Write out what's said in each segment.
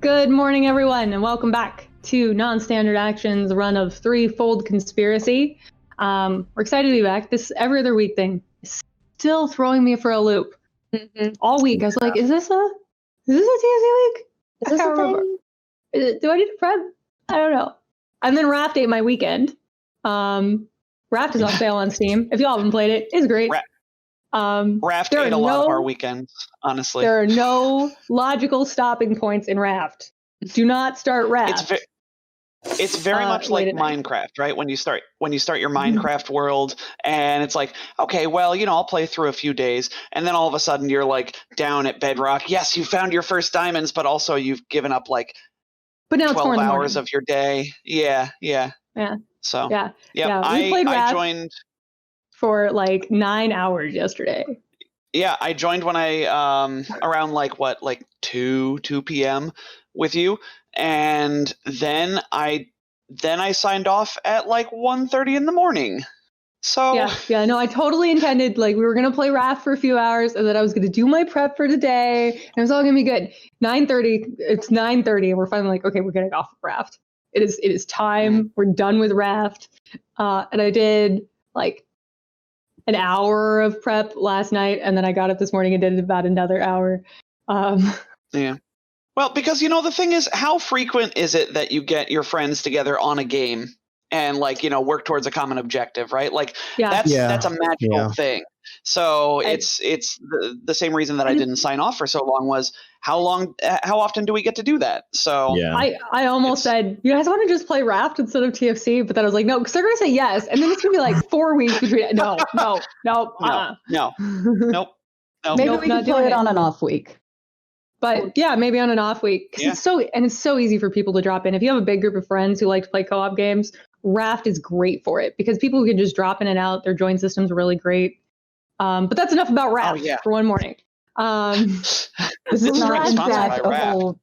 Good morning, everyone, and welcome back to Non-Standard Action's run of Threefold Conspiracy. We're excited to be back. This every other week thing is still throwing me for a loop. All week, I was like, is this a TFC week? Is this I a can't remember. thing? Do I need to prep? I don't know. And then Raft ate my weekend. Raft is on sale on Steam. If y'all haven't played it, it's great. Raft ate a lot of our weekends, honestly. There are no logical stopping points in Raft. Do not start Raft. It's very much like Minecraft, right? When you start your Minecraft world, and it's like, okay, well, I'll play through a few days, and then all of a sudden you're like down at Bedrock. Yes, you found your first diamonds, but also you've given up like but now 12 hours of your day. Yeah. So yeah. I joined for like 9 hours yesterday. Yeah, I joined when I around like 2 p.m. with you, and then I signed off at like 1:30 in the morning. So no, I totally intended we were gonna play Raft for a few hours, and then I was gonna do my prep for today, and it was all gonna be good. 9:30, it's 9:30, and we're finally like, okay, we're getting off of Raft. It is time. We're done with Raft, and I did like an hour of prep last night, and then I got up this morning and did about another hour. Yeah. Well, because the thing is, how frequent is it that you get your friends together on a game and work towards a common objective, right? That's a magical thing. So it's the same reason that I didn't sign off for so long was how often do we get to do that? So I almost said, you guys want to just play Raft instead of TFC, but then I was like, no, because they're gonna say yes, and then it's gonna be like 4 weeks between. No. Nope. Maybe we can play it on an off week. But yeah, maybe on an off week. It's so easy for people to drop in. If you have a big group of friends who like to play co-op games, Raft is great for it because people can just drop in and out. Their join system's really great. But that's enough about Raft for one morning. This is not exact a whole,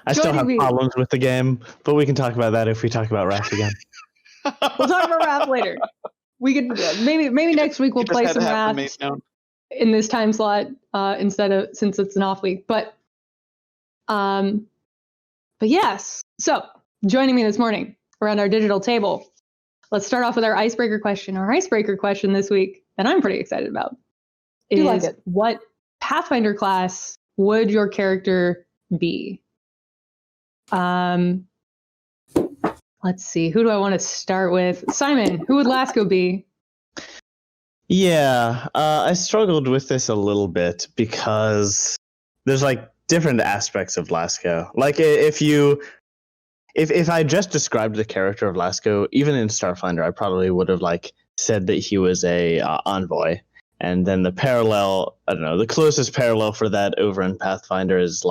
I still have problems with the game, but we can talk about that if we talk about Raft again. We'll talk about Raft later. We could maybe next week we'll play some Raft in this time slot since it's an off week. But yes. So joining me this morning around our digital table, let's start off with our icebreaker question. Our icebreaker question this week that I'm pretty excited about is what Pathfinder class would your character be? Let's see. Who do I want to start with? Simon, who would Lasco be? Yeah, I struggled with this a little bit because there's different aspects of Lasco. If I just described the character of Lasco, even in Starfinder, I probably would have said that he was a envoy. And then the parallel, I don't know, the closest parallel for that over in Pathfinder is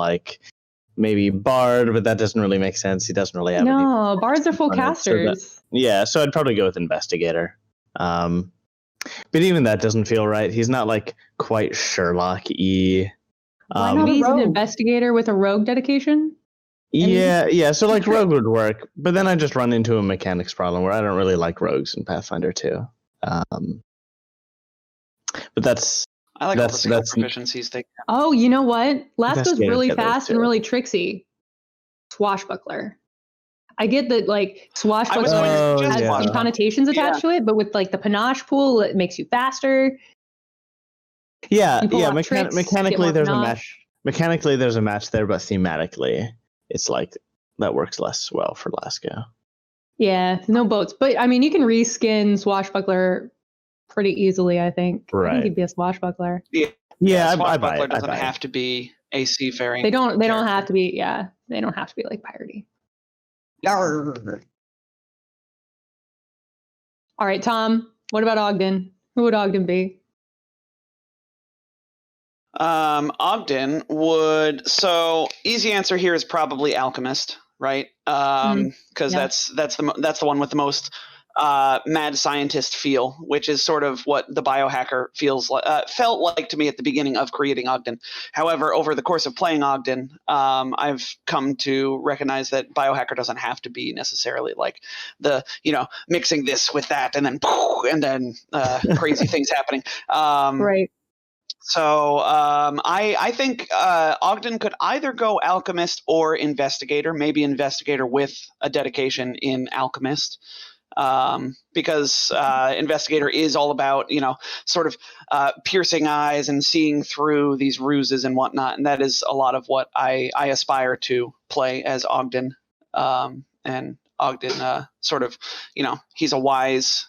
maybe Bard, but that doesn't really make sense. He doesn't really have any. Bards are full casters. So I'd probably go with Investigator. But even that doesn't feel right. He's not quite Sherlock-y. He's an investigator with a rogue dedication? Yeah. So rogue would work, but then I just run into a mechanics problem where I don't really like rogues in Pathfinder 2. But that's all the proficiencies they have. Oh, you know what? Lasco's really fast and really tricksy. Swashbuckler. I get that Swashbuckler has some connotations attached to it, but with the panache pool, it makes you faster. Mechanically there's a match. Mechanically there's a match there, but thematically it's that works less well for Lasco. Yeah, no boats. But I mean you can reskin Swashbuckler pretty easily, I think. Right. I think he'd be a Swashbuckler. Swashbuckler doesn't have to be a seafaring. They don't have to be, they don't have to be piratey. Yarr. All right, Tom, what about Ogden? Who would Ogden be? Ogden would. So easy answer here is probably Alchemist, right? Because that's the one with the most mad scientist feel, which is sort of what the biohacker felt like to me at the beginning of creating Ogden. However, over the course of playing Ogden, I've come to recognize that biohacker doesn't have to be necessarily the mixing this with that and then crazy things happening. Right. So I think Ogden could either go alchemist or investigator, maybe investigator with a dedication in alchemist. Because investigator is all about, sort of piercing eyes and seeing through these ruses and whatnot. And that is a lot of what I aspire to play as Ogden. And Ogden sort of, he's a wise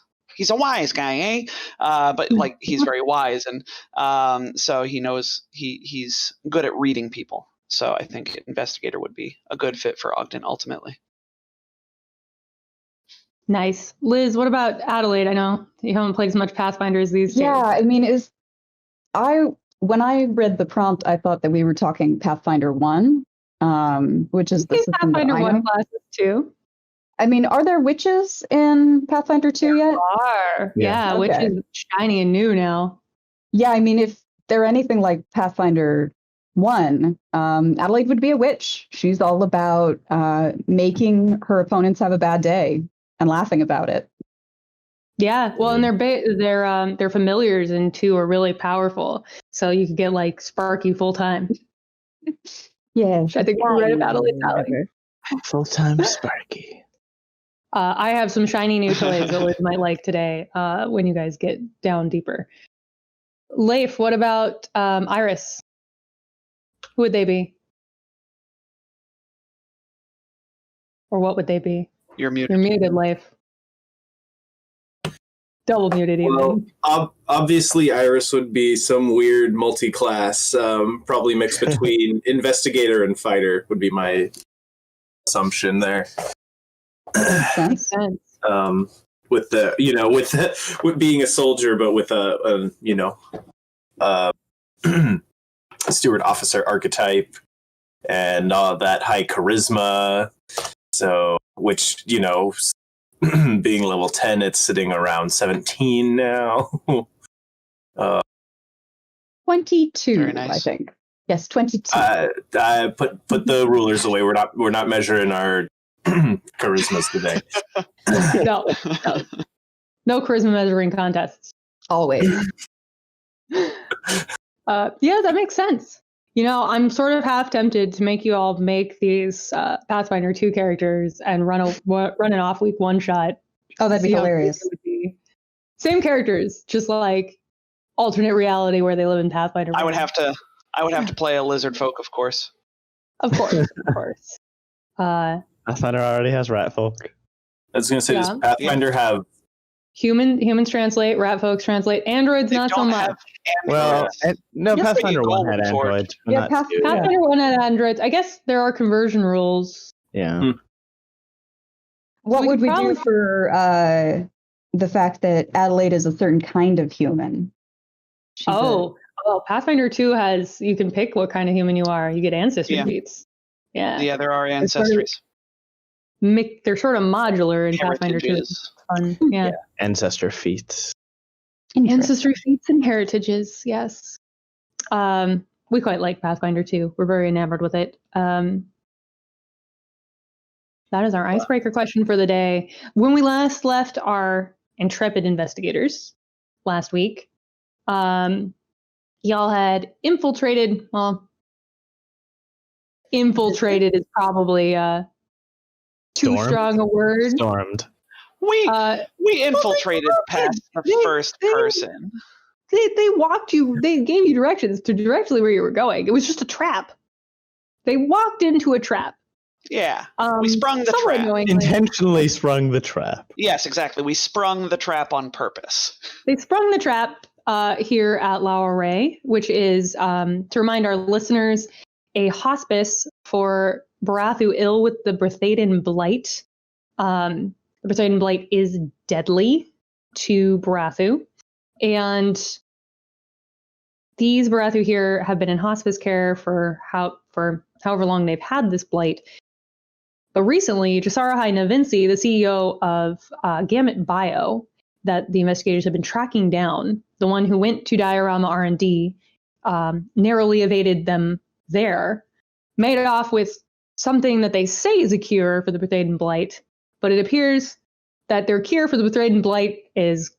guy, eh? But like he's very wise, and so he knows he's good at reading people. So I think investigator would be a good fit for Ogden ultimately. Nice. Liz, what about Adelaide? I know you haven't played as much Pathfinders these days. Yeah, I mean, when I read the prompt, I thought that we were talking Pathfinder 1, which is the system Pathfinder that I 1 know. classes too. I mean, are there witches in Pathfinder 2 yet? Are. Yeah, Okay. which is shiny and new now. Yeah, I mean, if they're anything like Pathfinder 1, Adelaide would be a witch. She's all about making her opponents have a bad day and laughing about it. Yeah, well, and their familiars in 2 are really powerful, so you could get like Sparky full time. Yeah, I think we're right about Adelaide. Full time Sparky. I have some shiny new toys that Liz might like today when you guys get down deeper. Leif, what about Iris? Who would they be? Or what would they be? You're muted. You're muted, Leif. Double muted even. Well, obviously Iris would be some weird multi-class, probably mixed between investigator and fighter would be my assumption there. Makes sense. With with being a soldier, but with a steward officer archetype and that high charisma. So, which, being level 10, it's sitting around 17 now. 22, Very nice. I think. Yes, 22. I put the rulers away. We're not measuring our charismas today. No charisma measuring contests. Always. Yeah, that makes sense. I'm sort of half tempted to make you all make these Pathfinder 2 characters and run an off week one shot. Oh, that'd be hilarious. Same characters, just like alternate reality where they live in Pathfinder. I would have to play a lizard folk, of course. Of course. Pathfinder already has rat folk. I was going to say, does Pathfinder have humans translate, rat folks translate, androids They not so don't much. have Well, no, Yes, Pathfinder they 1 do. had androids. But Yeah, not Pathfinder- 2. Pathfinder 1 had androids. I guess there are conversion rules. Yeah. What we would could we probably- do for the fact that Adelaide is a certain kind of human? She's Pathfinder 2 has, you can pick what kind of human you are. You get ancestry feats. Yeah. Yeah, there are ancestries. They're sort of modular in Pathfinder 2. Heritages. Fun. Yeah. Ancestor feats. Ancestry feats and heritages, yes. We quite like Pathfinder 2. We're very enamored with it. That is our icebreaker question for the day. When we last left our intrepid investigators last week, y'all had infiltrated. Well, infiltrated is probably too Stormed? strong a word. Stormed. We infiltrated past the first person. They walked you. They gave you directions to directly where you were going. It was just a trap. They walked into a trap. Yeah, we sprung the trap. Annoyingly. Intentionally sprung the trap. Yes, exactly. We sprung the trap on purpose. They sprung the trap here at Lower Ray, which is, to remind our listeners, a hospice for Barathu ill with the Brethaden Blight. The Brethaden Blight is deadly to Barathu. And these Barathu here have been in hospice care for however long they've had this blight. But recently, Jasarahai Navinci, the CEO of Gamut Bio, that the investigators have been tracking down, the one who went to Diorama R&D, narrowly evaded them there, made it off with something that they say is a cure for the Brethaden Blight, but it appears that their cure for the Brethaden Blight is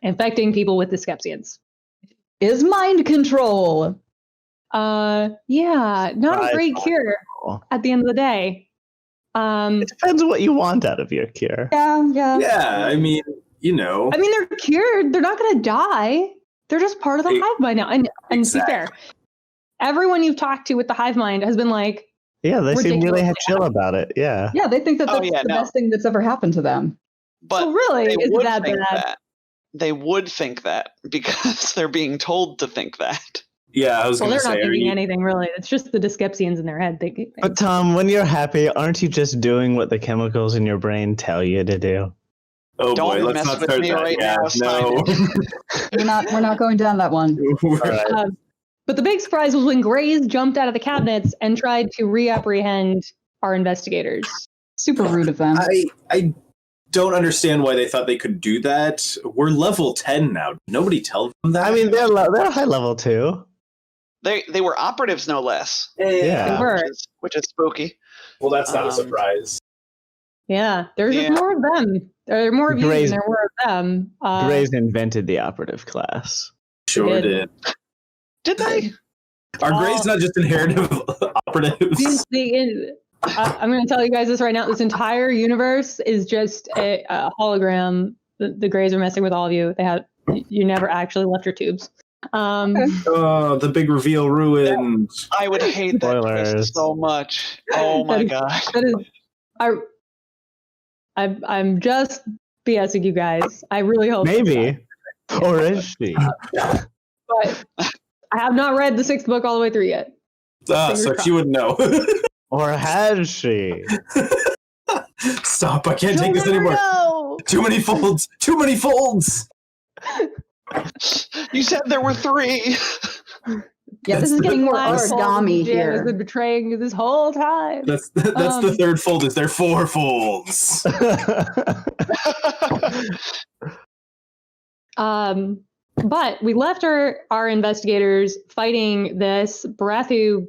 infecting people with dyskepsians. is mind control. Yeah, not a great cure at the end of the day. It depends on what you want out of your cure. Yeah. I mean, I mean, they're cured. They're not going to die. They're just part of the hive mind now. And to be fair, everyone you've talked to with the hive mind has been like, yeah, they seem really chill about it. Yeah. Yeah, they think that that's the best thing that's ever happened to them. But really, they is would that think bad? that. They would think that because they're being told to think that. Yeah, I was going to say. They're not thinking anything really. It's just the dyskepsians in their head thinking. But Tom, when you're happy, aren't you just doing what the chemicals in your brain tell you to do? Oh Don't boy, let's mess not with start me that. right Yeah, now, no. We're not going down that one. All right. But the big surprise was when Grays jumped out of the cabinets and tried to reapprehend our investigators. Super rude of them. I don't understand why they thought they could do that. We're level 10 now. Nobody tell them that. I mean, they're high level too. They were operatives, no less. Yeah. They were. Which is spooky. Well, that's not a surprise. Yeah, there's just more of them. There are more of you than there were of them. Grays invented the operative class. Sure did. Did they? Are Grays not just inherited operatives? I'm going to tell you guys this right now. This entire universe is just a hologram. The Grays are messing with all of you. You never actually left your tubes. Oh, the big reveal ruined. I would hate that twist so much. Oh my god. I'm just BSing you guys. I really hope. Maybe. Or is she? But I have not read the 6th book all the way through yet. So she would know. Or has she? Stop, I can't take this anymore. Know. Too many folds. Too many folds. You said there were 3. Yeah, this is getting more origami here. Has been betraying this whole time. That's the 3rd fold. Is there 4 folds? But we left our investigators fighting this Barathu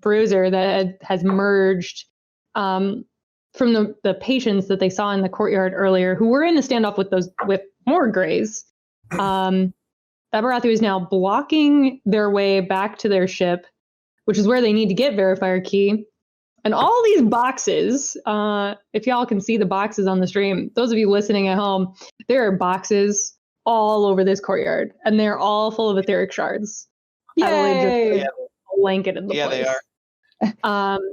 bruiser that has merged from the patients that they saw in the courtyard earlier, who were in a standoff with more Greys. That Barathu is now blocking their way back to their ship, which is where they need to get verifier key. And all these boxes, if y'all can see the boxes on the stream, those of you listening at home, there are boxes all over this courtyard, and they're all full of etheric shards. Yay! Just blanketed the place. They are.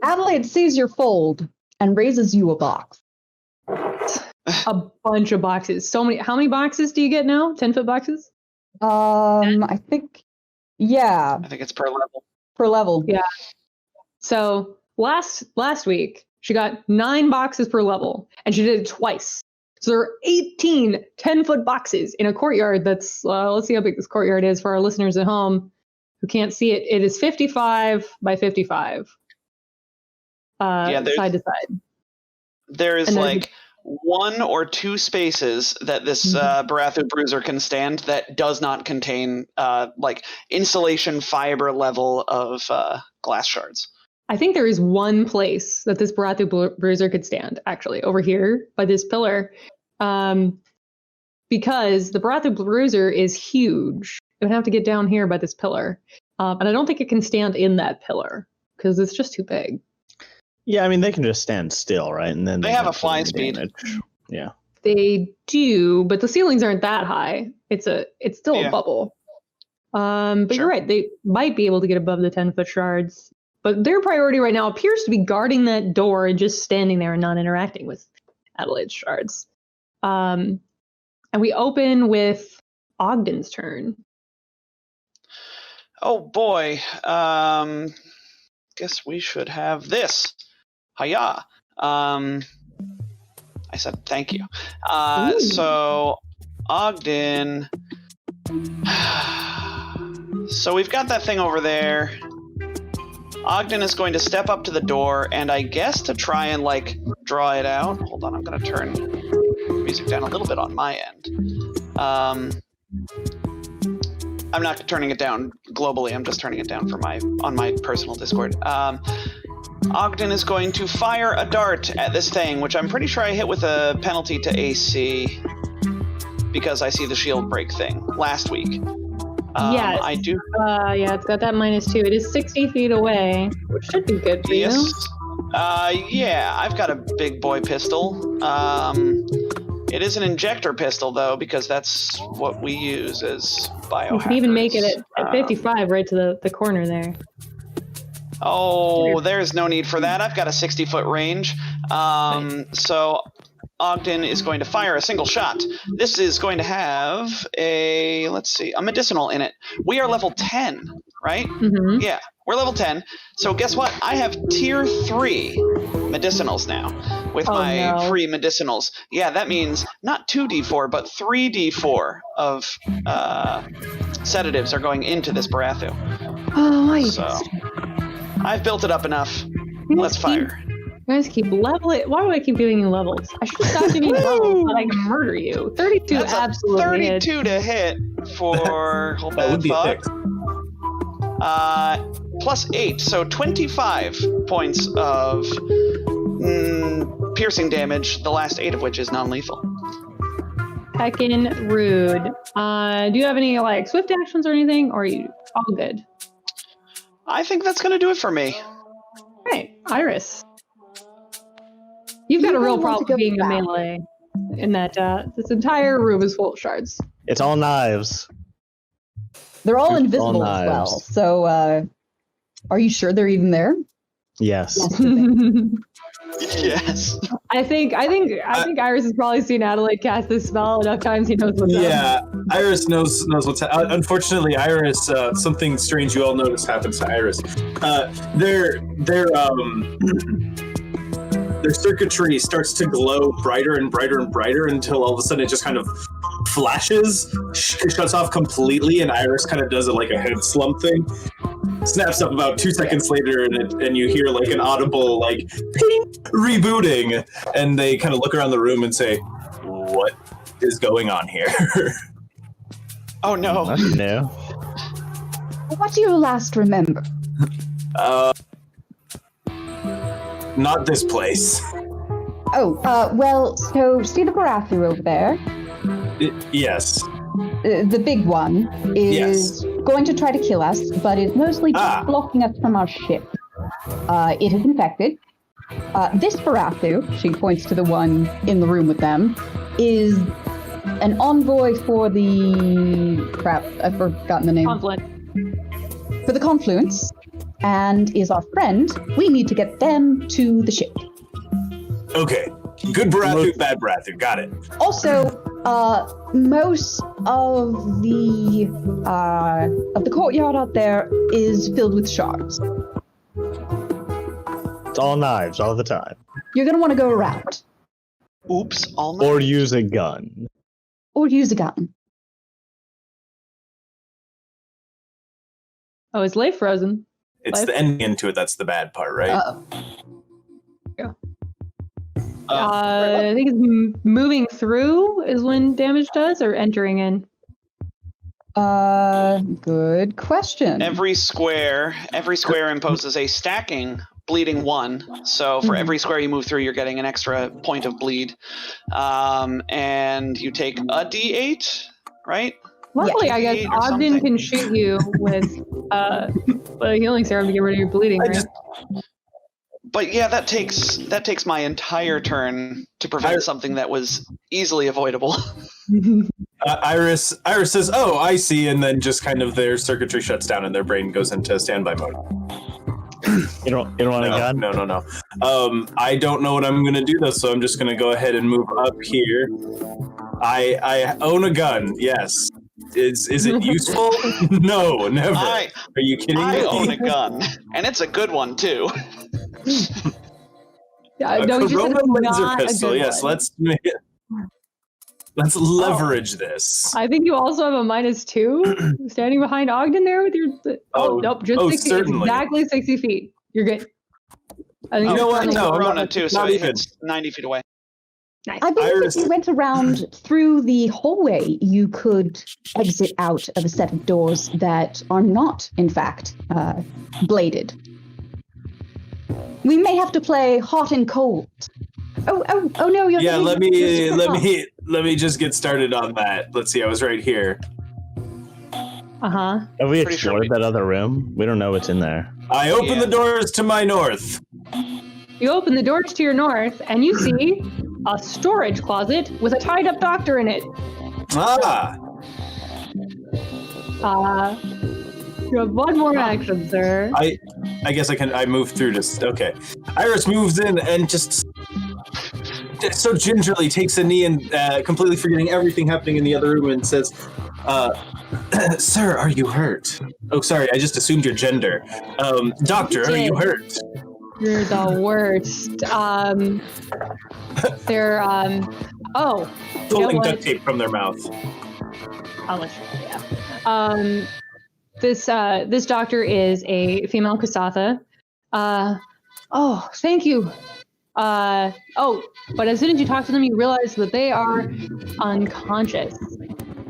Adelaide sees your fold and raises you a box. A bunch of boxes. So many. How many boxes do you get now? 10-foot boxes? I think, yeah. I think it's per level. Per level. Yeah. So last week, she got 9 boxes per level, and she did it twice. So there are 18 10-foot boxes in a courtyard that's, let's see how big this courtyard is for our listeners at home who can't see it. It is 55 by 55. Side to side. There is like 1 or 2 spaces that this Barathu bruiser can stand that does not contain like insulation fiber level of glass shards. I think there is one place that this Barathu bruiser could stand, actually, over here by this pillar, because the Barathu bruiser is huge. It would have to get down here by this pillar, and I don't think it can stand in that pillar because it's just too big. Yeah, I mean, they can just stand still, right? And then they have a fly speed. Damage. Yeah, they do, but the ceilings aren't that high. It's still a bubble. But you're right; they might be able to get above the 10-foot shards. But their priority right now appears to be guarding that door and just standing there and not interacting with Adelaide's shards. And we open with Ogden's turn. Oh boy. Guess we should have this. Hiya. I said thank you. So Ogden. So we've got that thing over there. Ogden is going to step up to the door, and I guess to try and, like, draw it out. Hold on, I'm going to turn the music down a little bit on my end. I'm not turning it down globally, I'm just turning it down on my personal Discord. Ogden is going to fire a dart at this thing, which I'm pretty sure I hit with a penalty to AC, because I see the shield break thing last week. Yes. I do. Yeah, it's got that -2. It is 60 feet away, which should be good for Yes. you. Yeah, I've got a big boy pistol. It is an injector pistol, though, because that's what we use as biohackers. You can even make it at 55 right to the corner there. Oh, there's no need for that. I've got a 60-foot range. So Ogden is going to fire a single shot. This is going to have a medicinal in it. We are level 10, right? Mm-hmm. Yeah, we're level 10. So guess what? I have tier 3 medicinals now with my free medicinals. Yeah, that means not 2d4, but 3d4 of sedatives are going into this Barathu. Oh, I So I've built it up enough. Let's fire. You guys keep leveling. Why do I keep giving you levels? I should stop giving you levels so I can murder you. 32 That's absolutely 32 to hit for hold That would bad be thought. +8, so 25 points of piercing damage, the last 8 of which is non-lethal. Heckin' rude. Do you have any like swift actions or anything, or are you all good? I think that's going to do it for me. Right, Iris. You've got a real problem being a melee in that this entire room is full of shards. It's all knives. They're all All invisible as well. knives. So, are you sure they're even there? Yes. Yes. I think Iris has probably seen Adelaide cast this spell enough times. He knows what's up. Yeah, Iris knows what's unfortunately, Iris, something strange you all notice happens to Iris. Their circuitry starts to glow brighter and brighter and brighter until all of a sudden it just kind of flashes, shuts off completely, and Iris kind of does it like a head slump thing. Snaps up about 2 seconds later, and you hear like an audible like ping rebooting, and they kind of look around the room and say, "What is going on here?" Oh no. That's new. What do you last remember? Not this place. Oh, well, so see the Barathu over there? Yes. The big one is going to try to kill us, but is mostly just blocking us from our ship. It is infected. This Barathu, she points to the one in the room with them, is an envoy for the... crap, I've forgotten the name. Conflict. For the Confluence, and is our friend. We need to get them to the ship. Okay. Good Barathu, bad Barathu. Got it. Also, most of the courtyard out there is filled with shards. It's all knives all the time. You're gonna want to go around. Oops, all Or use a gun. Or use a gun. Oh, is Leif frozen? It's the ending into it that's the bad part, right? I think it's moving through is when damage does, or entering in. Good question. Every square imposes a stacking bleeding 1. So for every square you move through, you're getting an extra point of bleed. And you take a d8, right? Luckily, I guess D8 or Ogden something. can shoot you with a healing serum to get rid of your bleeding, right? But yeah, that takes my entire turn to prevent something that was easily avoidable. Iris says, "Oh, I see," and then just kind of their circuitry shuts down and their brain goes into standby mode. You don't want a gun? No. I don't know what I'm gonna do though, so I'm just gonna go ahead and move up here. I own a gun. Yes. Is it useful? No, never. Are you kidding me? I own a gun, and it's a good one too. Yeah, A no, you just said Corona it's laser not a pistol. good Yes, one. let's leverage this. I think you also have a -2 standing behind Ogden there with your. Nope, just 60. Certainly. It's exactly 60 feet. You're good. I think You know what? currently- No, I'm Corona not- too, so not it even. hits 90 feet away. Nice. I believe Iris- if you went around through the hallway, you could exit out of a set of doors that are not, in fact, bladed. We may have to play hot and cold. Oh no! You're Yeah, let you're super hot. me just get started on that. Let's see. I was right here. Uh-huh. Have we Pretty sure explored that other room? We don't know what's in there. I open the doors to my north. You open the doors to your north, and you see a storage closet with a tied-up doctor in it. Ah, You have one more action, sir. I guess I move through just okay. Iris moves in and just so gingerly takes a knee and completely forgetting everything happening in the other room and says, "Sir, are you hurt? Oh, sorry, I just assumed your gender. Doctor, are you hurt?" You're the worst. They're oh, Pulling duct tape from their mouth. I'll let you. Yeah. This doctor is a female Kasatha. Oh, thank you. But as soon as you talk to them, you realize that they are unconscious.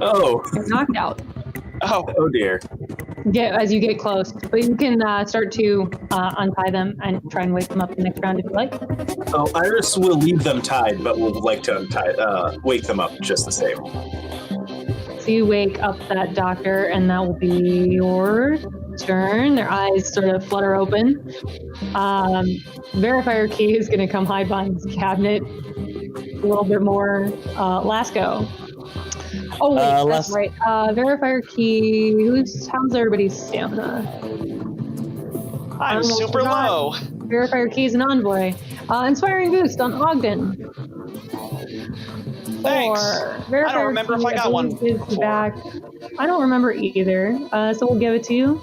Oh. They're knocked out. Oh dear. As you get close, but you can start to untie them and try and wake them up the next round if you like. Oh, Iris will leave them tied, but will like to wake them up just the same. So you wake up that doctor, and that will be your turn. Their eyes sort of flutter open. Verifier Key is going to come hide behind his cabinet a little bit more. Lasco. Oh, wait, that's right. Verifier Key, how's everybody's stamina? I'm super low. Verifier Key is an envoy. Inspiring Boost on Ogden. Thanks. Verifier I don't remember Key, if I got one is before. back. I don't remember either, so we'll give it to you.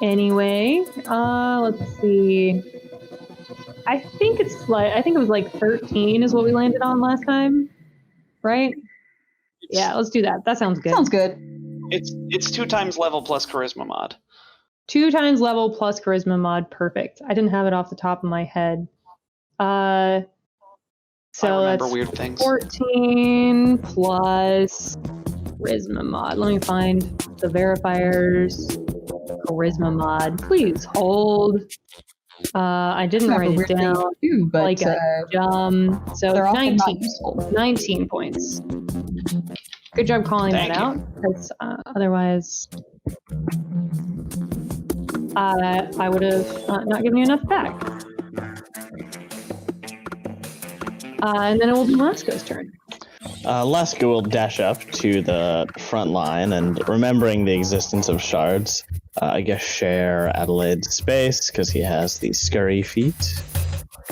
Anyway, let's see. I think it was like 13 is what we landed on last time, right? Yeah, let's do that. That sounds good. Sounds good. It's 2 times level plus charisma mod. 2 times level plus charisma mod. Perfect. I didn't have it off the top of my head. So I remember that's weird things. 14 plus charisma mod. Let me find the verifier's charisma mod. Please hold. I didn't write it down. Too, but, like a jump. So they're often not 19. useful. 19 points. Good job calling Thank that you. out, because otherwise I would have not given you enough back. And then it will be Lasco's turn. Lasco will dash up to the front line and, remembering the existence of shards, I guess share Adelaide's space because he has the scurry feet.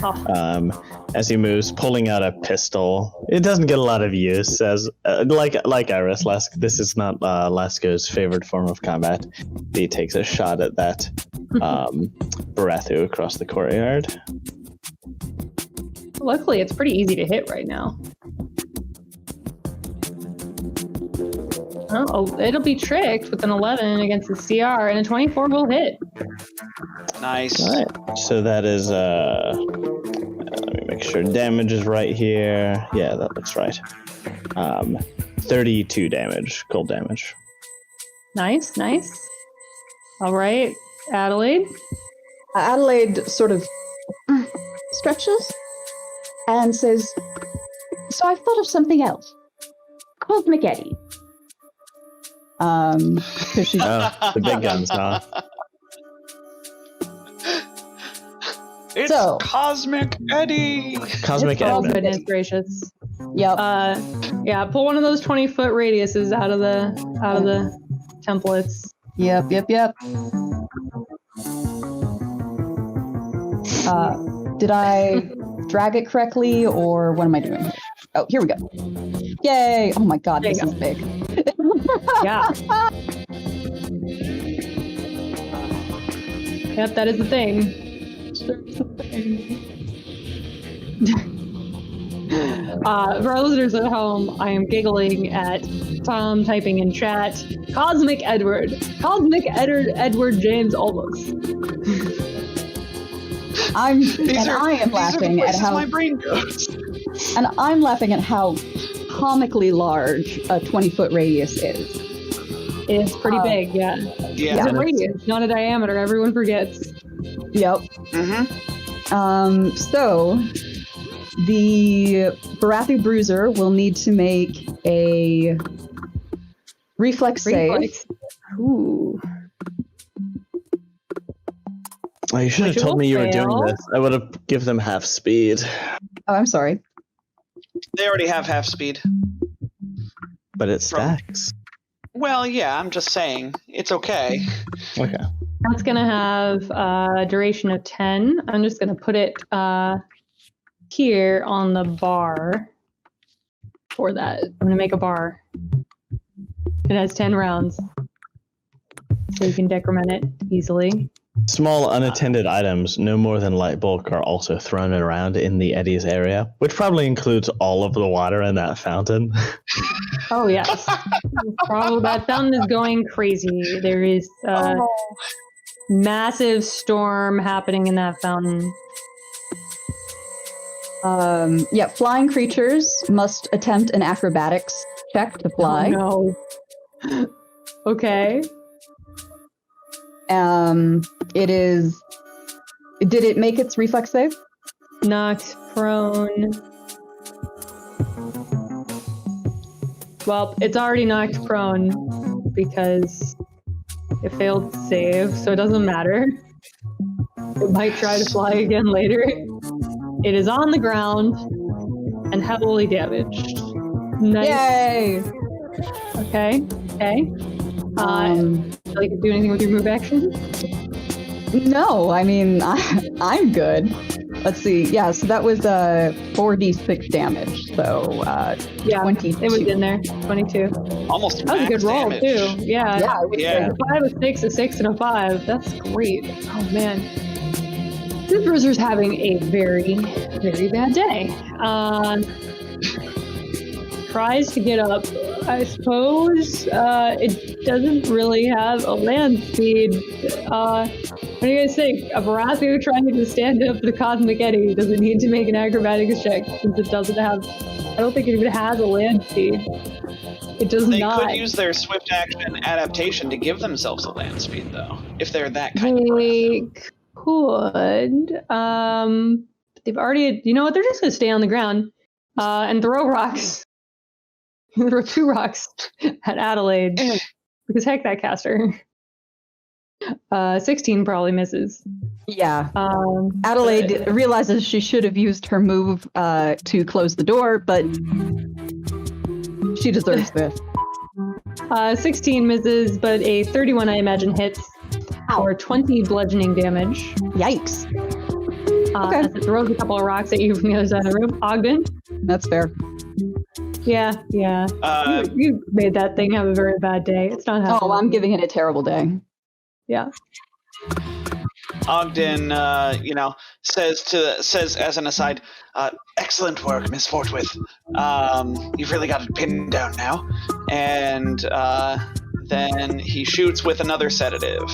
Oh. As he moves, pulling out a pistol. It doesn't get a lot of use, as like Iris. This is not Lasco's favorite form of combat. He takes a shot at that Barathu across the courtyard. Luckily, it's pretty easy to hit right now. Oh, it'll be tricked with an 11 against the CR, and a 24 will hit. Nice. All right. So that is let me make sure damage is right here. Yeah, that looks right. 32 damage, cold damage. Nice, nice. All right, Adelaide. Adelaide sort of stretches and says, "So I've thought of something else. Cosmic Eddy." Because she's The big guns, huh? It's So- Cosmic Eddie. Cosmic Oh, Edmund. goodness gracious. yep. Yeah, pull one of those 20-foot radiuses out of the templates. Yep. Did I drag it correctly, or what am I doing? Oh, here we go. Yay! Oh my god, There this you is big. Yeah. Yep, that is the thing. For our listeners at home, I am giggling at Tom typing in chat, Cosmic Edward James Olmos. I am laughing at how my brain goes. and I'm laughing at how comically large a 20-foot radius is. It's pretty big, yeah. Yeah. It's a radius, not a diameter. Everyone forgets. Yep. Mm-hmm. So the Barathu Bruiser will need to make a reflex save. Ooh. Oh, you should have Which told me you were will doing fail. this. I would have given them half speed. Oh, I'm sorry. They already have half speed. But it stacks. Well, yeah, I'm just saying. It's okay. Okay. That's going to have a duration of 10. I'm just going to put it here on the bar for that. I'm going to make a bar. It has 10 rounds. So you can decrement it easily. Small unattended items, no more than light bulk, are also thrown around in the eddies area, which probably includes all of the water in that fountain. Oh, yes. Probably that fountain is going crazy. There is a massive storm happening in that fountain. Yeah, flying creatures must attempt an acrobatics check to fly. Oh, no. Okay. It is. Did it make its reflex save? Knocked prone. Well, it's already knocked prone because it failed to save, so it doesn't matter. It might try to fly again later. It is on the ground and heavily damaged. Nice. Yay! Okay. Okay. Like, do anything with your move action? No, I mean I'm good. Let's see. Yeah, so that was 4d6 damage. So Yeah, 22. it was in there. 22. Almost That was a max good roll damage. too. Yeah. Yeah, Yeah. A 5, a 6, a 6, and a 5. That's great. Oh man. This bruiser's having a very, very bad day. Tries to get up. I suppose it doesn't really have a land speed. What do you guys think? A Baratheon trying to stand up to Cosmic Eddy doesn't need to make an acrobatics check since it doesn't have. I don't think it even has a land speed. It does They not. could use their swift action adaptation to give themselves a land speed, though, if they're that kind of They Baratheon. could. They've already. You know what? They're just gonna stay on the ground and throw rocks. Throw 2 rocks at Adelaide because heck that caster. 16 probably misses. Yeah. Adelaide realizes she should have used her move to close the door, but she deserves this. 16 misses, but a 31 I imagine hits for 20 bludgeoning damage. Yikes. Okay. As it throws a couple of rocks at you from the other side of the room. Ogden? That's fair. Yeah. You made that thing have a very bad day. It's not happening. Oh, I'm giving it a terrible day. Yeah. Ogden, says as an aside, excellent work, Miss Forthwith. You've really got it pinned down now. And then he shoots with another sedative.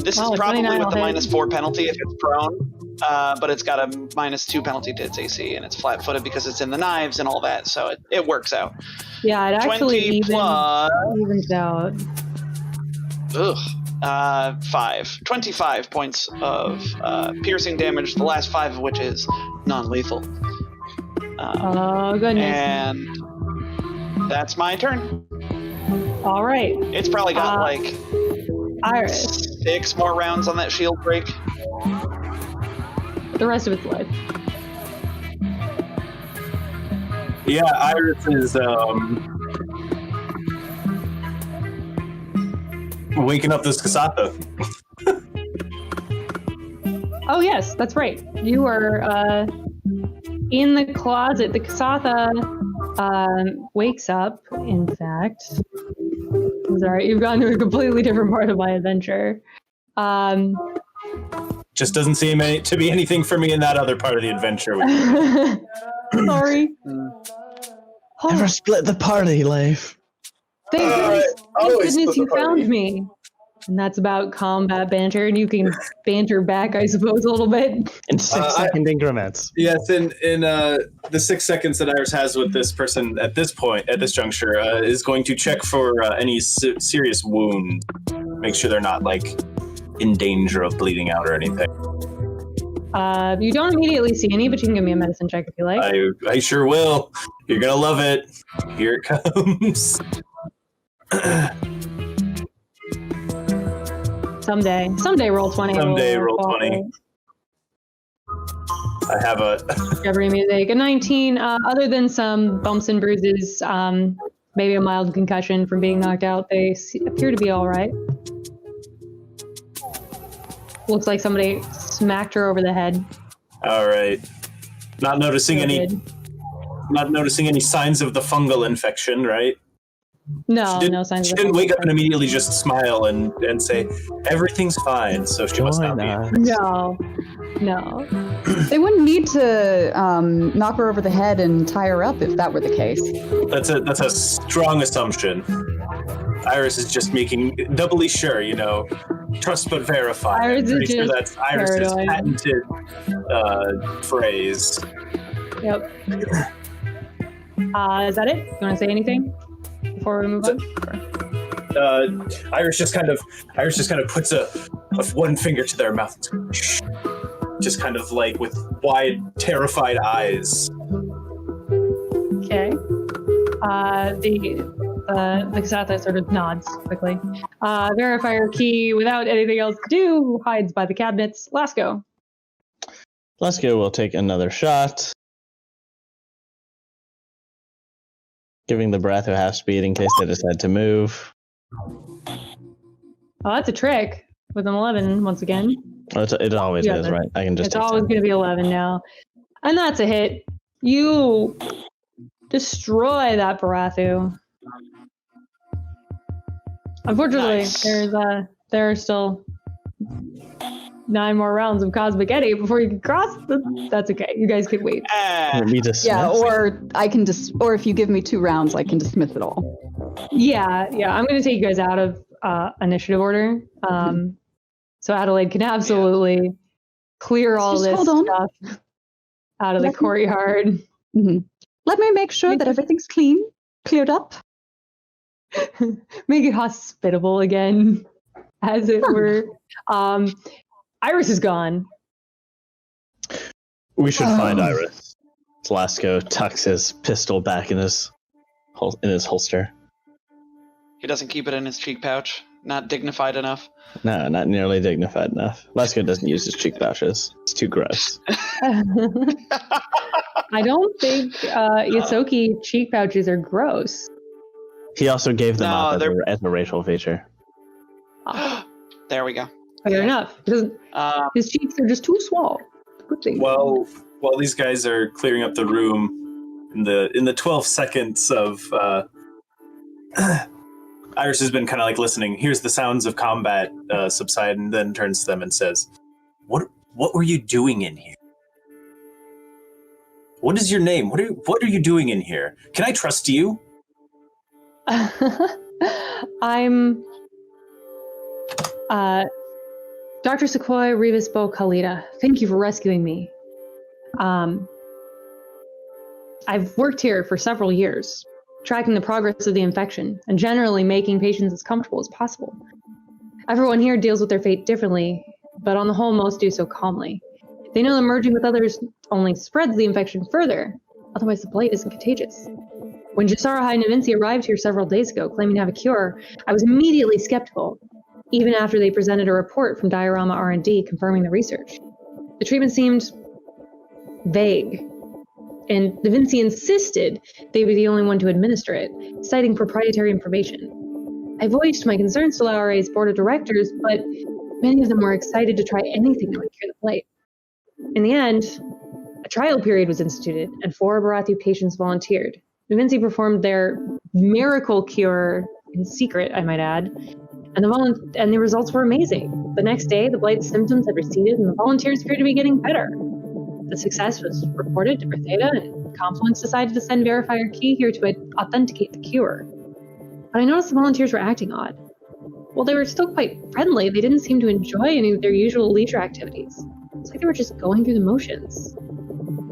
This is probably with the -4 penalty if it's prone, but it's got a -2 penalty to its AC, and it's flat-footed because it's in the knives and all that, so it works out. Yeah, it actually 20 plus... evens out. Ugh. 25 points of piercing damage, the last 5 of which is non-lethal. Oh, goodness. And that's my turn. All right. It's probably got Iris. 6 more rounds on that shield break. The rest of its life. Yeah, Iris is waking up this Kasatha. Oh, yes, that's right. You are in the closet. The Kasatha wakes up, in fact. Sorry, you've gone to a completely different part of my adventure. Just doesn't seem to be anything for me in that other part of the adventure. Sorry. Never split the party, Leif. Thank always goodness split you the party. found me. And that's about combat banter, and you can banter back, I suppose, a little bit. In 6-second increments. Yes, in the 6 seconds that Iris has with this person at this point, at this juncture, is going to check for any serious wound. Make sure they're not, in danger of bleeding out or anything. You don't immediately see any, but you can give me a medicine check if you like. I sure will. You're going to love it. Here it comes. Someday roll 20. Someday roll 20. I have a Discovery music. A 19. Other than some bumps and bruises, maybe a mild concussion from being knocked out, they appear to be all right. Looks like somebody smacked her over the head. all right. Not noticing any signs of the fungal infection, right? No signs. She of didn't wake up and it. immediately just smile and say everything's fine. So she must not be. No. They wouldn't need to knock her over the head and tie her up if that were the case. That's a strong assumption. Iris is just making doubly sure, trust but verify. Iris I'm is pretty sure just that's Iris's paranoid. patented phrase. Yep. Is that it? You want to say anything before we move on? Iris just kind of puts a one finger to their mouth, shh, just kind of like with wide, terrified eyes. Okay. The Xatha sort of nods quickly. Verifier key, without anything else to do, hides by the cabinets. Lasco. Lasco will take another shot. Giving the Bratho half speed in case they decide to move. Oh, that's a trick with an 11 once again. Oh, it always Yeah, is, right? I can just. It's always going to be 11 now. And that's a hit. You destroy that Barathu. Unfortunately, Nice. there are still 9 more rounds of Cosmic Eddy before you can cross. That's okay. You guys can wait. Me dismiss. Yeah, or I can or if you give me 2 rounds, I can dismiss it all. Yeah. I'm going to take you guys out of initiative order. So Adelaide can absolutely clear all Just this hold on. stuff out of the courtyard. Mm-hmm. Let me make sure that everything's cleared up. Make it hospitable again, as it were. Iris is gone. We should find Iris. Lasco tucks his pistol back in his holster. He doesn't keep it in his cheek pouch. Not dignified enough. No, not nearly dignified enough. Lasco doesn't use his cheek pouches. It's too gross. I don't think Yosoki cheek pouches are gross. He also gave them No, up they're- as a racial feature. There we go. Fair enough. Because his cheeks are just too small. Good thing. While these guys are clearing up the room, in the 12 seconds of Iris has been kind of like listening. Hears the sounds of combat subside, and then turns to them and says, "What were you doing in here? What is your name? What are you doing in here? Can I trust you?" I'm Dr. Sequoia Rivas Bo Khalida. Thank you for rescuing me. I've worked here for several years, tracking the progress of the infection and generally making patients as comfortable as possible. Everyone here deals with their fate differently, but on the whole, most do so calmly. They know that merging with others only spreads the infection further, otherwise the blight isn't contagious. When Jisara and Navinci arrived here several days ago claiming to have a cure, I was immediately skeptical, even after they presented a report from Diorama R&D confirming the research. The treatment seemed vague, and Navinci insisted they be the only one to administer it, citing proprietary information. I voiced my concerns to LARA's board of directors, but many of them were excited to try anything that would cure the blight. In the end, a trial period was instituted, and 4 Barathu patients volunteered. Navinci performed their miracle cure in secret, I might add, and the results were amazing. The next day, the blight's symptoms had receded, and the volunteers appeared to be getting better. The success was reported to Bertheta, and Confluence decided to send Verifier Key here to authenticate the cure. But I noticed the volunteers were acting odd. While they were still quite friendly, they didn't seem to enjoy any of their usual leisure activities. It's like they were just going through the motions.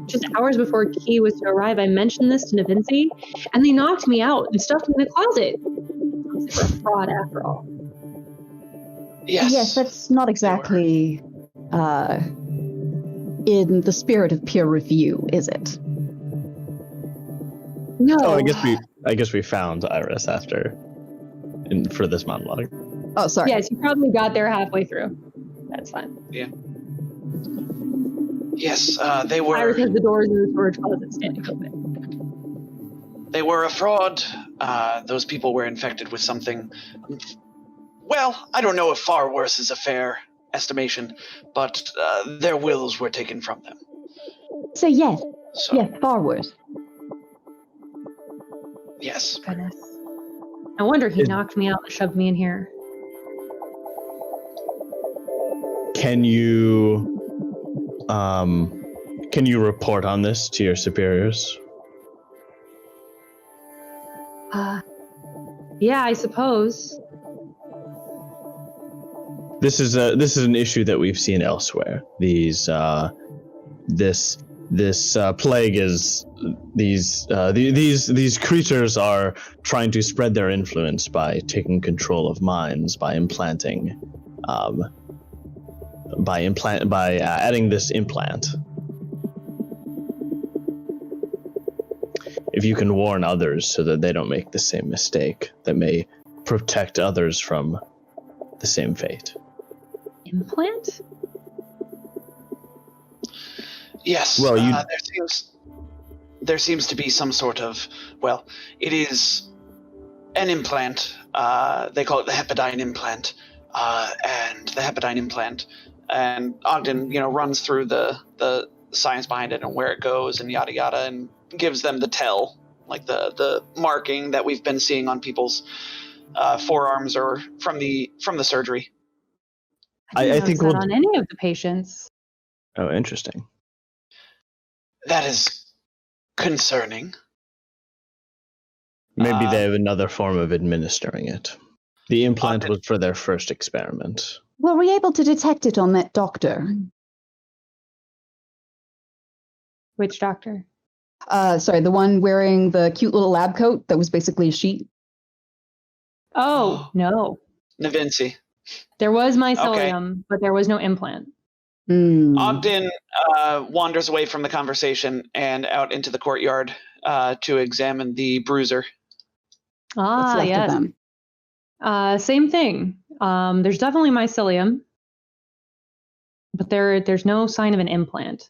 Just hours before Key was to arrive, I mentioned this to Navinci, and they knocked me out and stuffed me in a closet. They were a fraud after all. Yes, that's not exactly in the spirit of peer review, is it? No. Oh, I guess we found Iris after for this monologue. Oh, sorry. Yes, you probably got there halfway through. That's fine. Yes, they were. Iris has the doors in the storage closet standing open. They were a fraud. Those people were infected with something. Well, I don't know if far worse is a fair estimation, but their wills were taken from them. So yes, So, far worse. yes. Goodness. No wonder he knocked me out and shoved me in here. Can you report on this to your superiors? Yeah, I suppose. This is an issue that we've seen elsewhere. This plague is these creatures are trying to spread their influence by taking control of minds, by adding this implant. If you can warn others so that they don't make the same mistake, that may protect others from the same fate. Implant? Yes. Well, there seems to be some sort of, well, it is an implant. They call it the Hepadyne implant. And the Hepadyne implant, and Ogden, runs through the science behind it and where it goes and yada yada, and gives them the tell, like the marking that we've been seeing on people's forearms or from the surgery. I think that on any of the patients. Oh, interesting. That is concerning. Maybe they have another form of administering it. The implant Ogden. was for their first experiment. Were we able to detect it on that doctor? Which doctor? Sorry, the one wearing the cute little lab coat that was basically a sheet. Oh, no. Navinci. There was mycelium, but there was no implant. Ogden wanders away from the conversation and out into the courtyard to examine the bruiser. What's left of them? Same thing. There's definitely mycelium, but there's no sign of an implant.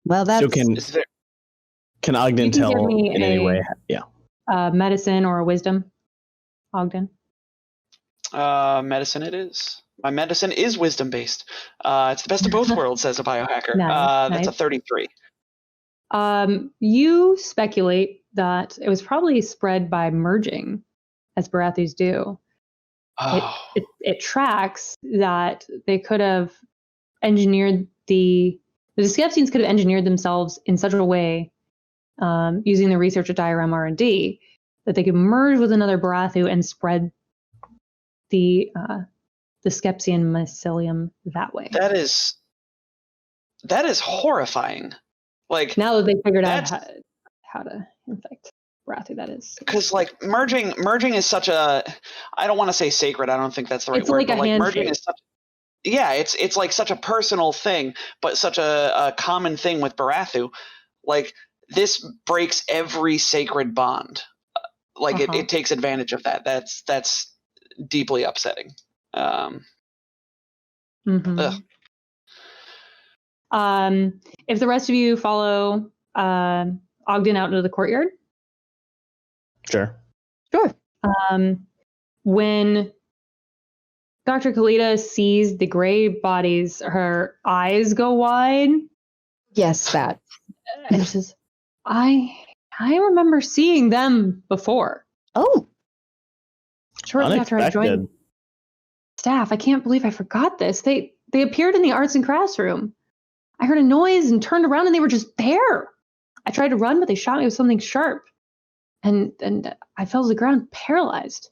Well, that's... So can Ogden tell in any way? Yeah. Medicine or wisdom, Ogden? Medicine it is. My medicine is wisdom-based. It's the best of both worlds, says a biohacker. Nice. That's a 33. You speculate that it was probably spread by merging, as Barathus do. Oh. It tracks that they could have engineered the Skepsians could have engineered themselves in such a way, using the research at Diorama R&D, that they could merge with another Barathu and spread the Skepsian mycelium that way. That is horrifying. Like, now that they figured out how to infect Barathu, that is. Because merging is such a, I don't want to say sacred. I don't think that's the right it's word. Like but a handshake. Merging is such. Yeah, it's like such a personal thing, but such a common thing with Barathu. Like, this breaks every sacred bond. Like, it takes advantage of that. That's deeply upsetting. If the rest of you follow Ogden out into the courtyard. Sure. When Dr. Kalita sees the gray bodies, her eyes go wide. Yes, that. And she says, I remember seeing them before. Oh. Shortly after I joined staff. I can't believe I forgot this. They appeared in the arts and crafts room. I heard a noise and turned around and they were just there. I tried to run, but they shot me with something sharp. And I fell to the ground paralyzed.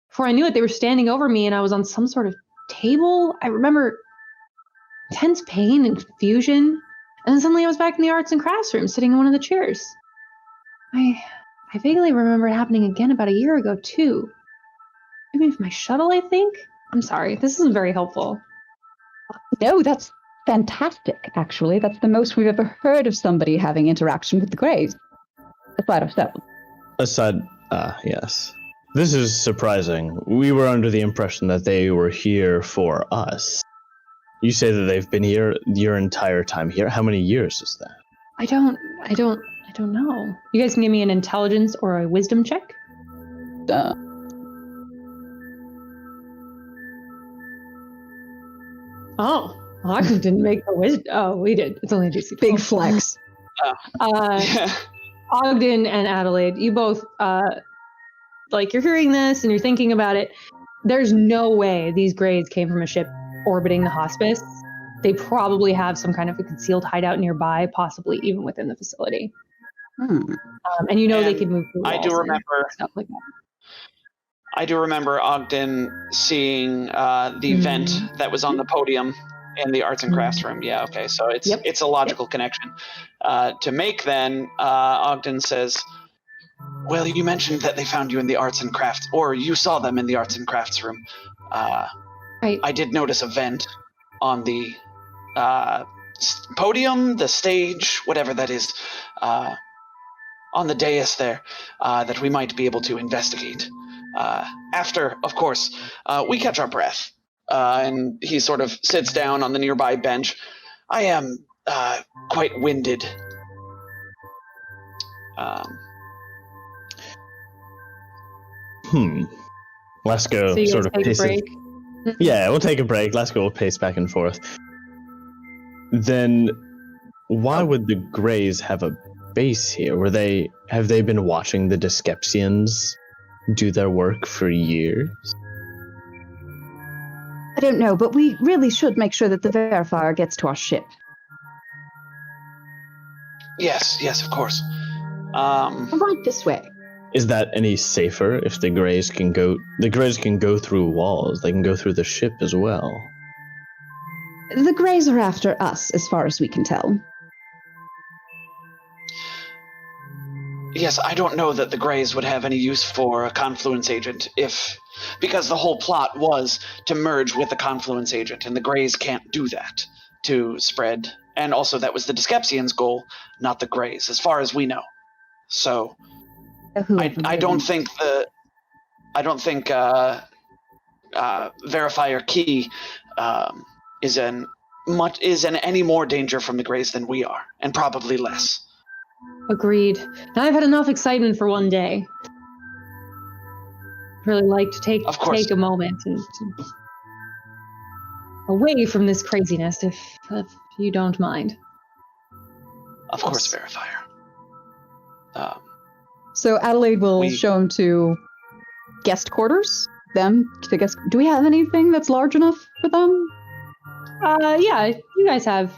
Before I knew it, they were standing over me and I was on some sort of table. I remember intense pain and confusion. And then suddenly I was back in the arts and crafts room, sitting in one of the chairs. I vaguely remember it happening again about a year ago, too. Maybe with my shuttle, I think? I'm sorry, this isn't very helpful. No, that's fantastic, actually. That's the most we've ever heard of somebody having interaction with the Greys. Aside ourselves. Yes. This is surprising. We were under the impression that they were here for us. You say that they've been here your entire time here. How many years is that? I don't know. You guys can give me an intelligence or a wisdom check. Oh, Ogden didn't make the wisdom. Oh, we did. It's only a DC. Big flex. Ogden and Adelaide, you both, you're hearing this and you're thinking about it. There's no way these Greys came from a ship orbiting the hospice. They probably have some kind of a concealed hideout nearby, possibly even within the facility. And they could move through walls. I do remember stuff like that. I do remember Ogden seeing the vent that was on the podium in the arts and crafts room. Yeah, okay, so it's a logical connection to make. Then Ogden says, "Well, you mentioned that they found you in the arts and crafts, or you saw them in the arts and crafts room. Right. I did notice a vent on the podium, the stage, whatever that is, on the dais there, that we might be able to investigate. After, of course, we catch our breath." And he sort of sits down on the nearby bench. "I am quite winded. Lasco So you sort guys of take a paces. break? Yeah, we'll take a break. Lasco will pace back and forth. Then, why would the Greys have a base here? Have they been watching the Dyskepsians do their work for years? I don't know, but we really should make sure that the verifier gets to our ship. Yes, of course. Right this way. Is that any safer if the Greys can go? The Greys can go through walls. They can go through the ship as well. The Greys are after us, as far as we can tell. Yes, I don't know that the Greys would have any use for a confluence agent because the whole plot was to merge with the confluence agent, and the Greys can't do that to spread. And also, that was the Dyskepsians' goal, not the Greys, as far as we know. So, I don't think Verifier Key is in any more danger from the Greys than we are, and probably less. Agreed. Now I've had enough excitement for one day. Really like to take a moment and away from this craziness, if you don't mind. Of course, Verifier. So Adelaide will show him to guest quarters. Do we have anything that's large enough for them? Yeah, you guys have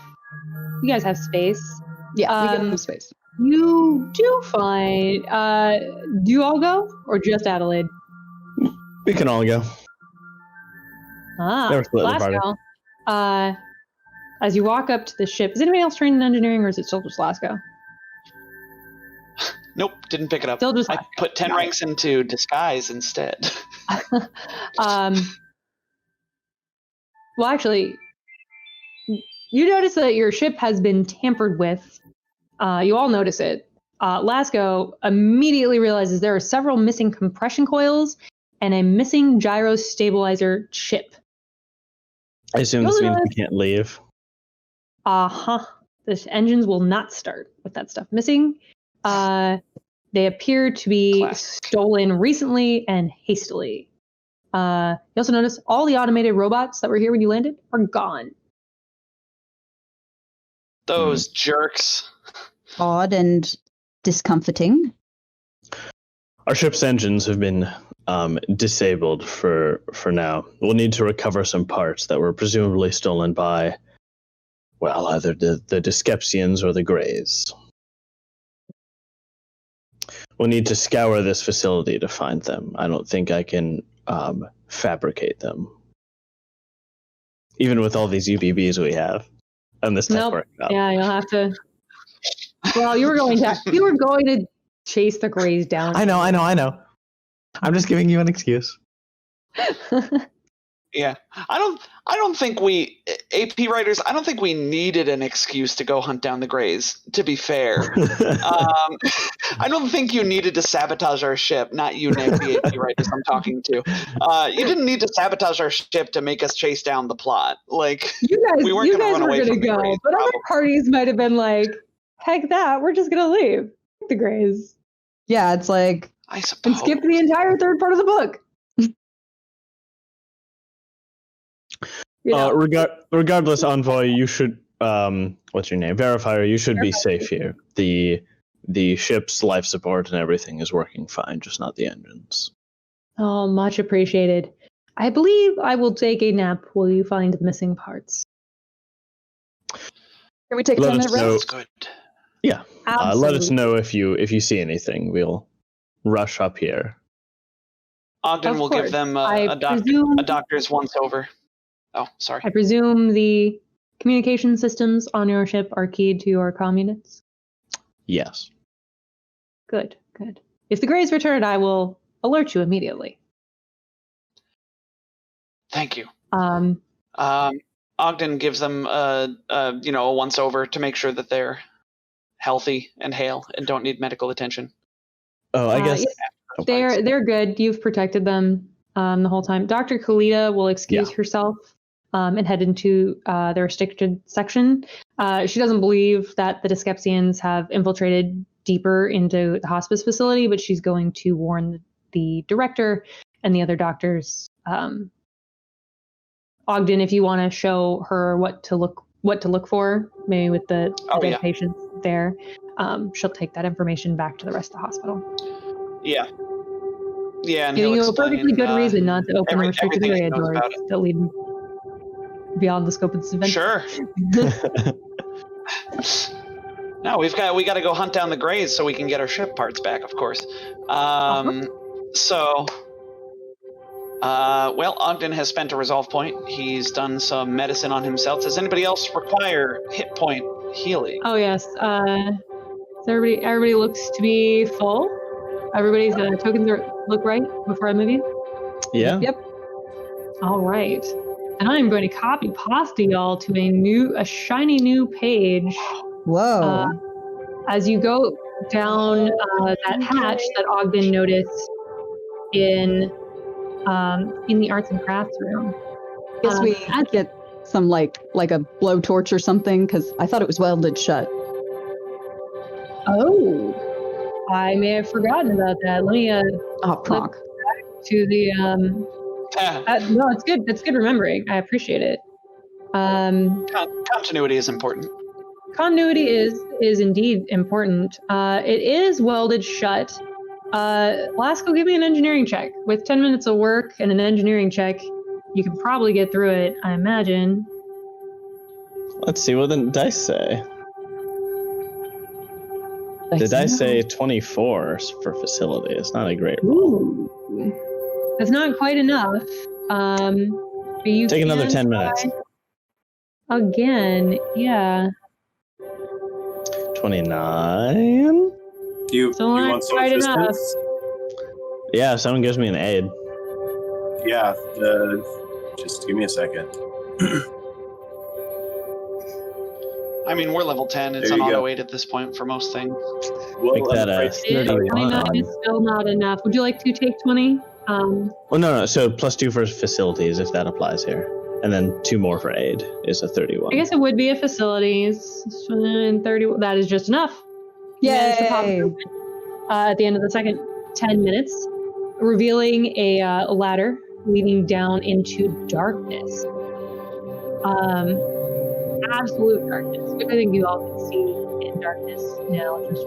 space. Yeah, we give them space. You do find. Do you all go, or just Adelaide? We can all go. Lasco. As you walk up to the ship, is anybody else trained in engineering, or is it still just Lasco? Nope, didn't pick it up. Still just I put 10 ranks into disguise instead. Well, actually, you notice that your ship has been tampered with. You all notice it. Lasco immediately realizes there are several missing compression coils and a missing gyro stabilizer chip. I assume this means we can't leave. The engines will not start with that stuff missing. They appear to be stolen recently and hastily. You also notice all the automated robots that were here when you landed are gone. Those jerks. Odd and discomforting. Our ship's engines have been disabled for now. We'll need to recover some parts that were presumably stolen by, well, either the Dyskepsians or the Greys. We'll need to scour this facility to find them. I don't think I can fabricate them. Even with all these UBBs we have. And this network. Yeah, you'll have to. Well, you were going to chase the Greys down. I know. I'm just giving you an excuse. Yeah, I don't think we AP writers. I don't think we needed an excuse to go hunt down the Greys. To be fair, I don't think you needed to sabotage our ship. Not you, Nick, the AP writers I'm talking to. You didn't need to sabotage our ship to make us chase down the plot. Like You guys, we weren't you going to guys run were away gonna from the go, Greys. but other Probably. parties might have been like, "Heck that, we're just gonna leave the Greys Yeah, it's like I suppose. and skip the entire third part of the book." You know, Regardless, Envoy, you should what's your name? Verifier, you should be safe here. The ship's life support and everything is working fine, just not the engines. oh, much appreciated. I believe I will take a nap while you find the missing parts. can we take a Let 10-minute us know. rest? That's good. Yeah. Let us Absolutely. know if you see anything. We'll rush up here. Ogden Of will course. give them I a presume doctor's once over. Oh, sorry. I presume the communication systems on your ship are keyed to your comm units. Yes. Good, good. If the Greys return, I will alert you immediately. Thank you. Ogden gives them a once over to make sure that they're healthy and hale and don't need medical attention. Oh, I guess yes, they're good. You've protected them the whole time. Dr. Kalita will excuse herself and head into the restricted section. She doesn't believe that the Dyskepsians have infiltrated deeper into the hospice facility, but she's going to warn the director and the other doctors. Ogden, if you want to show her what to look for, maybe with the dead patients there, she'll take that information back to the rest of the hospital. Yeah. Yeah, and giving he'll you a explain, good reason not to open the restricted everything he area knows doors about it. that lead beyond the scope of this event. Sure. No, we got to go hunt down the Greys so we can get our ship parts back, of course. So, Ogden has spent a resolve point. He's done some medicine on himself. Does anybody else require hit point healing? Oh yes. Everybody looks to be full. Everybody's tokens look right before I move you. Yeah. Yep. All right. And I'm going to copy pasta y'all to a shiny new page. Whoa. As you go down that hatch that Ogden noticed in the arts and crafts room. I guess we get some like a blowtorch or something, because I thought it was welded shut. Oh, I may have forgotten about that. Let me Pronk. to the no, it's good. That's good remembering. I appreciate it. Continuity is important. Continuity is indeed important. It is welded shut. Lasco, give me an engineering check. With 10 minutes of work and an engineering check, you can probably get through it, I imagine. Let's see what the dice say. The dice say 24 for facility. It's not a great roll. Ooh. That's not quite enough. Take another 10 minutes. Again, yeah. You So29? want some quite assistance? enough. Yeah, if someone gives me an aid. Yeah, just give me a second. I mean, we're level 10. It's There an you auto go. 8 at this point for most things. Well, Make that I'm a afraid- 29 is still not enough. Would you like to take 20? Well, no. So +2 for facilities, if that applies here. And then 2 more for aid is a 31. I guess it would be a facilities. 30. That is just enough. You managed to pop it open, at the end of the second 10 minutes, revealing a ladder leading down into darkness. Absolute darkness, which I think you all can see in darkness now. Just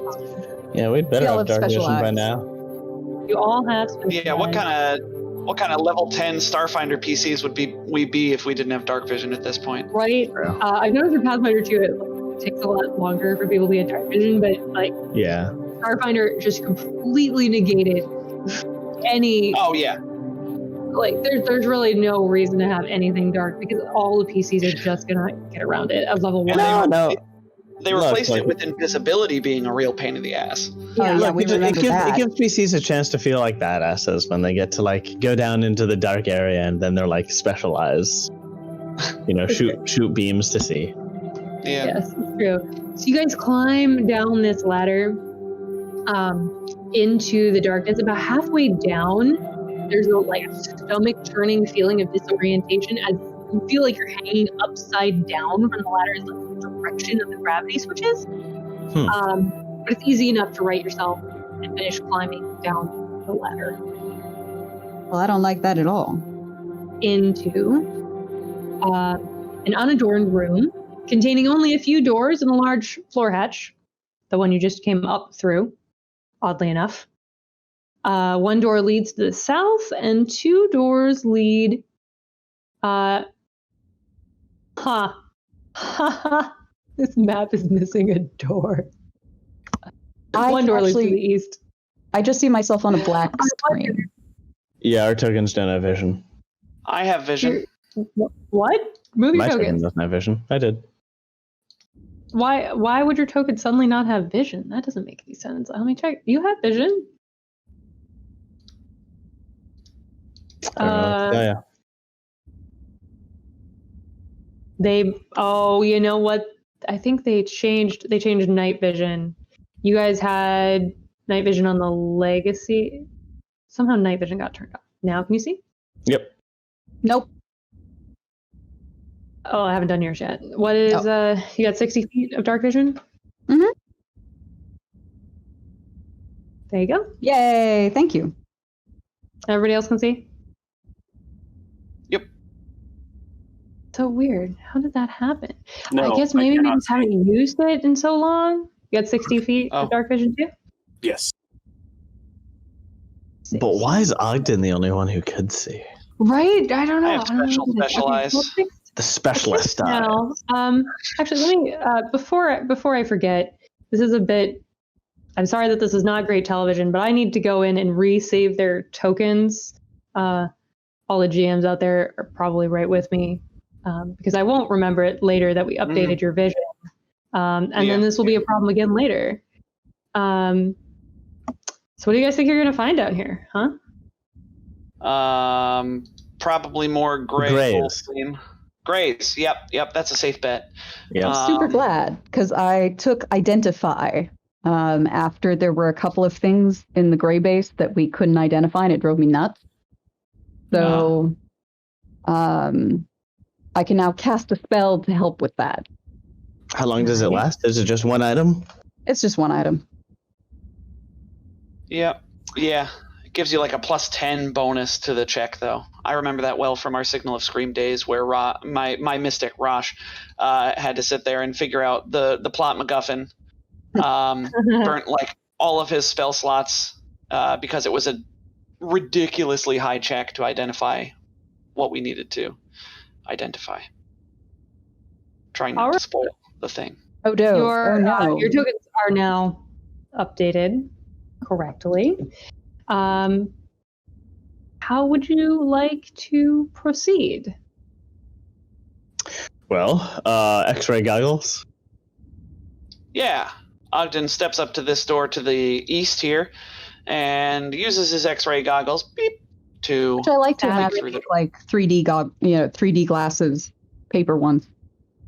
Yeah, we'd better We all have have dark special vision by eyes. now. you all have special Yeah, what eyes. kind of level 10 Starfinder PCs would we be if we didn't have dark vision at this point? Right? I've noticed with Pathfinder 2, it takes a lot longer for people to get dark vision, but like Yeah. Starfinder just completely negated any. Oh yeah. Like there's really no reason to have anything dark because all the PCs are just gonna get around it at level 1. No. They replaced it with invisibility being a real pain in the ass. Yeah, we remember that. It gives PCs a chance to feel like badasses when they get to like go down into the dark area and then they're like specialized, shoot beams to see. Yeah. Yes, it's true. So you guys climb down this ladder into the darkness. About halfway down, there's a stomach churning feeling of disorientation as you feel like you're hanging upside down from the ladder's direction of the gravity switches. But it's easy enough to right yourself and finish climbing down the ladder. Well, I don't like that at all. Into an unadorned room containing only a few doors and a large floor hatch, the one you just came up through, oddly enough. One door leads to the south, and 2 doors lead... This map is missing a door. One door leads to the east. I just see myself on a black screen. Yeah, our tokens don't have vision. I have vision. What? Move your My tokens. token doesn't have vision. I did. Why would your token suddenly not have vision? That doesn't make any sense. Let me check. You have vision? Yeah. You know what? I think they changed night vision. You guys had night vision on the legacy. Somehow night vision got turned off. Now can you see? Yep. Nope. Oh, I haven't done yours yet. What is you got 60 feet of dark vision? Mm-hmm. There you go. Yay, thank you. Everybody else can see? Yep. So weird. How did that happen? No, I guess maybe we just haven't used it in so long. You got 60 feet of dark vision too? Yes. But why is Ogden the only one who could see? Right? I don't know. I have specialized. Okay, The specialist eye. now, actually, let me before I forget. This is a bit. I'm sorry that this is not great television, but I need to go in and resave their tokens. All the GMs out there are probably right with me, because I won't remember it later that we updated your vision, and then this will be a problem again later. So what do you guys think you're going to find out here, huh? Probably more Grays. Grays. Yep. That's a safe bet. Yeah. I'm super glad because I took Identify after there were a couple of things in the gray base that we couldn't identify, and it drove me nuts. So I can now cast a spell to help with that. How long does it last? Is it just one item? It's just one item. Yep. Yeah. It gives you like a +10 bonus to the check, though. I remember that well from our Signal of Scream days, where my mystic Rosh had to sit there and figure out the plot MacGuffin. Burnt like all of his spell slots because it was a ridiculously high check to identify what we needed to identify. Trying not to spoil the thing. Oh no! Your tokens are now updated correctly. How would you like to proceed? Well, X-ray goggles. Yeah. Ogden steps up to this door to the east here and uses his X-ray goggles to Which I like to imagine like 3D glasses, paper ones.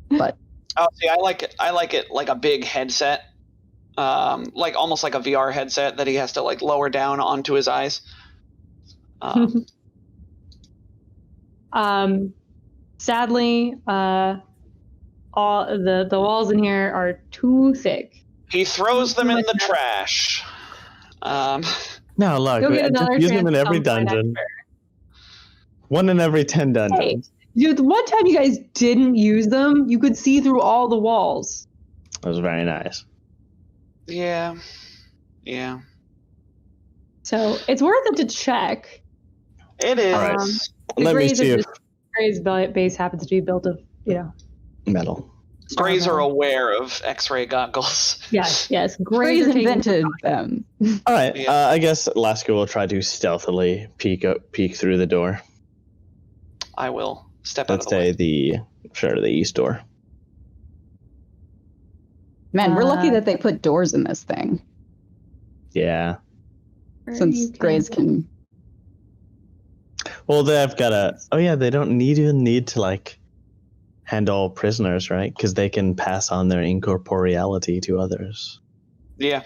But see, I like it like a big headset. Like almost like a VR headset that he has to like lower down onto his eyes. Sadly, all the walls in here are too thick. He throws them in the trash. No, look, just use them in every dungeon. One in every 10 dungeons. Hey, dude, the one time you guys didn't use them, you could see through all the walls. That was very nice. Yeah. So it's worth it to check. It is. All right. Let me see if Gray's base happens to be built of, metal. Greys are aware of X-ray goggles. Yes. Gray's invented them. All right. Yeah. I guess Laska will try to stealthily peek through the door. I will step Let's out of the way. the east door. Man, we're lucky that they put doors in this thing, Yeah. since Greys can. Well, they've got a. Oh yeah, they don't even need to like handle prisoners, right? Because they can pass on their incorporeality to others. Yeah.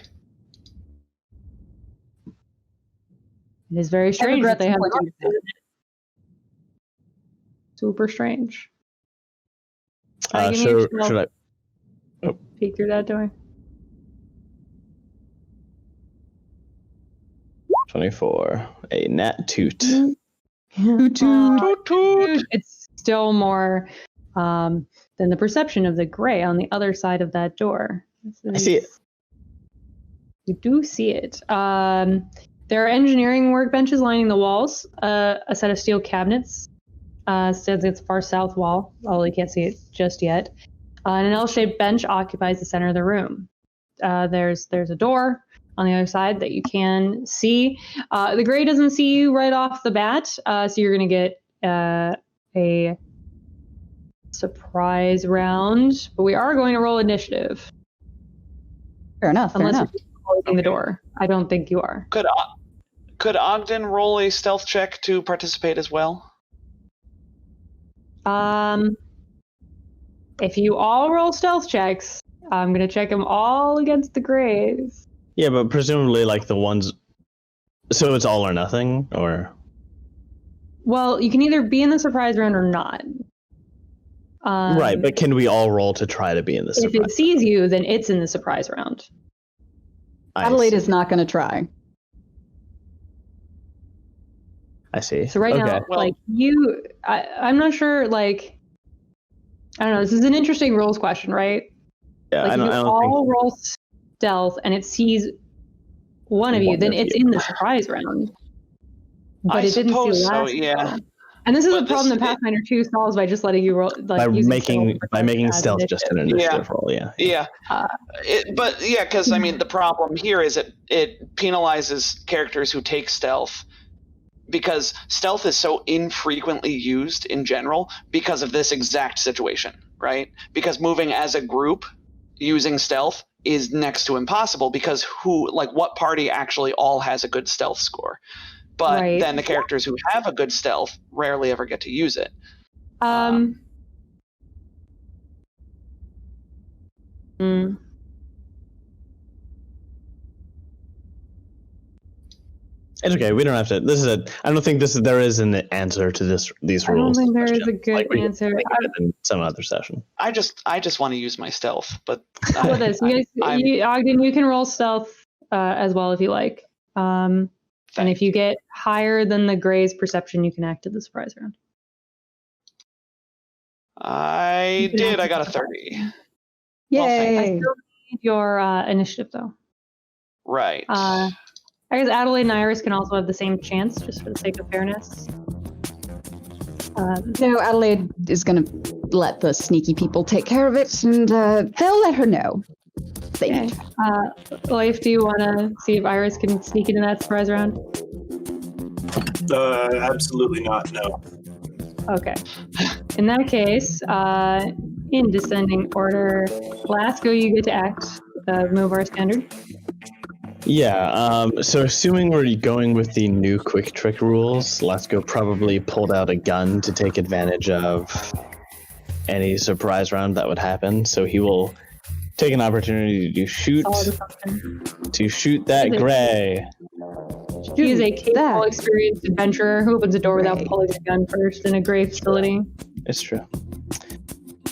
It is very strange that they have regret to do that. Super strange. Should I? Peek through that door. 24. A nat toot. Toot. It's still more than the perception of the gray on the other side of that door. I see it. You do see it. There are engineering workbenches lining the walls. A set of steel cabinets stands against the far south wall, although you can't see it just yet. And an L-shaped bench occupies the center of the room. There's a door on the other side that you can see. The gray doesn't see you right off the bat, so you're going to get a surprise round. But we are going to roll initiative. Fair enough. Unless you're closing the door. I don't think you are. Could Ogden roll a stealth check to participate as well? If you all roll stealth checks, I'm going to check them all against the grays. Yeah, but presumably like the ones. So it's all or nothing, or. Well, you can either be in the surprise round or not. Right, but can we all roll to try to be in the surprise? If it sees you, then it's in the surprise round. Adelaide is not going to try. I see. So right now, like I'm not sure. Like, I don't know. This is an interesting rules question, right? Yeah, like, I don't all roll stealth, and it sees one of you, then it's in the surprise round. But it didn't see last. So, yeah. Round. And this is a problem that Pathfinder 2 solves by just letting you roll, like by making stealth just an initiative roll. Yeah. Yeah. Because I mean, the problem here is it penalizes characters who take stealth, because stealth is so infrequently used in general because of this exact situation, right? Because moving as a group using stealth is next to impossible, because what party actually all has a good stealth score? But then the characters who have a good stealth rarely ever get to use it. It's okay. We don't have to. I don't think there is an answer to these rules. I don't think there is a good answer. In some other session. I just want to use my stealth, but how about this? You guys, Ogden, you can roll stealth as well if you like. And if you get higher than the gray's perception, you can act at the surprise round. I did. I got a 30. Yay! Well, I still need your initiative, though. Right. I guess Adelaide and Iris can also have the same chance, just for the sake of fairness. No, Adelaide is going to let the sneaky people take care of it, and they'll let her know. Okay. Leif, do you want to see if Iris can sneak into that surprise round? Absolutely not, no. Okay. In that case, in descending order, Glasgow, you get to act move our standard. Yeah, so assuming we're going with the new quick trick rules, Glasgow probably pulled out a gun to take advantage of any surprise round that would happen, so he will take an opportunity to shoot that gray. He is a capable, experienced adventurer who opens a door without pulling a gun first in a gray facility. It's true.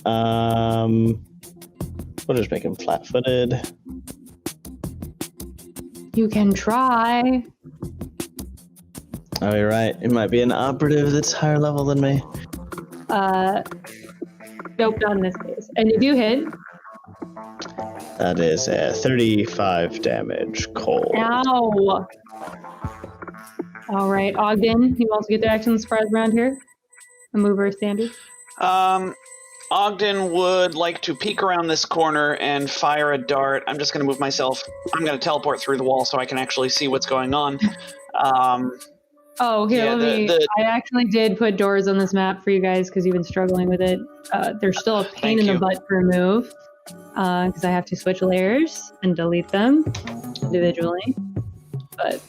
We'll just make him flat-footed. You can try. Oh, you're right. It might be an operative that's higher level than me. Nope, not in this case. And if you hit... That is a 35 damage cold. Ow! All right, Ogden, you also get to action surprise round here. A mover standard. Ogden would like to peek around this corner and fire a dart. I'm just going to move myself. I'm going to teleport through the wall so I can actually see what's going on. I actually did put doors on this map for you guys because you've been struggling with it. There's still a pain in the butt to remove. because I have to switch layers and delete them individually. But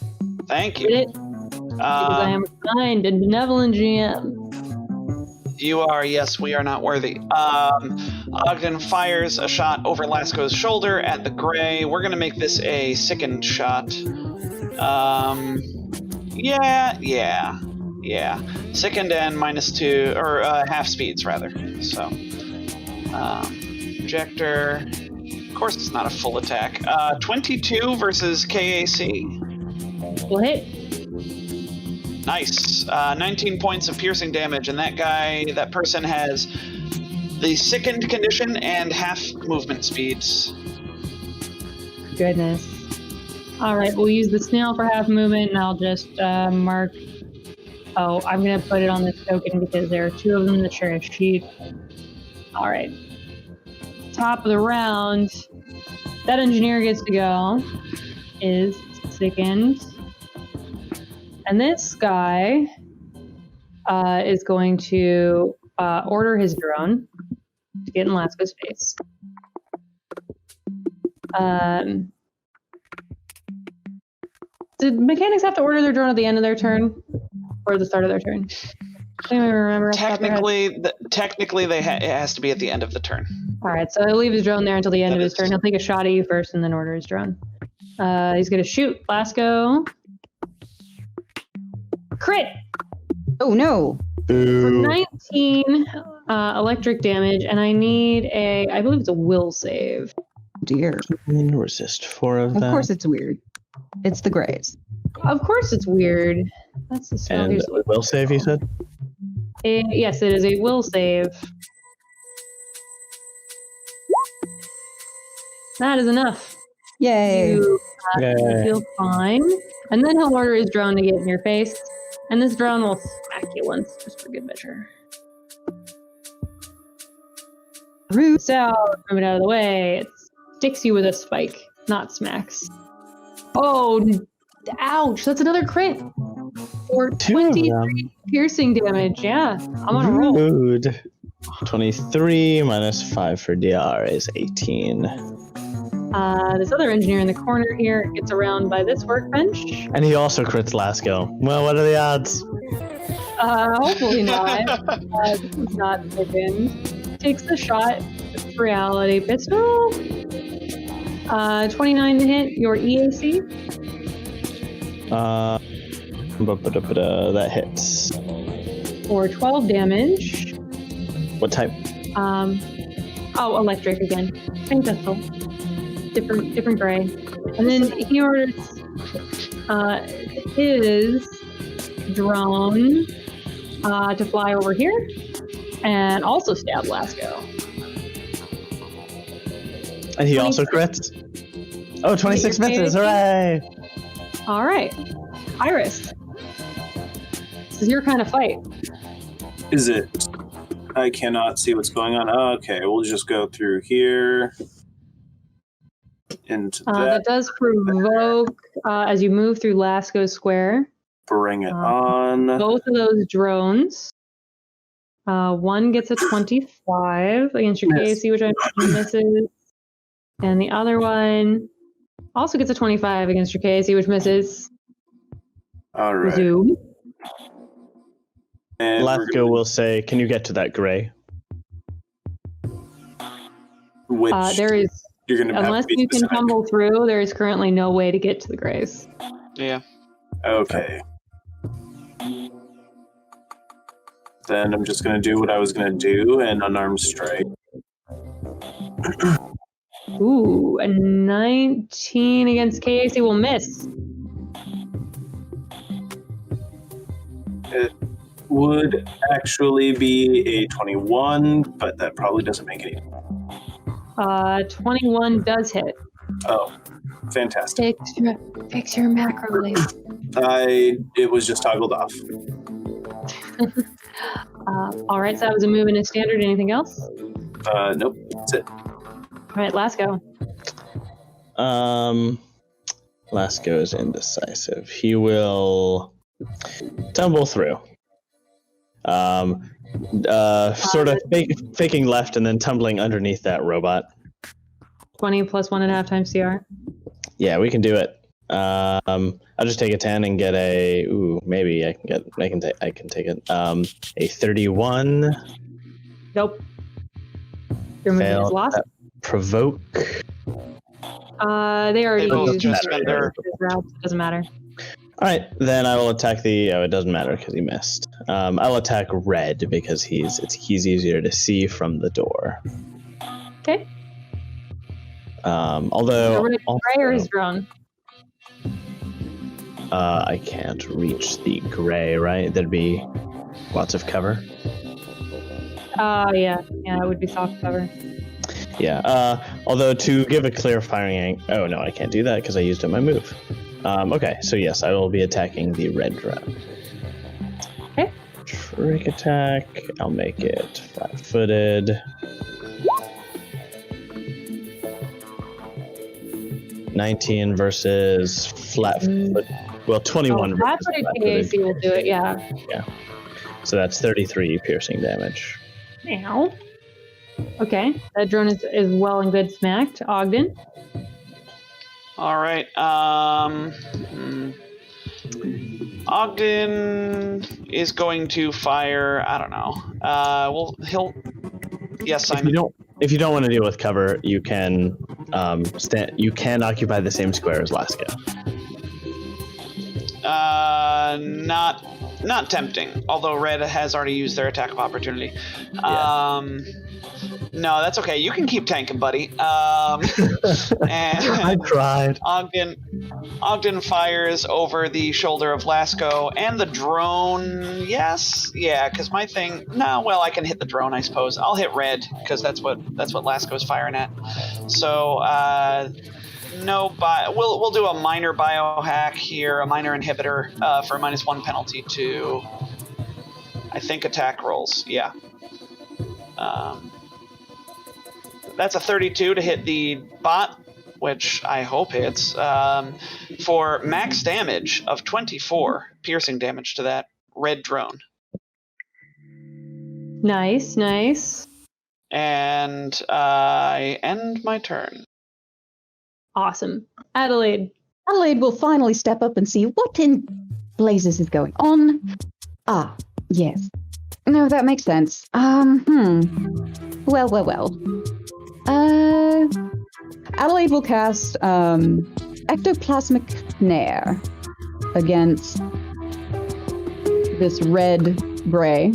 Thank did you. it because I am a kind and benevolent GM. You are, yes, we are not worthy. Ogden fires a shot over Lasco's shoulder at the gray. We're going to make this a sickened shot. Yeah. Sickened and -2, or half speeds, rather. So, projector. Of course, it's not a full attack. 22 versus KAC. Will hit. Nice. 19 points of piercing damage, and that person has the sickened condition and half movement speeds. Goodness. All right, we'll use the snail for half movement, and I'll just mark. Oh, I'm gonna put it on this token because there are 2 of them in the trash sheet. All right. Top of the round. That engineer gets to go. Is sickened. And this guy is going to order his drone to get in Lasco's face. Did mechanics have to order their drone at the end of their turn or the start of their turn? Anyone remember? Technically, it has to be at the end of the turn. All right, so he'll leave his drone there until the end of his turn. He'll take a shot at you first and then order his drone. He's going to shoot Lasco. Crit! Oh no! For 19 electric damage, and I need I believe it's a will save. Dear. Resist 4 of that. Of course it's weird. It's the grays. Of course it's weird. That's the spell. And will save, you said? Yes, it is a will save. That is enough. Yay! You feel fine. And then he'll order his drone to get in your face. And this drone will smack you once, just for good measure. Rude. So, move it out of the way. It sticks you with a spike, not smacks. Oh, ouch. That's another crit. For 23 piercing damage. Yeah, I'm on a roll. Rude. 23 minus 5 for DR is 18. This other engineer in the corner here gets around by this workbench. And he also crits Lasco. Well, what are the odds? Hopefully not. This is not thickened. Takes the shot. It's reality pistol. 29 to hit your EAC. That hits. For 12 damage. What type? Electric again. Same pistol. Different gray. And then he orders his drone to fly over here and also stab Lasco. And he also crits? Oh, 26 misses, hooray! All right. Iris. This is your kind of fight. Is it? I cannot see what's going on. Okay, we'll just go through here. Into that does provoke as you move through Lasco Square. Bring it on. Both of those drones. One gets a 25 against your KAC, which I mentioned misses. And the other one also gets a 25 against your KAC, which misses. All right. Zoom. And Lasco will say, can you get to that gray? Which there is, you're gonna unless you can tumble through, there is currently no way to get to the grays. Yeah. Okay. Then I'm just gonna do what I was gonna do and unarmed strike. Ooh, a 19 against KAC will miss. It would actually be a 21, but that probably doesn't make any. 21 does hit. Oh, fantastic. Fix your macro link. It was just toggled off. All right, so that was a move in a standard. Anything else? Nope, that's it. All right, Lasco. Lasco is indecisive. He will tumble through. Sort of faking left and then tumbling underneath that robot. 20 plus 1.5 times CR. Yeah, we can do it. I'll just take a 10 and get a. Ooh, maybe I can take it. A 31. Nope. Your movement is Failed. lost. Provoke. They already They both used just his spent their- route. Doesn't matter. All right, then I will attack the. Oh, it doesn't matter because he missed. I'll attack red because he's easier to see from the door. Okay. Although Gray or also, his drone? I can't reach the gray. Right, there'd be lots of cover. Yeah, it would be soft cover. Yeah. Although to give a clear firing angle. Oh no, I can't do that because I used up my move. Okay, so yes, I will be attacking the red drone. Okay. Trick attack. I'll make it flat-footed. 19 versus flat-foot. Well, 21 versus flat-footed flat-footed. KAC will do it. Yeah. So that's 33 piercing damage. Now. Okay, that drone is well and good smacked. Ogden. All right. Ogden is going to fire. I don't know. He'll. Yes, Simon. If you don't want to deal with cover, you can You can occupy the same square as Lasco. Not tempting. Although red has already used their attack of opportunity. Yeah. No, that's okay. You can keep tanking, buddy. And I tried. Ogden fires over the shoulder of Lasco and the drone. Yes, yeah, because my thing. No, well, I can hit the drone, I suppose. I'll hit red because that's what Lasco's firing at. So we'll do a minor biohack here, a minor inhibitor for a -1 penalty to, I think, attack rolls. Yeah. That's a 32 to hit the bot, which I hope hits, for max damage of 24 piercing damage to that red drone. Nice. And I end my turn. Awesome. Adelaide. Adelaide will finally step up and see what in blazes is going on. Ah, yes. No, that makes sense. Well. Adelaide will cast Ectoplasmic Snare against this red-gray.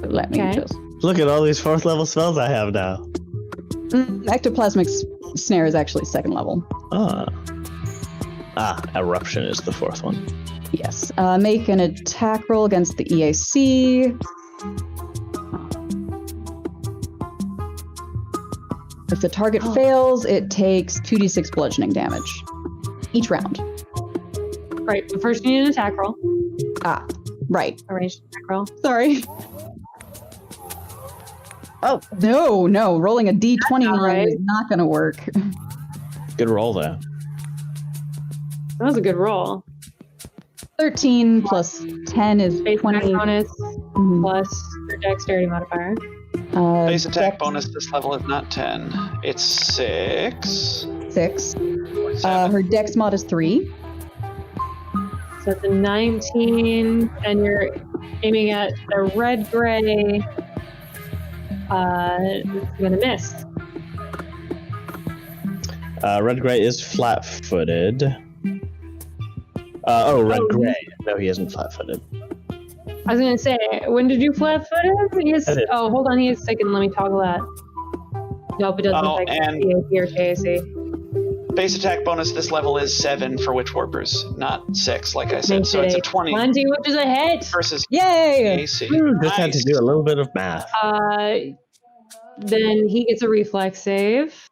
Let me just... Look at all these 4th level spells I have now. Ectoplasmic Snare is actually 2nd level. Eruption is the 4th one. Yes. Make an attack roll against the EAC. If the target fails, it takes 2d6 bludgeoning damage each round. Right, but first you need an attack roll. Right. A ranged attack roll. Sorry. Oh, no. Rolling a d20 is not going to work. Good roll, though. That was a good roll. 13 plus 10 is Base 20. bonus plus your dexterity modifier. Base attack bonus this level is not 10. It's 6. 6. Her dex mod is 3. So it's a 19, and you're aiming at a red-gray. It's gonna miss. Red-gray is flat-footed. Red-gray. No, he isn't flat-footed. I was gonna say, when did you flat-footed? Oh, hold on, he is second. Let me toggle that. Nope, it doesn't affect CAC or KAC. Base attack bonus this level is 7 for Witch Warpers, not 6, like I said. So it's a 20. 20, which is a hit. Versus Yay! KAC. Just had to do a little bit of math. Then he gets a reflex save.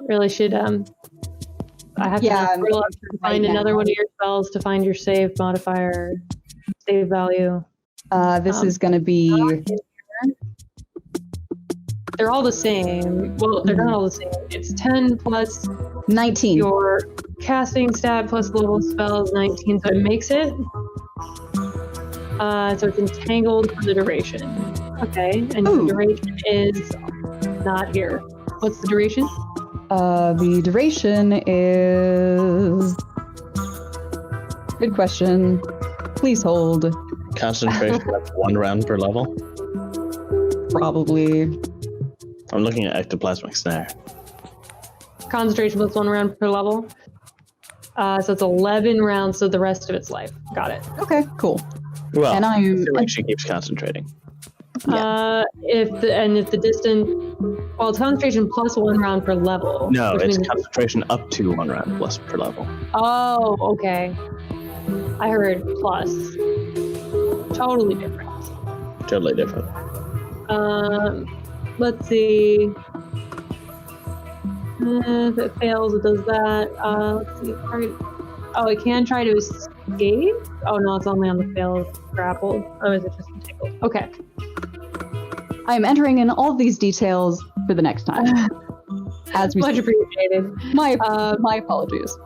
Really should I have to scroll up to find another one of your spells to find your save modifier, save value. This is going to be... They're all the same. Well, they're not all the same. It's 10 plus 19. Your casting stat plus level spell is 19, so it makes it. So it's entangled for the duration. Okay, and the duration is not here. What's the duration? The duration is... Good question. Please hold. Concentration of 1 round per level. Probably. I'm looking at ectoplasmic snare. Concentration plus 1 round per level. So it's 11 rounds, so the rest of its life. Got it. Okay, cool. Well, And I feel like she keeps concentrating. If the distance, well, it's concentration plus 1 round per level. No, it's means concentration up to 1 round plus per level. Oh, okay. I heard plus. Totally different. Totally different. Let's see. If it fails, it does that. Let's see. Oh, it can try to escape? Oh no, it's only on the fail grappled. Oh, is it just entangled? Okay. I am entering in all of these details for the next time. As we Much appreciated. My apologies.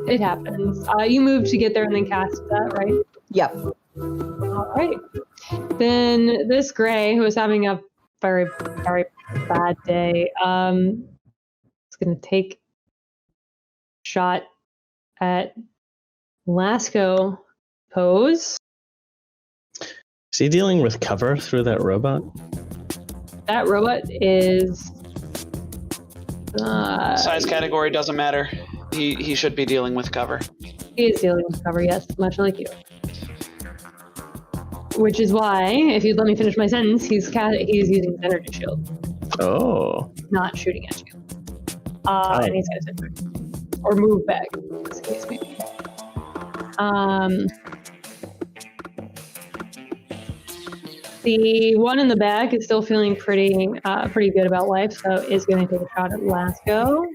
It happens. You moved to get there and then cast that, right? Yep. All right. Then this Gray, who is having a very, very bad day, is going to take a shot at Lasco pose. Is he dealing with cover through that robot? That robot is... Size category doesn't matter. He should be dealing with cover. He is dealing with cover, yes, much like you. Which is why, if you'd let me finish my sentence, he's using his energy shield. Oh. Not shooting at you. And he's going to sit back. Or move back, in this case, maybe. The one in the back is still feeling pretty good about life, so is going to take a shot at Lasco.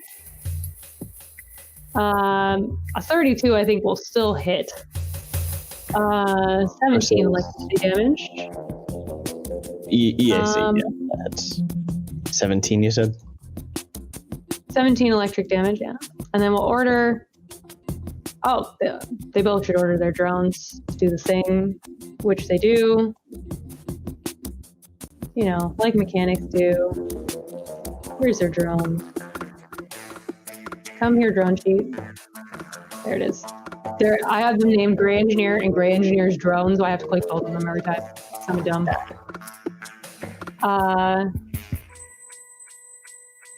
A 32, I think, will still hit. 17 electricity damage. Yeah, that's 17, you said? 17 electric damage, yeah. And then we'll order... Oh, they both should order their drones to do the thing, which they do. You know, like mechanics do. Where's their drone? Come here, drone sheet. There it is. There, I have them named Gray Engineer and Gray Engineer's drone, so I have to click both of them every time. I'm dumb.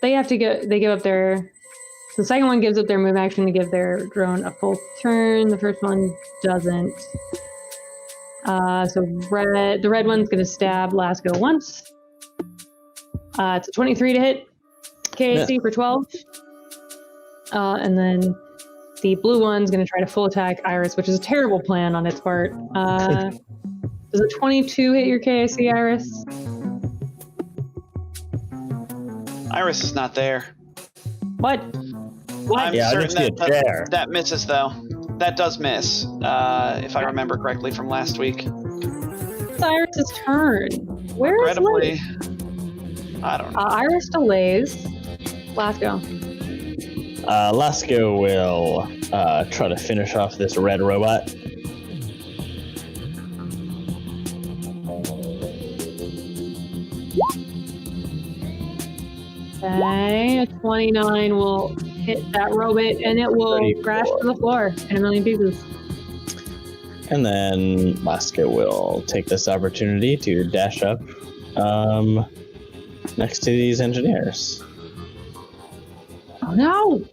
They have to they give up their... So the second one gives up their move action to give their drone a full turn. The first one doesn't. So the red one's going to stab Lasco once. It's a 23 to hit. KAC for 12. And then the blue one's going to try to full attack Iris, which is a terrible plan on its part. Does a 22 hit your KAC, Iris? Iris is not there. What? I'm Yeah, certain I just see a chair. that misses, though. That does miss, if I remember correctly from last week. It's Iris' turn. Where is Incredibly, Liz? I don't know. Iris delays. Lasco. Lasco will try to finish off this red robot. Okay, a 29 will hit that robot, and it will 34. crash to the floor in a million pieces. And then Lasco will take this opportunity to dash up next to these engineers. Oh no!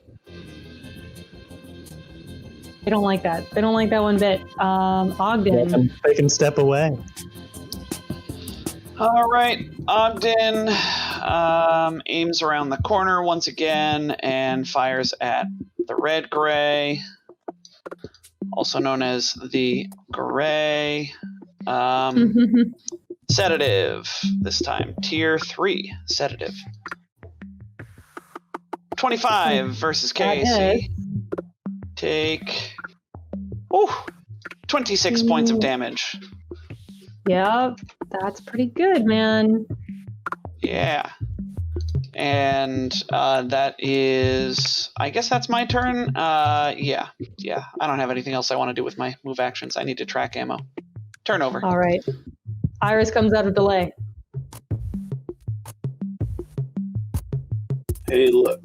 They don't like that. They don't like that one bit. Ogden. They can step away. All right, Ogden aims around the corner once again and fires at the red gray, also known as the gray. Sedative this time, tier 3 sedative. 25 versus KAC. Take 26 points of damage. Yep, that's pretty good, man. Yeah. And that is, I guess that's my turn. Yeah. I don't have anything else I want to do with my move actions. I need to track ammo. Turnover. All right. Iris comes out of delay. Hey, look,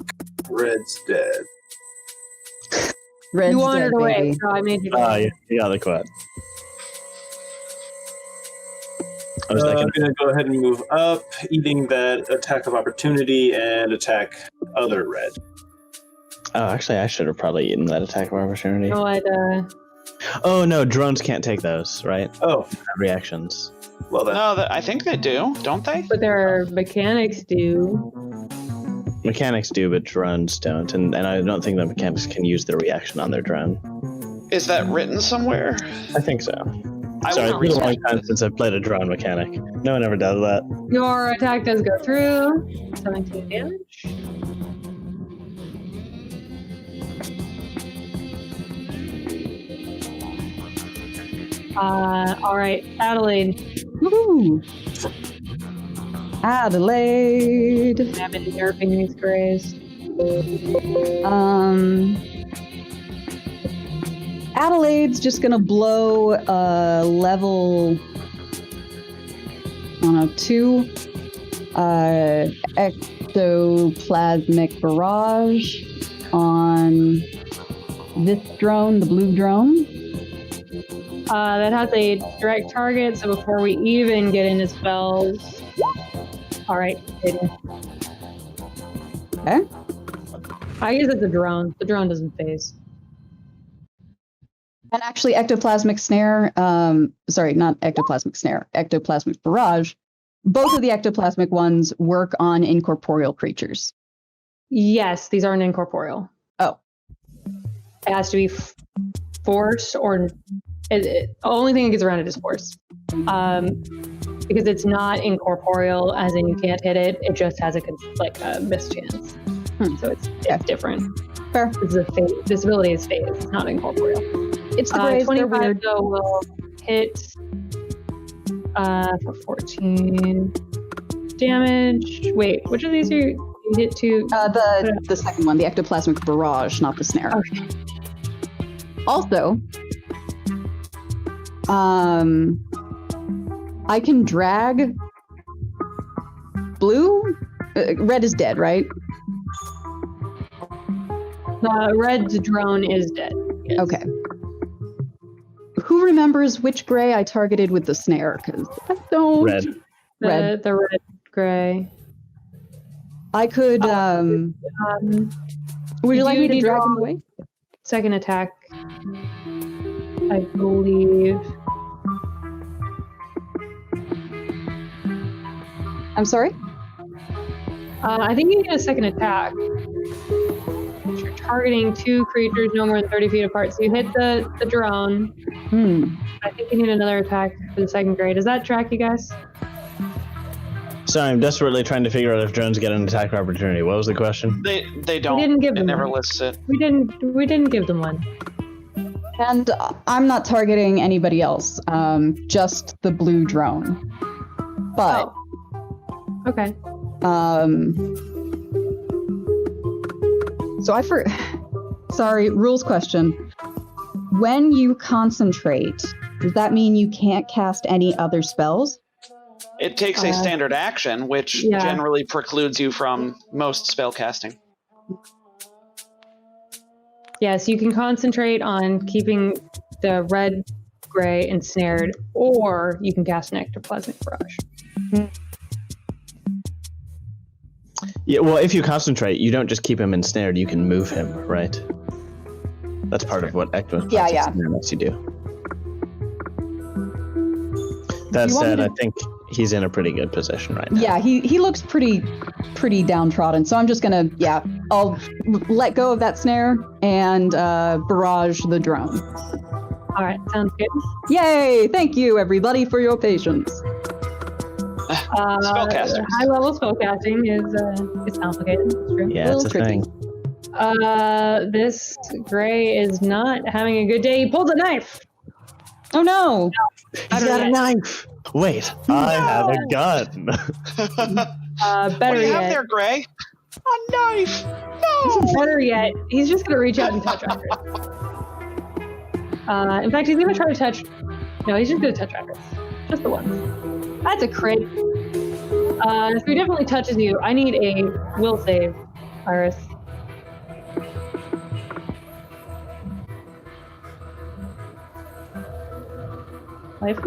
Red's dead. Red's You wandered dead, away, baby. so I made you go. Oh, you got the quad. I was I'm thinking, gonna go ahead and move up, eating that attack of opportunity and attack other Red. oh, actually, I should have probably eaten that attack of opportunity. You know what, Oh, no, drones can't take those, right? Oh, Reactions. well then. No, I think they do, don't they? but their mechanics do. Mechanics do, but drones don't, and I don't think the mechanics can use their reaction on their drone. Is that written somewhere? I think so. I Sorry, will it's been a long recheck. time since I've played a drone mechanic. No one ever does that. Your attack does go through. 17 damage. All right, Adelaide. Woohoo! Adelaide. I've been derping these grays. Adelaide's just gonna blow level 2 ectoplasmic barrage on this drone, the blue drone. That has a direct target, so before we even get into spells. All right, Okay. I guess it's a drone. The drone doesn't phase. And actually, ectoplasmic snare, sorry, not ectoplasmic snare, ectoplasmic barrage. Both of the ectoplasmic ones work on incorporeal creatures. Yes, these aren't incorporeal. Oh. It has to be force or the only thing that gets around it is force. Because it's not incorporeal, as in you can't hit it. It just has a miss chance. So it's different. Fair. This ability is phase. It's not incorporeal. It's the grays, they're 25 weird. though will hit for 14 damage. Wait, which of these are you hit to? The second one, the ectoplasmic barrage, not the snare. Okay. Also, I can drag blue. Red is dead, right? Red's drone is dead. Yes. Okay. Who remembers which gray I targeted with the snare? Because I don't. Red. Red. The red gray. I could. Would you like me to drag him away? Second attack, I believe. I'm sorry? I think you get a second attack. You're targeting 2 creatures no more than 30 feet apart. So you hit the drone. I think you need another attack for the second grade. Does that track you guys? Sorry, I'm desperately trying to figure out if drones get an attack opportunity. What was the question? They don't. We didn't give it them never one. lists it. We didn't give them one. And I'm not targeting anybody else, just the blue drone. But, Okay. so sorry, rules question. When you concentrate, does that mean you can't cast any other spells? It takes a standard action, which generally precludes you from most spell casting. Yes, you can concentrate on keeping the red, gray ensnared, or you can cast an ectoplasmic barrage. Yeah, well, if you concentrate, you don't just keep him ensnared, you can move him, right? That's part of what ectoplasmic snare lets you do. That said, I think he's in a pretty good position right now. Yeah, he looks pretty downtrodden. So I'm just gonna, I'll let go of that snare and barrage the drone. All right, sounds good. Yay! Thank you, everybody, for your patience. Spellcasters. High level spellcasting is it's complicated. It's true. Yeah, it's a tricky. thing. This gray is not having a good day. He pulls a knife. Oh no! He's got a knife! Wait, I have a gun! What Better do you have yet, there, Gray? A knife! No! better yet, he's just gonna reach out and touch Iris. In fact, he's gonna try to touch. No, he's just gonna touch Iris. Just the once. That's a crit. So he definitely touches you. I need a will save, Iris. Life.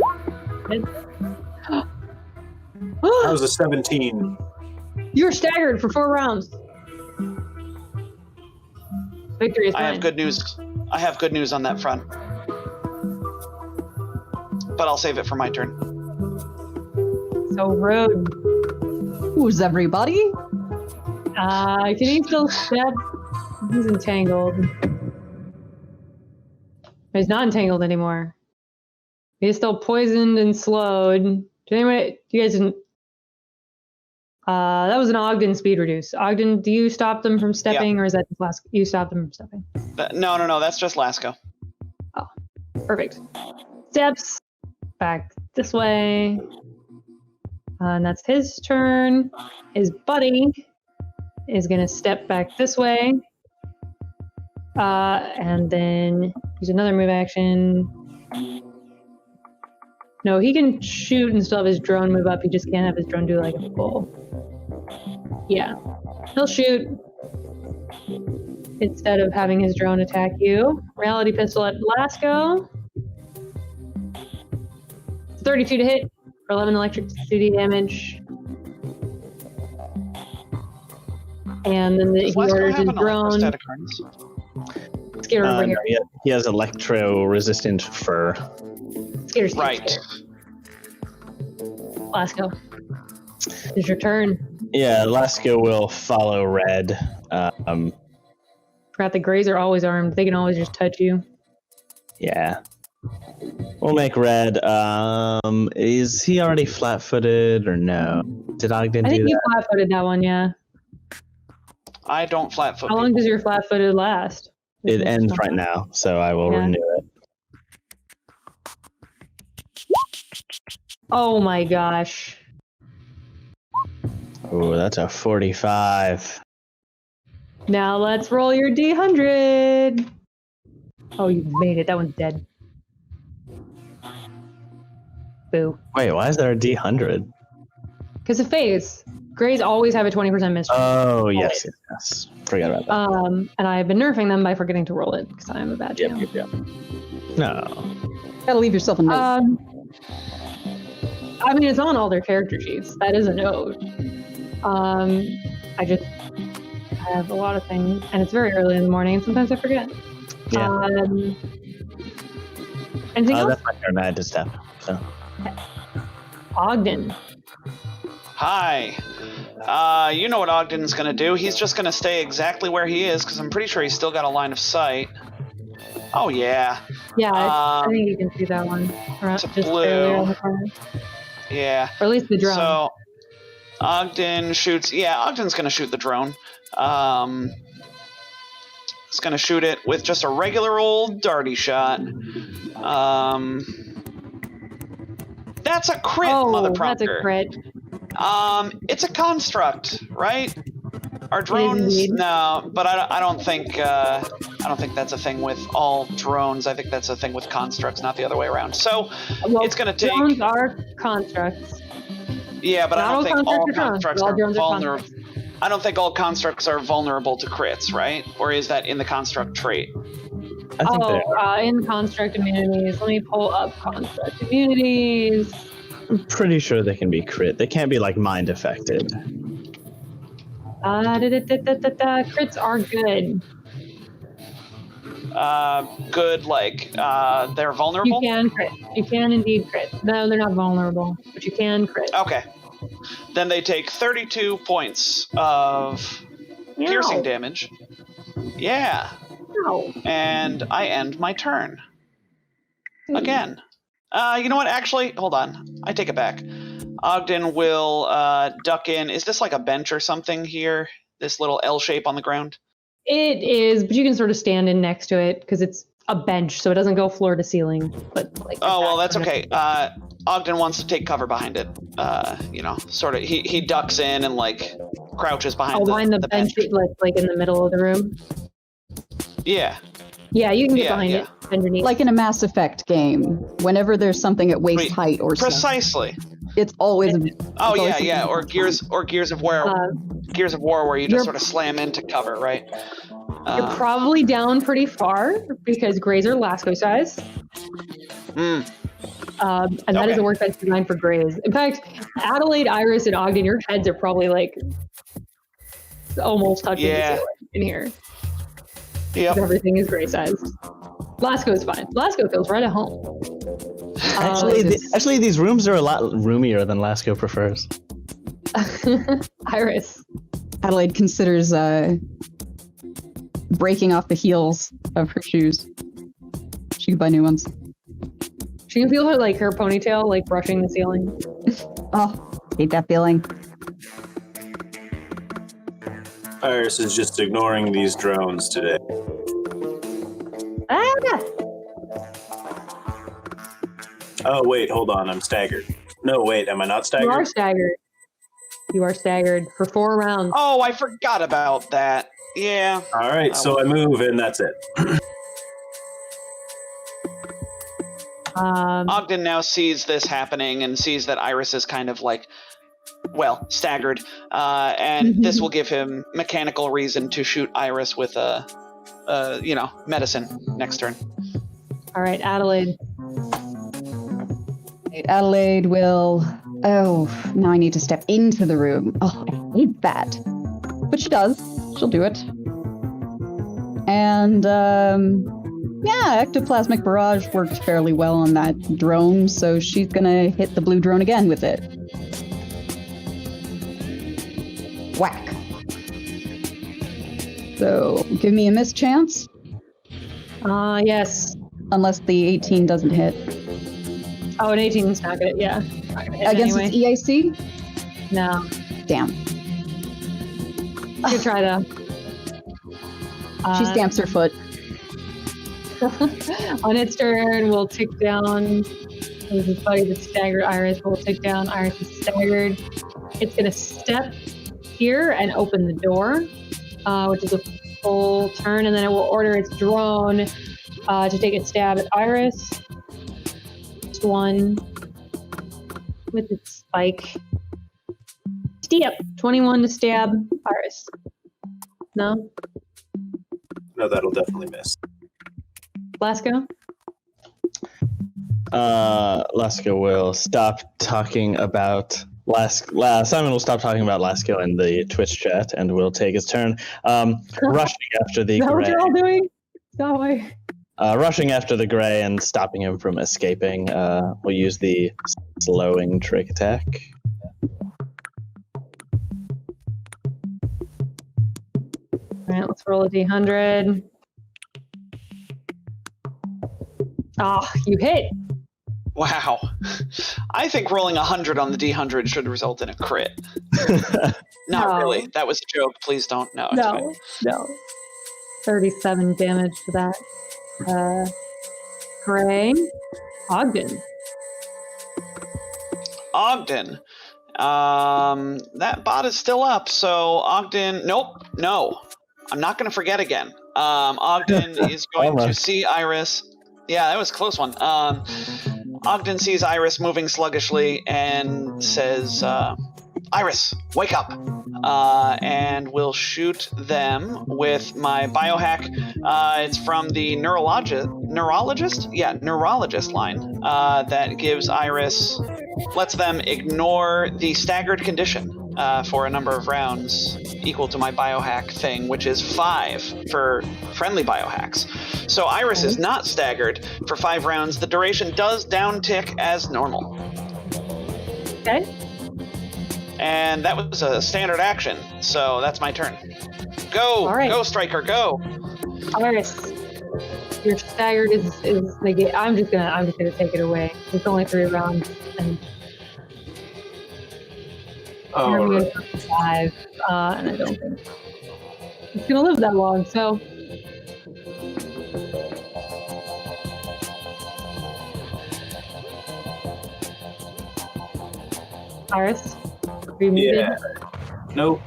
That was a 17. You're staggered for 4 rounds. Victory is mine. I have good news. I have good news on that front. But I'll save it for my turn. So rude. Who's everybody? Can he still step? He's entangled. He's not entangled anymore. He's still poisoned and slowed. Do you guys didn't? That was an Ogden speed reduce. Ogden, do you stop them from stepping, or is that just you stop them from stepping? No. That's just Lasco. Oh, perfect. Steps back this way. And that's his turn. His buddy is going to step back this way. And then use another move action. No, he can shoot and still have his drone move up. He just can't have his drone do like a full. Yeah. He'll shoot instead of having his drone attack you. Reality pistol at Lasco. 32 to hit for 11 electricity damage. And then he orders his drone. Let's get over here. No, he has electro-resistant fur. Scares Right. Lasco. It's your turn. Yeah, Lasco will follow Red. Forgot the Greys are always armed. They can always just touch you. Yeah. We'll make Red. Is he already flat-footed or no? Did Ogden do that? I think you flat-footed that one, yeah. I don't flat-foot. How long does your flat-footed last? It ends right now, so I will renew it. Oh my gosh. Oh, that's a 45. Now let's roll your D100. Oh, you made it. That one's dead. Boo. Wait, why is there a D100? Because of phase. Greys always have a 20% miss. Oh, yes. Forgot about that. And I've been nerfing them by forgetting to roll it because I'm a bad GM. Yep. No. Gotta leave yourself a note. I mean, it's on all their character sheets. That is a note. I have a lot of things, and it's very early in the morning, and sometimes I forget. Yeah. Anything else? That's my turn. I had to step. So. Ogden. Hi. You know what Ogden's going to do. He's just going to stay exactly where he is, because I'm pretty sure he's still got a line of sight. Oh, yeah. Yeah, I think you can see that one. It's a just blue. barely around the corner. Yeah. Or at least the drone. So, Ogden shoots... Yeah, Ogden's going to shoot the drone. He's going to shoot it with just a regular old darty shot. That's a crit, mother that's a trucker. crit. It's a construct, right? Are drones? No, but I don't think that's a thing with all drones. I think that's a thing with constructs, not the other way around. So it's going to take. Drones are constructs. Yeah, but I don't think all constructs are vulnerable. Constructs. I don't think all constructs are vulnerable to crits, right? Or is that in the construct trait? I think they are. In construct immunities. Let me pull up construct immunities. I'm pretty sure they can be crit. They can't be like mind affected. Crits are good. Good, like they're vulnerable? You can crit. You can indeed crit. No, they're not vulnerable, but you can crit. Okay. Then they take 32 points of piercing damage. Yeah. No. And I end my turn. Again. You know what? Actually, hold on. I take it back. Ogden will duck in. Is this like a bench or something here? This little L shape on the ground? It is, but you can sort of stand in next to it because it's a bench, so it doesn't go floor to ceiling. But like. Oh, well, that's okay. Ogden wants to take cover behind it. Sort of. He ducks in and like crouches behind the bench, like in the middle of the room. Yeah. Yeah, you can get behind it underneath. Like in a Mass Effect game, whenever there's something at waist height or precisely, it's always. Or Gears of War. Gears of War, where you just sort of slam into cover, right? You're probably down pretty far because Greys are Lasco size. And that is a work that's designed for Greys. In fact, Adelaide, Iris, and Ogden, your heads are probably like almost touching the ceiling in here. Yep. Everything is Grey sized. Lasco is fine. Lasco feels right at home. Actually, these rooms are a lot roomier than Lasco prefers. Iris. Adelaide considers breaking off the heels of her shoes. She could buy new ones. She can feel her ponytail like brushing the ceiling. Oh, hate that feeling. Iris is just ignoring these drones today. Ah! Oh, wait, hold on. I'm staggered. No, wait, am I not staggered? You are staggered. You are staggered for 4 rounds. Oh, I forgot about that. Yeah. All right, so I move, and that's it. Ogden now sees this happening and sees that Iris is kind of staggered. And this will give him mechanical reason to shoot Iris with medicine next turn. All right, Adelaide. Adelaide will... Oh, now I need to step into the room. Oh, I hate that. But she does. She'll do it. And, ectoplasmic barrage worked fairly well on that drone, so she's gonna hit the blue drone again with it. Whack. So, give me a miss chance. Yes. Unless the 18 doesn't hit. Oh, an 18 is not good. Yeah. Not gonna hit Against anyway. its EAC? No. Damn. You could try though. She stamps her foot. On its turn, we'll tick down. This is buddy the staggered Iris. We'll tick down. Iris is staggered. It's gonna step here and open the door, which is a full turn, and then it will order its drone to take a stab at Iris. Just one with its spike. Stab. 21 to stab Iris. No? No, that'll definitely miss. Lasco? Lasco will stop talking about Simon will stop talking about Lasco in the Twitch chat and will take his turn. Rushing after the Is that what gray. you're all doing? That way. Rushing after the gray and stopping him from escaping. We'll use the slowing trick attack. All right, let's roll a d100. Ah, you hit. Wow. I think rolling 100 on the D100 should result in a crit. Not No. really. That was a joke. Please don't. No. It's fine. No. 37 damage to that. Gray. Ogden. Ogden. That bot is still up, so Ogden... Nope. No. I'm not going to forget again. Ogden is going to see Iris... Yeah, that was a close one. Ogden sees Iris moving sluggishly and says, Iris, wake up. And we'll shoot them with my biohack. It's from the neurologist? Yeah, neurologist line. That gives Iris, lets them ignore the staggered condition for a number of rounds equal to my biohack thing, which is 5 for friendly biohacks. So Iris is not staggered for 5 rounds. The duration does downtick as normal. Okay. And that was a standard action, so that's my turn. Go! All right. Go, Striker, go! Iris. Your staggered is I'm just gonna take it away. It's only 3 rounds and Oh, you're 5. And I don't think it's gonna live that long, so Iris? Are you muted? Yeah. Nope.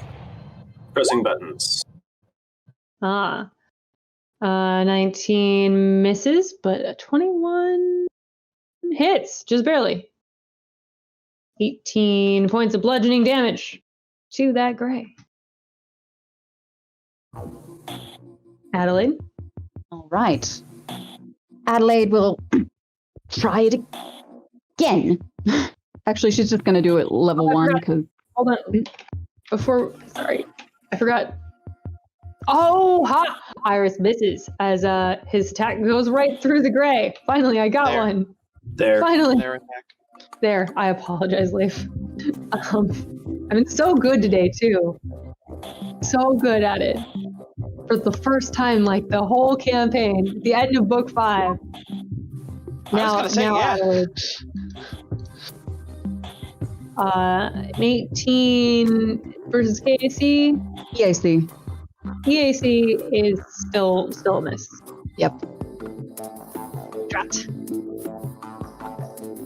Pressing buttons. 19 misses, but a 21 hits, just barely. 18 points of bludgeoning damage to that gray. Adelaide? All right. Adelaide will try it again. Actually, she's just going to do it level 1 because. Hold on. Sorry. I forgot. Oh, ha! Iris misses as his attack goes right through the gray. Finally, I got one. There. Finally. Their attack. There. I apologize, Leif. I've been so good today, too. So good at it. For the first time, like the whole campaign, the end of book 5. I was gonna say, yeah. Adelaide. 18 versus KAC. EAC. EAC is still a miss. Yep. Drat.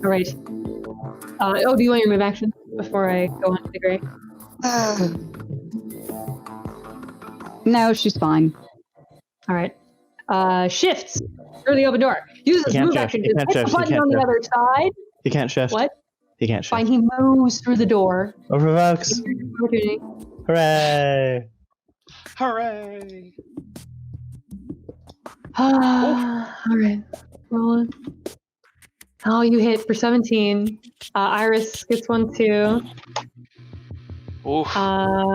All right. Do you want your move action before I go on to the gray? No, she's fine. All right. Shifts through the open door. Uses move action to hit the button on the other side. He can't shift. What? He can't shift. Fine. He moves through the door. Overvox. Opportunity. Hooray! Hooray! All right. Rolling. Oh, you hit for 17. Iris gets one too. Oof.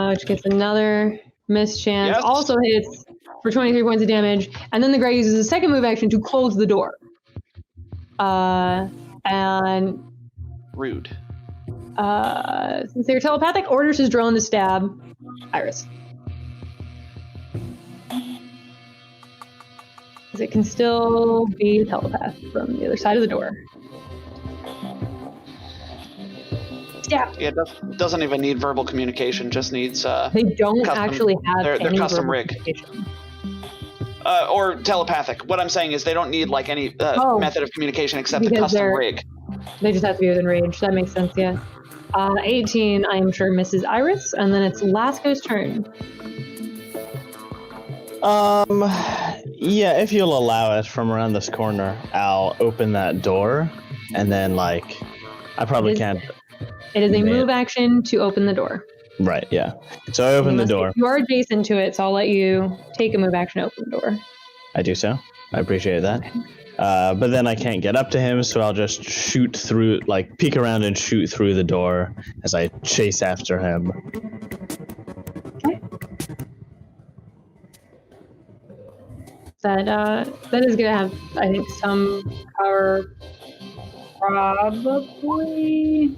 Which gets another miss chance. Yes. Also hits for 23 points of damage. And then the gray uses a second move action to close the door. And Rude. since they're telepathic, orders his drone to stab Iris. Because it can still be a telepath from the other side of the door. Yeah. Yeah, it doesn't even need verbal communication. Just needs They don't custom- actually have their any custom verbal rig. communication. Or telepathic. What I'm saying is they don't need like any method of communication except a Because custom they're- rig. They just have to be within range. That makes sense, yeah. 18, I am sure, misses Iris, and then it's Lasco's turn. Yeah, if you'll allow it from around this corner, I'll open that door, and then, like, I probably can't. It is a Man. move action to open the door. Right, yeah. So I open the door. You are adjacent to it, so I'll let you take a move action to open the door. I do so. I appreciate that. But then I can't get up to him, so I'll just shoot through, like, peek around and shoot through the door as I chase after him. Okay. That is gonna have, I think, some power. Probably.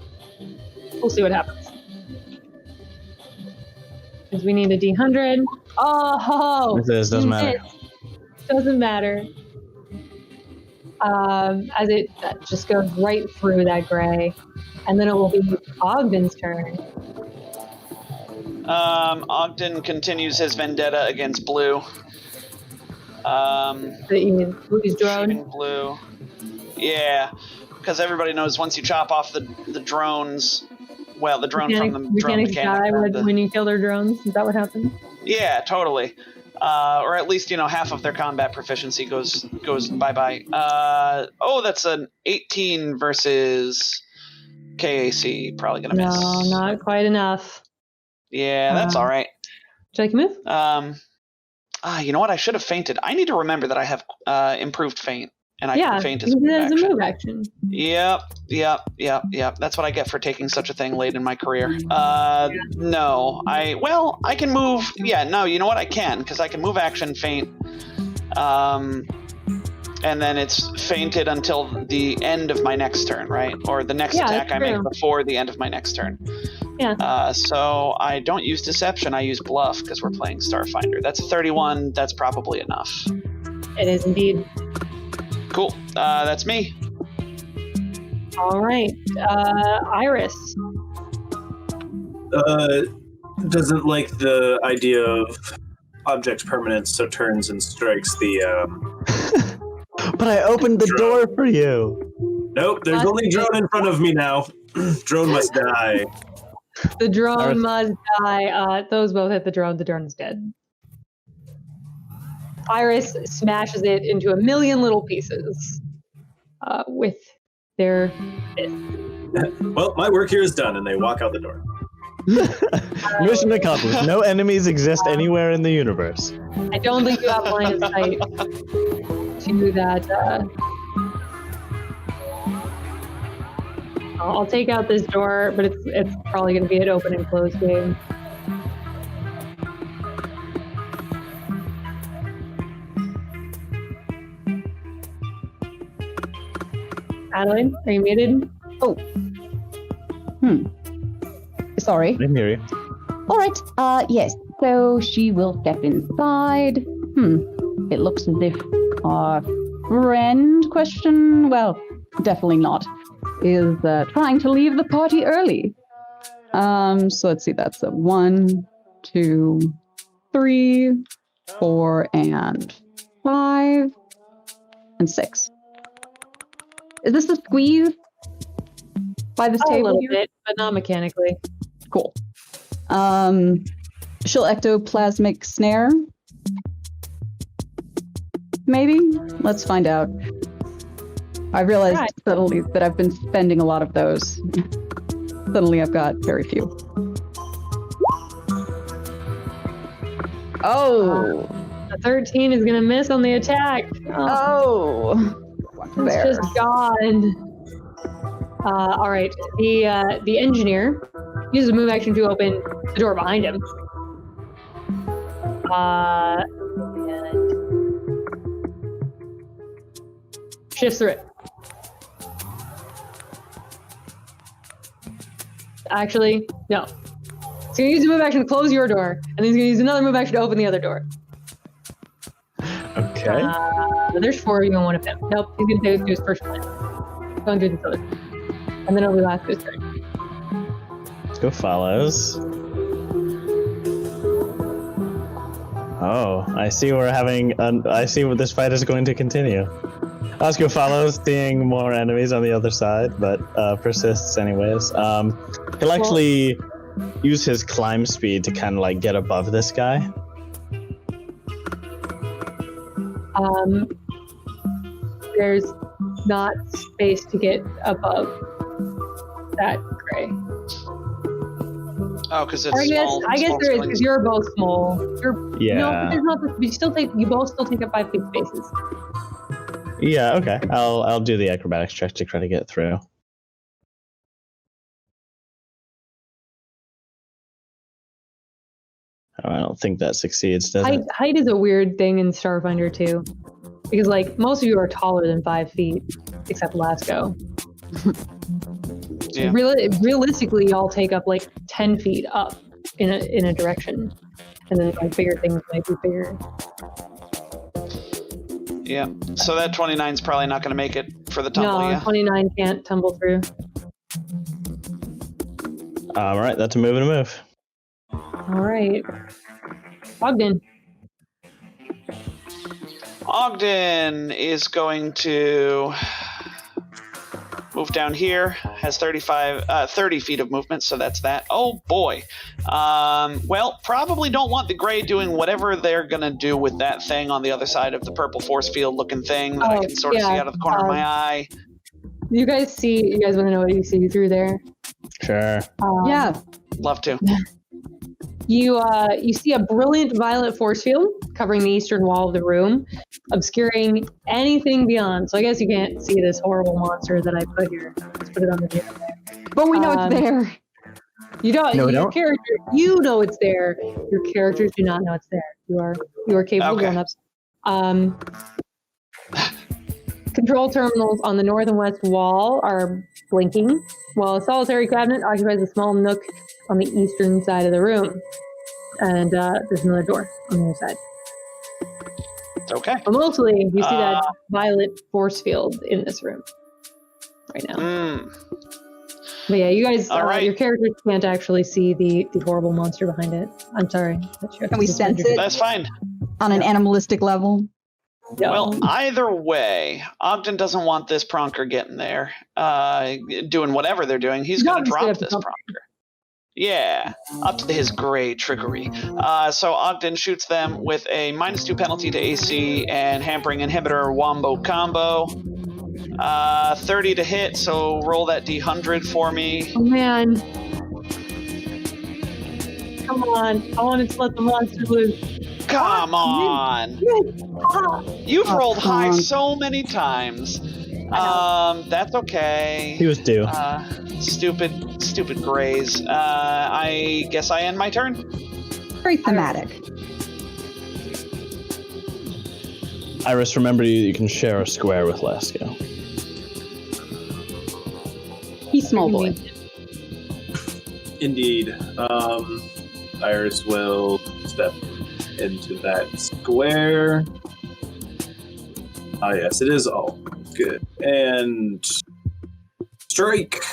We'll see what happens. Because we need a D100. Oh, Doesn't matter. Doesn't matter. As that just goes right through that gray, and then it will be Ogden's turn. Ogden continues his vendetta against Blue. Blue's drone. Shooting Blue. Yeah, because everybody knows once you chop off the drones, well, the drone from the drone Mechanics die mechanic. when you kill their drones. Is that what happens? Yeah, totally. Or at least, half of their combat proficiency goes bye-bye. That's an 18 versus KAC. Probably gonna miss. No, not quite enough. Yeah, that's all right. Would you like a move? You know what? I should have fainted. I need to remember that I have improved feint, and I can feint as you a can do move that as action. a move action. Yep. That's what I get for taking such a thing late in my career. No. I can move. Yeah, no, you know what? I can, because I can move action, feint, and then it's feinted until the end of my next turn, right? Or the next attack I make before the end of my next turn. Yeah. So I don't use deception, I use bluff, because we're playing Starfinder. That's a 31, that's probably enough. It is indeed. Cool, that's me. All right. Iris. Doesn't like the idea of object permanence, so turns and strikes the But I opened the door for you. Nope, there's only drone in front of me now. Drone must die. The drone must die. Those both hit the drone. The drone is dead. Iris smashes it into a million little pieces with their fist. Well, my work here is done, and they walk out the door. Mission accomplished. No enemies exist anywhere in the universe. I don't think you have line of sight to that. I'll take out this door, but it's probably going to be an open and close game. Adeline, are you muted? Oh. Sorry. I can hear you. All right. Yes. So she will step inside. It looks as if our friend well, definitely not, is trying to leave the party early. So let's see. That's a 1, 2, 3, 4, and 5, and 6. Is this a squeeze by this table? A little here? bit, but not mechanically. Cool. She'll ectoplasmic snare. Maybe? Let's find out. I realized suddenly that I've been spending a lot of those. Suddenly I've got very few. Oh! The 13 is going to miss on the attack. Oh! It's just gone. All right. The engineer uses a move action to open the door behind him. And shifts through it. Actually, no. He's gonna use a move action to close your door, and then he's gonna use another move action to open the other door. Okay. There's 4 of you and 1 of him. Nope, he's gonna do his first one. Don't do this other. And then it'll be last his turn. Let's go follows. Oh, I see we're having. I see what this fight is going to continue. Oscar follows, seeing more enemies on the other side, but persists anyways. He'll actually use his climb speed to kind of like get above this guy. There's not space to get above that gray. Oh, because it's small. I guess there is, because you're both small. Yeah. No, but there's not. You both still take up 5 feet spaces. Yeah. Okay. I'll do the acrobatics check to try to get through. Oh, I don't think that succeeds, does it? Height is a weird thing in Starfinder too, because like most of you are taller than 5 feet, except Lasco. Yeah. Realistically, y'all take up like 10 feet up in a direction, and then like bigger things might be bigger. Yeah. So that 29 is probably not going to make it for the tumble. No, yeah. 29 can't tumble through. All right, that's a move and a move. All right, Ogden. Ogden is going to move down here. Has 30 feet of movement, so that's that. Oh boy. Well, probably don't want the gray doing whatever they're gonna do with that thing on the other side of the purple force field looking thing that I can sort of see out of the corner of my eye. You guys want to know what you see through there? Sure. Yeah. Love to. You see a brilliant violet force field covering the eastern wall of the room, obscuring anything beyond. So I guess you can't see this horrible monster that I put here. Let's put it on the table there. But we know it's there. You don't. No, we your don't. character, you know it's there. Your characters do not know it's there. You are capable of grown-ups. Control terminals on the north and west wall are blinking, while a solitary cabinet occupies a small nook on the eastern side of the room. And there's another door on the other side. Okay. But mostly, you see that violet force field in this room right now. But yeah, you guys, All right. your characters can't actually see the horrible monster behind it. I'm sorry. Can we sense it? That's fine. On an animalistic level? No. Well, either way, Ogden doesn't want this Pronker getting there, doing whatever they're doing. He's going to drop this Pronker. Yeah, up to his great trickery. So Ogden shoots them with a -2 penalty to AC and hampering inhibitor wombo combo. 30 to hit, so roll that D100 for me. Oh man. Come on. I wanted to let the monster loose. Come on! You've rolled high so many times. That's okay. He was due. Stupid grays. I guess I end my turn. Very thematic. Iris, remember you can share a square with Lasco. He's small boy. Indeed. Iris will step into that square. Ah, yes, it is all good. And strike.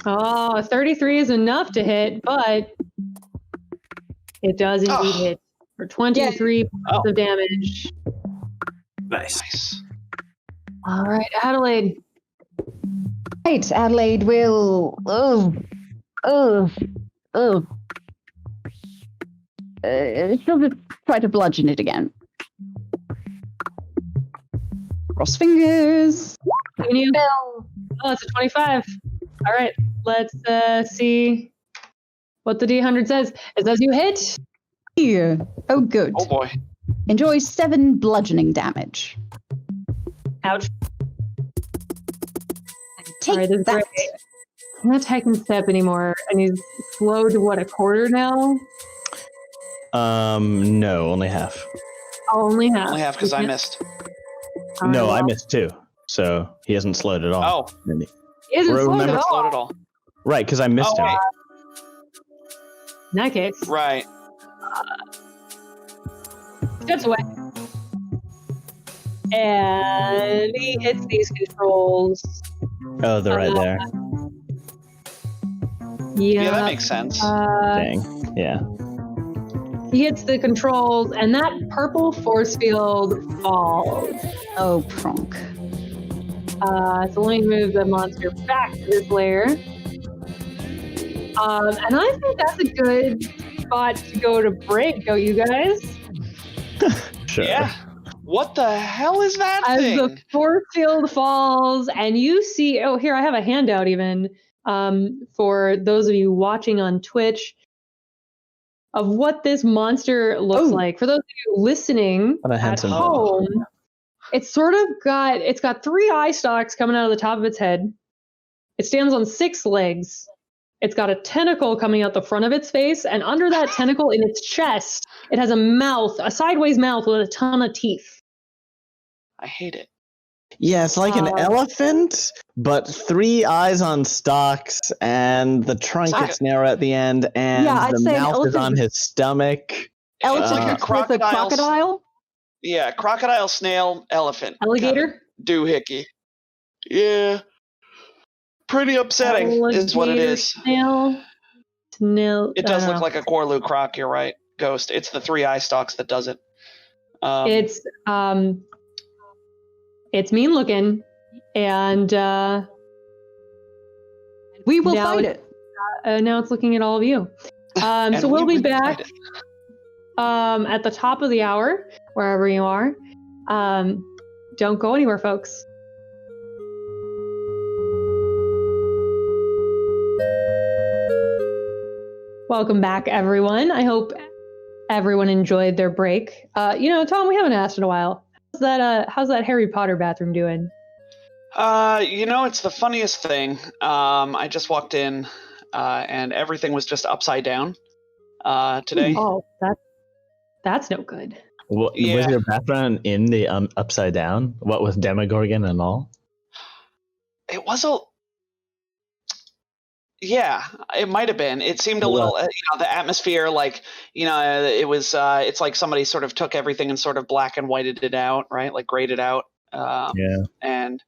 Oh, 33 is enough to hit, but it does indeed hit for 23 points of damage. Nice. All right, Adelaide. Right, Adelaide will. She'll just try to bludgeon it again. Cross fingers. Can you? Oh, it's a 25. All right, let's see what the D100 says. It says you hit. Here. Oh, good. Oh boy. Enjoy 7 bludgeoning damage. Ouch. Take All right, this is that. great. I'm not taking step anymore, and he's slowed to what, a quarter now? No, only half. Only half. Only half because I missed. No, I missed 2, so he hasn't slowed at all. Oh. He isn't slowed Remember- at Slowed all. at all. Right, because I missed him. Wait. In that case, Right. steps away. And he hits these controls. Oh, they're right there. Yeah, that makes sense. Dang. Yeah. He hits the controls, and that purple force field falls. Oh, Pronk. So let me move the monster back to this layer. And I think that's a good spot to go to break, don't you guys? Sure. Yeah. What the hell is that As thing? the force field falls, and you see, oh, here, I have a handout even for those of you watching on Twitch of what this monster looks like. For those of you listening What a at handsome home, it's got 3 eye stalks coming out of the top of its head. It stands on 6 legs. It's got a tentacle coming out the front of its face, and under that tentacle in its chest, it has a mouth, a sideways mouth with a ton of teeth. I hate it. Yeah, it's like an elephant, but 3 eyes on stalks, and the trunk It's like is narrow at the end, and Yeah, I'd the say an mouth is elephant on his stomach. Elephant like a with a crocodile's- crocodile? Yeah, crocodile, snail, elephant. Alligator? Doohickey. Yeah. Pretty upsetting is what it Alligator, is. Snail. It does look like a Corlu croc, you're right, Ghost. It's the 3 eye stalks that does it. It's mean looking, and We will now fight it. now it's looking at all of you. So we'll be back at the top of the hour, wherever you are. Don't go anywhere, folks. Welcome back, everyone. I hope everyone enjoyed their break. Tom, we haven't asked in a while. How's that Harry Potter bathroom doing? It's the funniest thing. I just walked in, and everything was just upside down today. Oh, that's no good. Was your background in the upside down? What with Demogorgon and all? It was yeah, it might have been. It seemed a little, the atmosphere, it was, it's like somebody sort of took everything and sort of black and whited it out, right? Like grayed it out. Yeah. And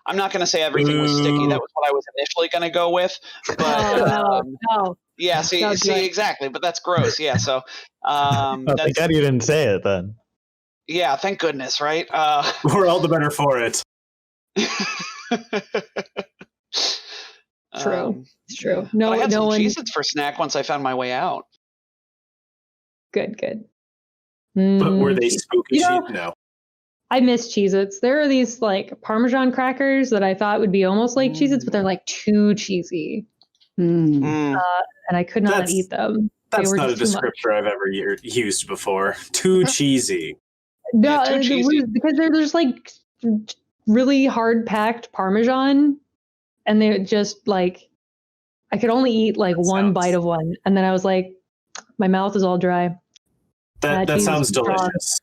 I'm not going to say everything was sticky. That was what I was initially going to go with. But No. yeah, see, exactly. But that's gross. Yeah. So Thank God you didn't say it then. Yeah, thank goodness, right? We're all the better for it. True. It's true. Yeah. No, but I had no some one. Cheez-Its for snack once I found my way out. Good. But were they Cheez- spooky? You know, No. I miss Cheez-Its. There are these like Parmesan crackers that I thought would be almost like Cheez-Its, but they're like too cheesy, Mm. and I could not That's- eat them. They That's were not a just too much. descriptor I've ever used before. Too cheesy. No, Yeah, too cheesy. because they're just like really hard packed Parmesan, and they just like I could only eat like one bite of one, and then I was like, my mouth is all dry. That cheese sounds is strong. delicious.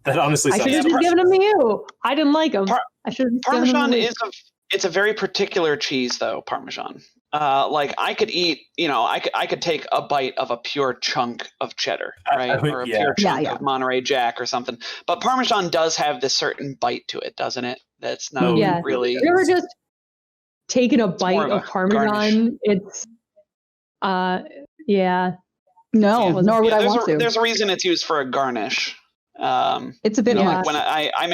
That honestly I sounds should have just given them to you. I didn't like them. I should have given them Parmesan to you. it's a very particular cheese, though. Parmesan. Like I could eat, I could take a bite of a pure chunk of cheddar, right, or a pure chunk of Monterey Jack or something. But Parmesan does have this certain bite to it, doesn't it? That's not really. Have you ever just taken a bite of of Parmesan? It's, No, nor would I want to. There's a reason it's used for a garnish. It's a bit much. Like when I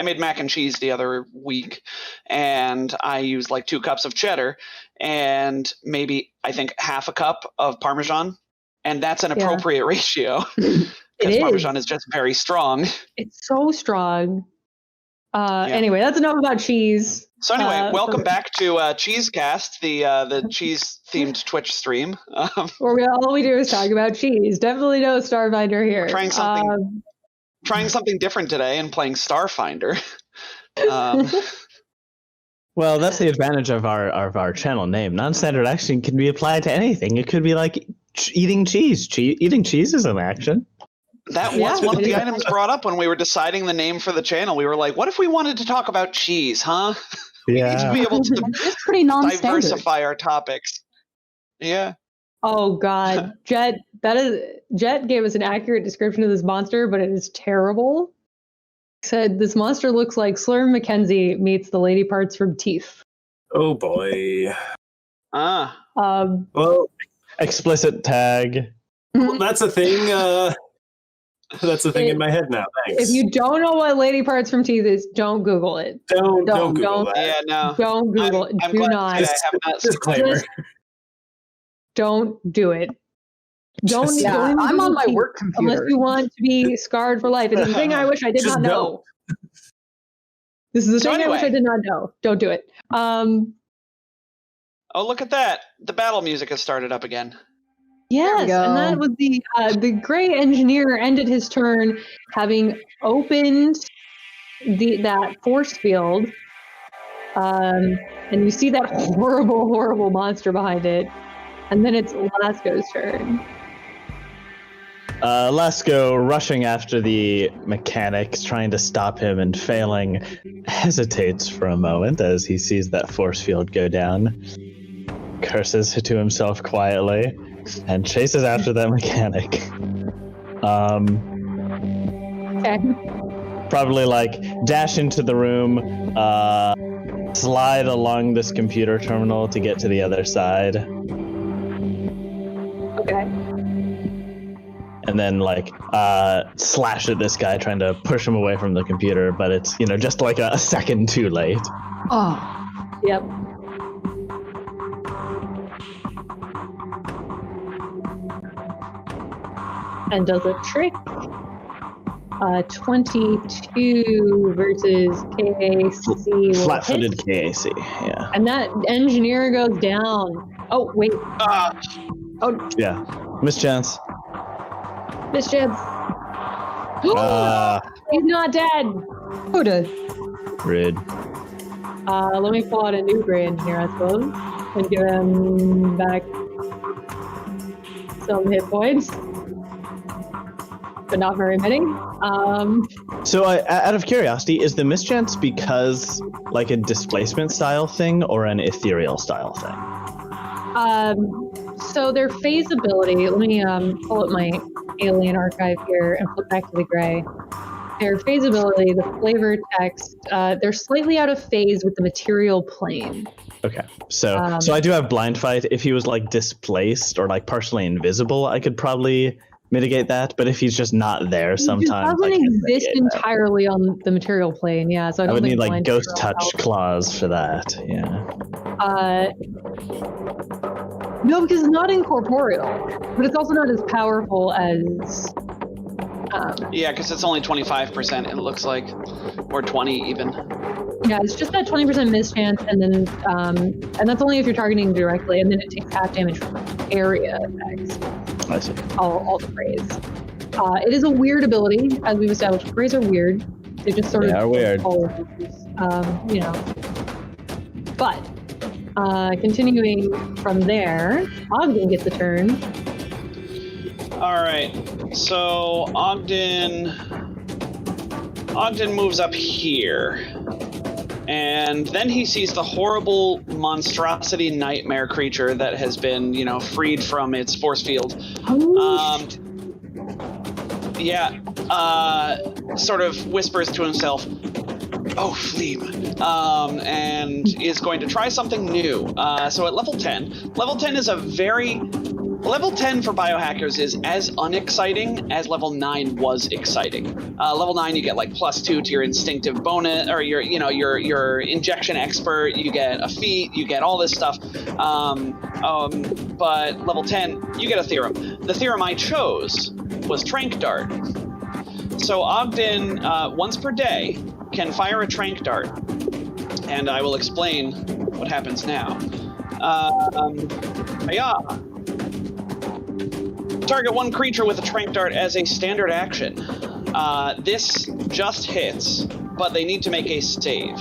made mac and cheese the other week, and I used like 2 cups of cheddar and maybe I think half a cup of Parmesan, and that's an appropriate ratio because Parmesan is just very strong. It's so strong. Anyway, that's enough about cheese. So anyway, welcome back to Cheesecast, the cheese themed Twitch stream. Where all we do is talk about cheese. Definitely no Starfinder here. We're trying something different today and playing Starfinder. Well, that's the advantage of our channel name. Non-standard action can be applied to anything. It could be like eating cheese. Eating cheese is an action. That was one of the items brought up when we were deciding the name for the channel. We were like, what if we wanted to talk about cheese, huh? We need to be able to it's pretty non-standard. diversify our topics. Yeah. Oh God, Jet gave us an accurate description of this monster, but it is terrible. He said this monster looks like Slurm McKenzie meets the lady parts from Teeth. Oh boy. Well, explicit tag. Well, that's a thing. That's the thing in my head now. Thanks. If you don't know what lady parts from Teeth is, don't Google it. Don't Google that. Yeah, no. Don't Google it. I'm Do glad not. I have not. Disclaimer. Don't do it. Don't even I'm on my Teeth work computer. unless you want to be scarred for life. It's the thing I wish I did not know. This is the thing I wish I did not know. Don't do it. Oh, look at that! The battle music has started up again. Yes, and that was the gray engineer ended his turn having opened that force field, and you see that horrible monster behind it, and then it's Lasco's turn. Lasco, rushing after the mechanics, trying to stop him and failing, hesitates for a moment as he sees that force field go down, curses to himself quietly, and chases after that mechanic. Probably like dash into the room, slide along this computer terminal to get to the other side. Okay. And then like slash at this guy, trying to push him away from the computer, but it's just like a second too late. Oh. Yep. And does a trick. 22 versus KAC. Flat-footed KAC, yeah. And that engineer goes down. Oh, wait. Oh. Yeah. Mischance. Mischance. He's not dead. Who did? Rude. Let me pull out a new gray engineer, I suppose, and give him back some hit points. But not very many. So, out of curiosity, is the mischance because like a displacement style thing or an ethereal style thing? So their phase ability. Let me pull up my alien archive here and flip back to the gray. Their phase ability, the flavor text, they're slightly out of phase with the material plane. Okay, so I do have blind fight. If he was like displaced or like partially invisible, I could probably mitigate that, but if he's just not there It sometimes, doesn't I can't exist mitigate that. entirely on the material plane, yeah. So I I don't would think need like blind ghost control touch helps. claws for that. Yeah. No, because it's not incorporeal, but it's also not as powerful as. Yeah, because it's only 25%. It looks like, or 20 even. Yeah, it's just that 20% miss chance, and then and that's only if you're targeting directly, and then it takes half damage from area effects. I see. All the praise. It is a weird ability, as we've established. Praise are weird. They just sort They of are weird. you know. But continuing from there, Ogden gets a turn. All right, so Ogden moves up here, and then he sees the horrible monstrosity nightmare creature that has been, freed from its force field. Sort of whispers to himself, "Oh, Fleem," and is going to try something new. So at level 10 is level 10 for biohackers is as unexciting as level 9 was exciting. Level 9, you get like +2 to your instinctive bonus, or your injection expert. You get a feat. You get all this stuff. But level 10, you get a theorem. The theorem I chose was Trank Dart. So Ogden, once per day, can fire a Trank Dart, and I will explain what happens now. Target one creature with a Trank Dart as a standard action. This just hits, but they need to make a save.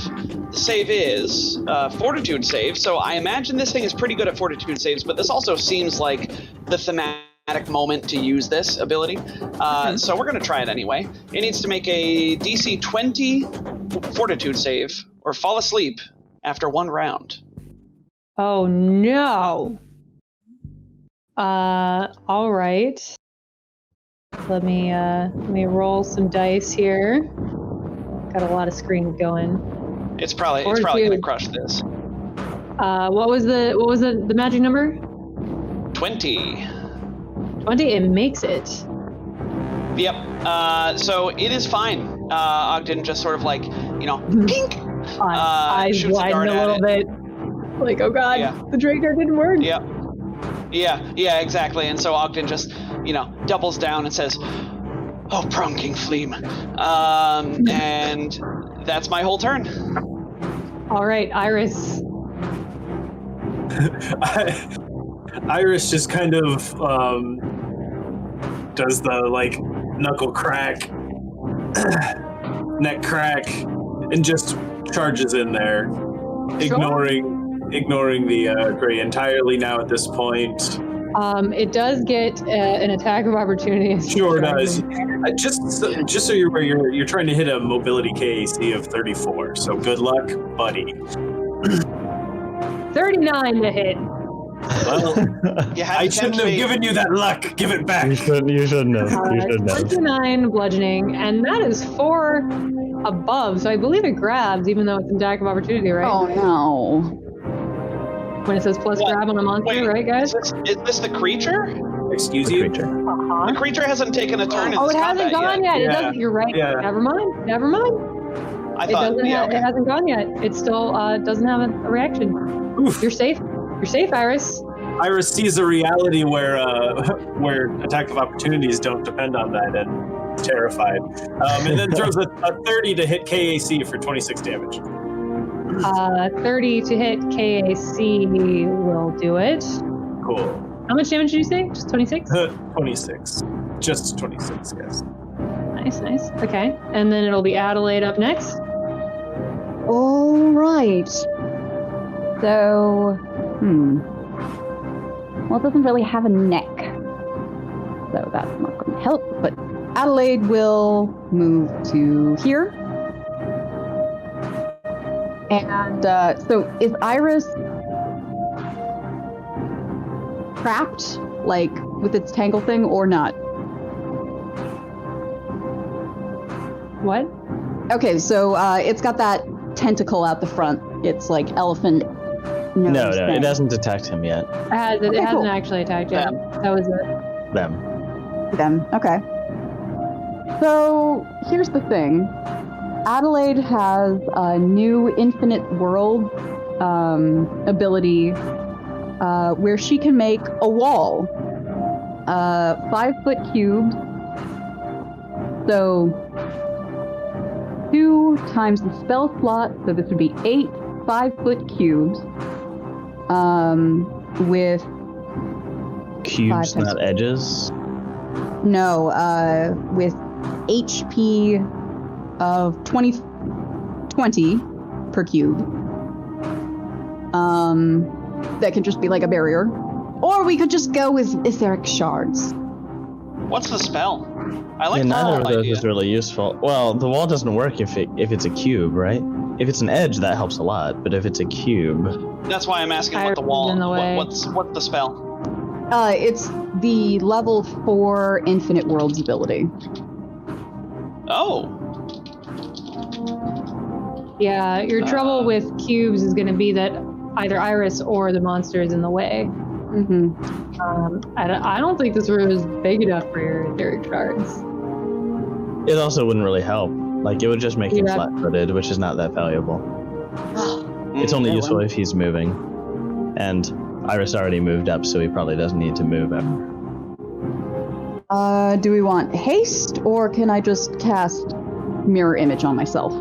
The save is Fortitude save, so I imagine this thing is pretty good at Fortitude saves, but this also seems like the thematic moment to use this ability. So we're going to try it anyway. It needs to make a DC 20 Fortitude save, or fall asleep after one round. Oh no. All right. Let me roll some dice here. Got a lot of screens going. It's probably gonna crush this. What was the magic number? 20. 20. It makes it. Yep. So it is fine. Ogden just sort of like, pink. Eyes shoots a dart widen a little bit. Like, oh god, Yeah. the Drake dart didn't work. Yep. Yeah, exactly. And so Ogden just, doubles down and says, "Oh, Pronking Fleem." And that's my whole turn. All right, Iris. Iris just kind of does the knuckle crack, neck crack, and just charges in there, ignoring the gray entirely now at this point. It does get an attack of opportunity. Sure does. Just so you're aware, you're trying to hit a mobility KAC of 34. So good luck, buddy. 39 to hit. Well, I shouldn't have given you that luck. Give it back. You shouldn't have. 29 bludgeoning, and that is 4 above. So I believe it grabs, even though it's an attack of opportunity, right? Oh no. When it says plus grab on a monster, right, guys? Is this the creature? Excuse you? Uh-huh. The creature hasn't taken a turn in Oh, this it hasn't gone yet. It Yeah. doesn't. You're right. Yeah. Never mind. I thought, It hasn't gone yet. It still doesn't have a reaction. Oof. You're safe. You're safe, Iris. Iris sees a reality where attack of opportunities don't depend on that, and is terrified. And then throws a 30 to hit KAC for 26 damage. 30 to hit KAC will do it. Cool. How much damage did you say? Just 26? 26. Just 26, yes. Nice. Okay. And then it'll be Adelaide up next. All right. So, well, it doesn't really have a neck, so that's not going to help. But Adelaide will move to here. And so is Iris trapped, with its tangle thing, or not? What? Okay, so it's got that tentacle out the front. It's like elephant nose No, thing. it hasn't attacked him yet. It hasn't cool. actually attacked yet. That was it. Them. Them. Okay. So here's the thing. Adelaide has a new infinite world ability where she can make a wall, 5-foot cubed. So 2 times the spell slot, so this would be 8 5-foot cubes. With Cubes, not edges. No, with HP of 20 per cube. That can just be like a barrier. Or we could just go with etheric shards. What's the spell? I like Yeah, the neither wall of those idea. is really useful. Well, the wall doesn't work if it's a cube, right? If it's an edge, that helps a lot. But if it's a cube, That's why I'm asking Fire what the wall. is in the way. What's the spell? It's the level 4 Infinite Worlds ability. Oh, Yeah, your trouble with cubes is going to be that either Iris or the monster is in the way. Mm-hmm. I don't think this room is big enough for your etheric shards. it also wouldn't really help. Like, it would just make him Yeah. flat-footed, which is not that valuable. It's only useful if he's moving. And Iris already moved up, so he probably doesn't need to move ever. Do we want haste, or can I just cast mirror image on myself?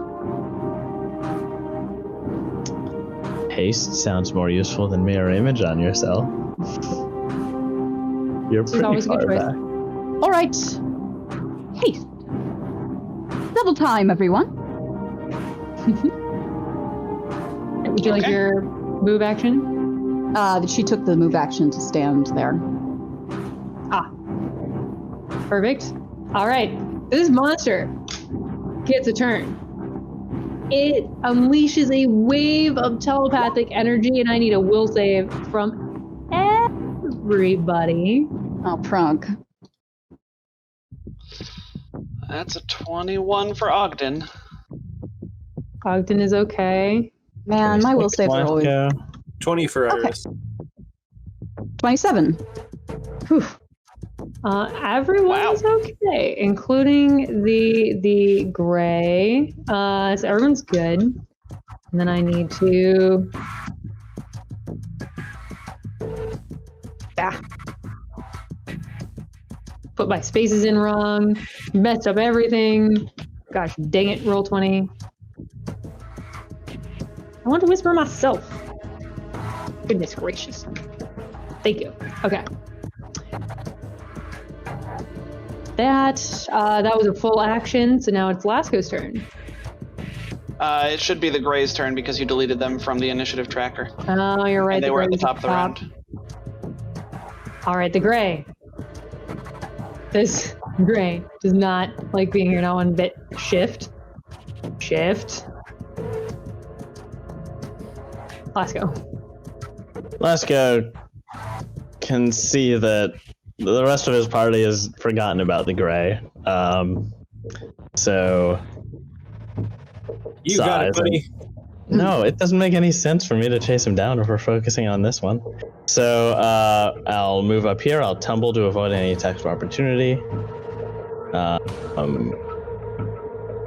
Haste sounds more useful than mirror image on yourself. You're It's pretty always a far good choice. back. All right. Haste. Double time, everyone. Would you like Okay. your move action? She took the move action to stand there. Perfect. All right. This monster gets a turn. It unleashes a wave of telepathic energy, and I need a will save from everybody. Oh, prunk. that's a 21 for Ogden. Ogden is okay. Man, my will saves are always 20 for Okay. Iris. 27. Whew. Everyone's okay, including the gray. So everyone's good. And then I need to. Put my spaces in wrong. Messed up everything. Gosh dang it, roll 20. I want to whisper myself. Goodness gracious. Thank you. Okay. That was a full action, so now it's Lasco's turn. It should be the Gray's turn because you deleted them from the initiative tracker. Oh, you're right. And they were at the Gray's top of the round. All right, the gray. This gray does not like being here. Not one bit. Shift. Lasco. Lasco can see that the rest of his party has forgotten about the gray. So You got it, sighs and- buddy. No, it doesn't make any sense for me to chase him down if we're focusing on this one. So I'll move up here. I'll tumble to avoid any attacks of opportunity. I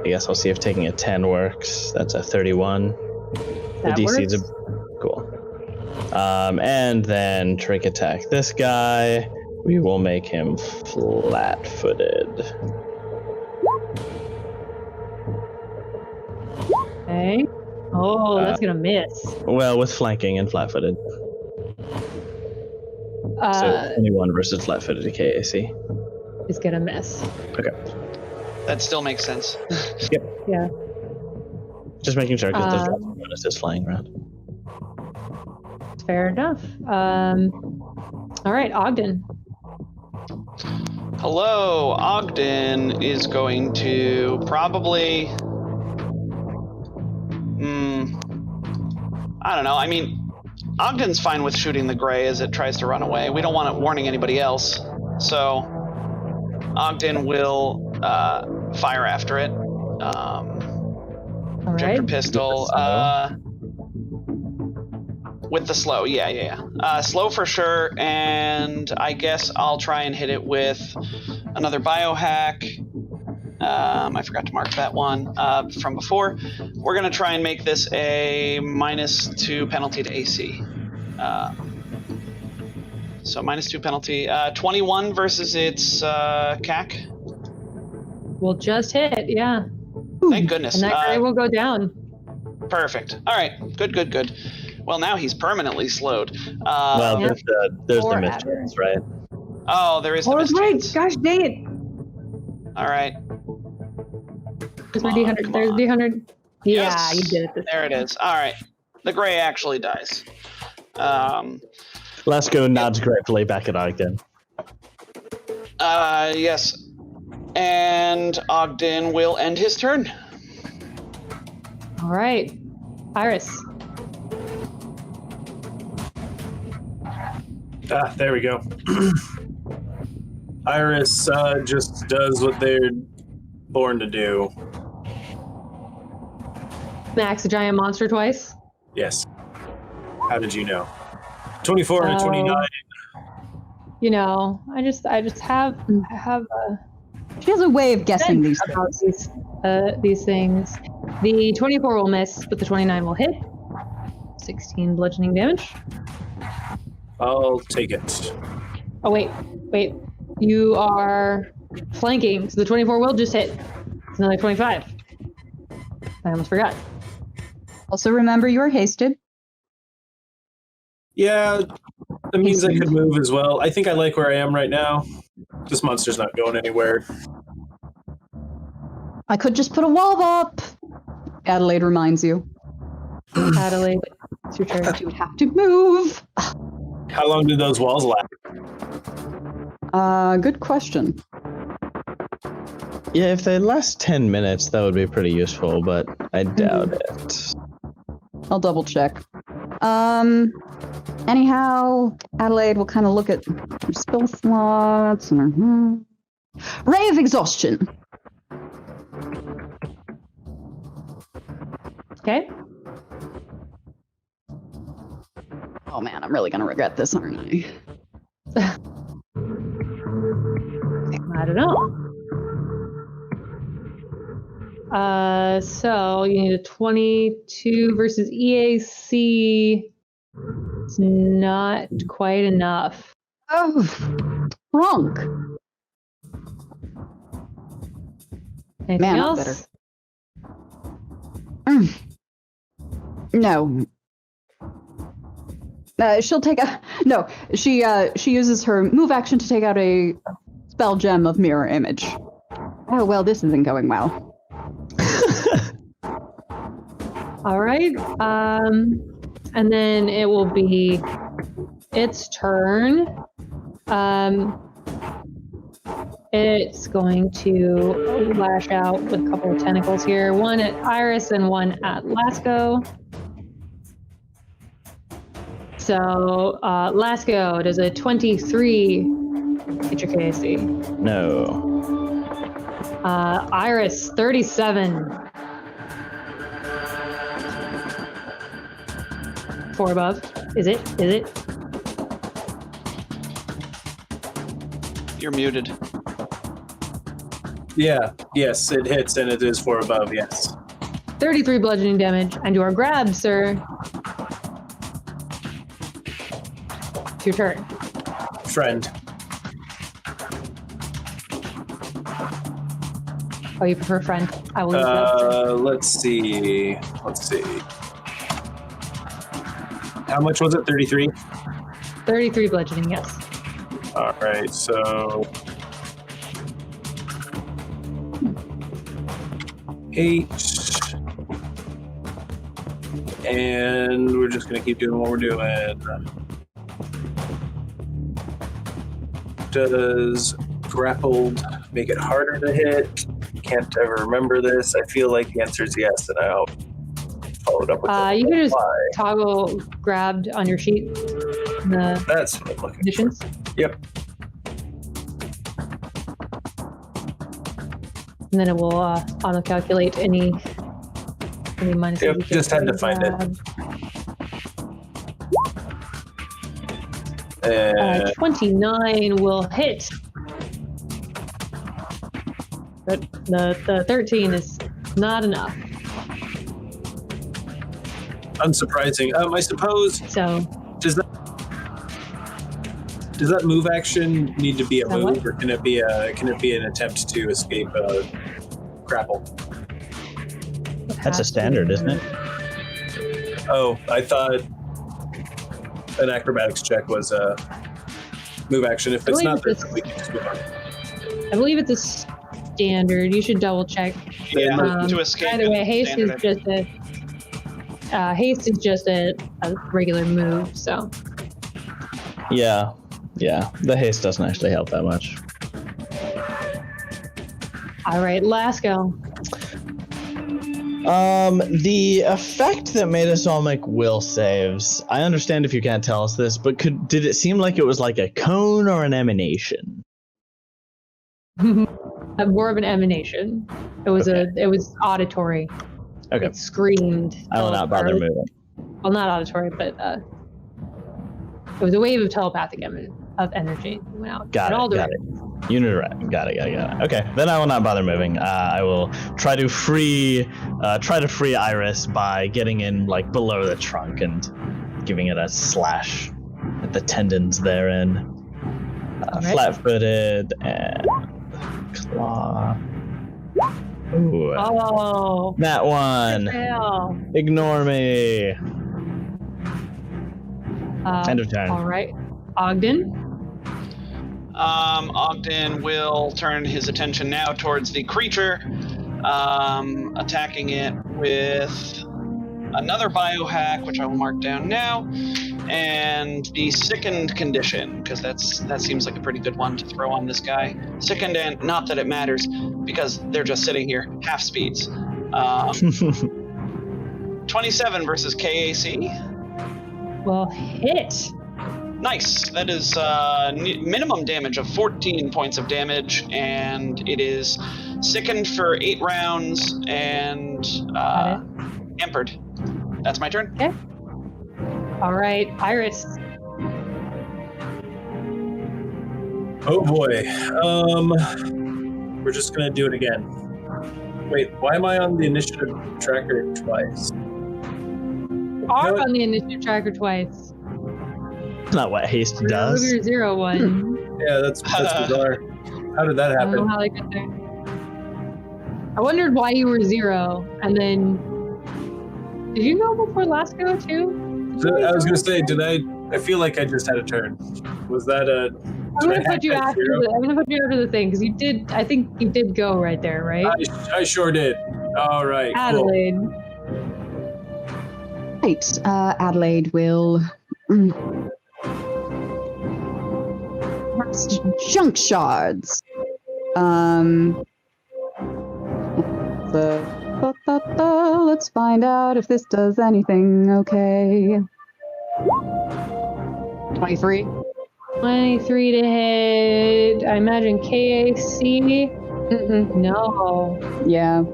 guess I'll see if taking a 10 works. That's a 31. That the DC's works. cool. And then trick attack this guy. We will make him flat-footed. Okay. Oh, that's gonna miss. Well, with flanking and flat-footed. Uh, So 21 versus flat-footed KAC. it's gonna miss. Okay. That still makes sense. Yeah. Just making sure because there's Uh, lots of bonuses flying around. Fair enough. All right, Ogden. Hello, Ogden is going to probably. I don't know. I mean, Ogden's fine with shooting the gray as it tries to run away. We don't want it warning anybody else. So, Ogden will fire after it. All Projector right. pistol. With the slow, yeah. Slow for sure, and I guess I'll try and hit it with another biohack. I forgot to mark that one from before. We're going to try and make this a -2 penalty to AC. So -2 penalty. 21 versus its CAC. We'll just hit, yeah. Thank goodness. And that gray will go down. Perfect. All right. Good. Well, now he's permanently slowed. Well, there's the Forever. mischance, right? Oh, there is the that's right. mischance. Gosh dang it. All right. There's my D100. There's D100. Yeah, Yes. you did it. There it is. All right. The gray actually dies. Lasco nods gratefully back at Ogden. Yes. And Ogden will end his turn. All right. Iris. There we go. Iris just does what they're born to do. Max a giant monster twice. Yes. How did you know? 24 and a 29. You know, I just have She has a way of guessing these about things. these things. The 24 will miss, but the 29 will hit. 16 bludgeoning damage. I'll take it. Oh wait. You are flanking, so the 24 will just hit. It's another 25. I almost forgot. Also, remember you are hasted. Yeah, that means I could move as well. I think I like where I am right now. This monster's not going anywhere. I could just put a wall up. Adelaide reminds you. Adelaide, it's your turn. But you would have to move. How long do those walls last? Good question. Yeah, if they last 10 minutes, that would be pretty useful, but I doubt it. I'll double check. Anyhow, Adelaide will kind of look at her spell slots. And Ray of Exhaustion. Okay. Oh man, I'm really gonna regret this, aren't I? I don't know. So you need a 22 versus EAC. It's not quite enough. Oh, wrong. Anything Man, else? that's better. No. She'll take a no. She uses her move action to take out a spell gem of mirror image. Oh well, this isn't going well. All right. And then it will be its turn. It's going to lash out with a couple of tentacles here. One at Iris and one at Lasco. So, Lasco, does a 23 hit your KAC? No. Iris, 37. 4 above. Is it? You're muted. Yeah, yes, it hits and it is 4 above, yes. 33 bludgeoning damage, and you are grabbed, sir. It's your turn. Friend. Oh, you prefer friend? I will use that. Let's see. How much was it? 33? 33 bludgeoning, yes. All right, so 8. And we're just gonna keep doing what we're doing. Does grappled make it harder to hit? Can't ever remember this. I feel like the answer is yes, and I'll follow it up with You can just why. toggle grabbed on your sheet. In the That's what I'm looking conditions. for. Yep. And then it will auto-calculate any minuses. Yep, you just had to find it. Uh, 29 will hit. But the 13 is not enough. unsurprising. I suppose. So Does that move action need to be a That move, what? or can it be an attempt to escape grapple? That's a standard, isn't it? Oh, I thought an acrobatics check was a move action. If it's believe not, then it's- we can just move on. I believe it's a standard. You should double check. Yeah, to escape. By the way, is haste is standard. just a regular move. So Yeah. The haste doesn't actually help that much. all right, last go. The effect that made us all make will saves. I understand if you can't tell us this, but did it seem like it was like a cone or an emanation? More of an emanation. It was it was auditory. Okay. It screamed. I will not bother moving. Well, not auditory, but it was a wave of telepathic of energy. It went out. Got in all it. directions. Got it. Okay, then I will not bother moving. I will try to free Iris by getting in like below the trunk and giving it a slash at the tendons therein. Right. Flat-footed and claw. Ooh, Oh. that one. Fail. Ignore me. End of turn. All right, Ogden. Ogden will turn his attention now towards the creature, attacking it with another biohack, which I will mark down now, and the sickened condition, because that seems like a pretty good one to throw on this guy. Sickened, and not that it matters, because they're just sitting here, half speeds. 27 versus KAC. Will hit. Nice. That is minimum damage of 14 points of damage, and it is sickened for 8 rounds and hampered. That's my turn. Okay. All right, Iris. Oh boy. We're just gonna do it again. Wait, why am I on the initiative tracker twice? Are on the initiative tracker twice. That's not what haste does. Your 0-1. Yeah, that's bizarre. How did that I don't know happen? how they got there. I wondered why you were 0, and then did you go before last go too? I was gonna say, I feel like I just had a turn. Was that a? I'm gonna put you after the thing because you did. I think you did go right there, right? I sure did. All right. Adelaide. Cool. Right. Adelaide will junk shards. Let's find out if this does anything. Okay. 23. 23 to hit. I imagine KAC. No. Yeah.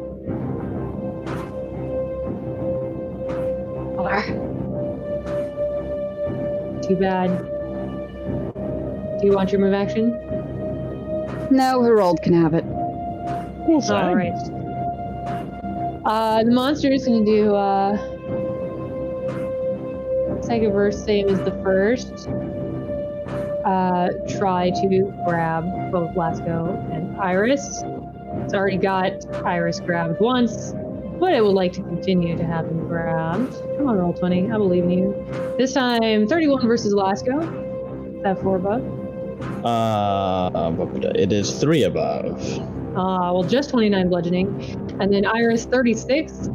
Too bad. Do you want your move action? No, Harold can have it. All right. The monster is going to do second verse, same as the first. Try to grab both Lasco and Iris. It's already got Iris grabbed once, but it would like to continue to have him grabbed. Come on, roll 20. I believe in you. This time, 31 versus Lasco. Is that 4 above? It is 3 above. Well, just 29 bludgeoning. And then Iris, 36.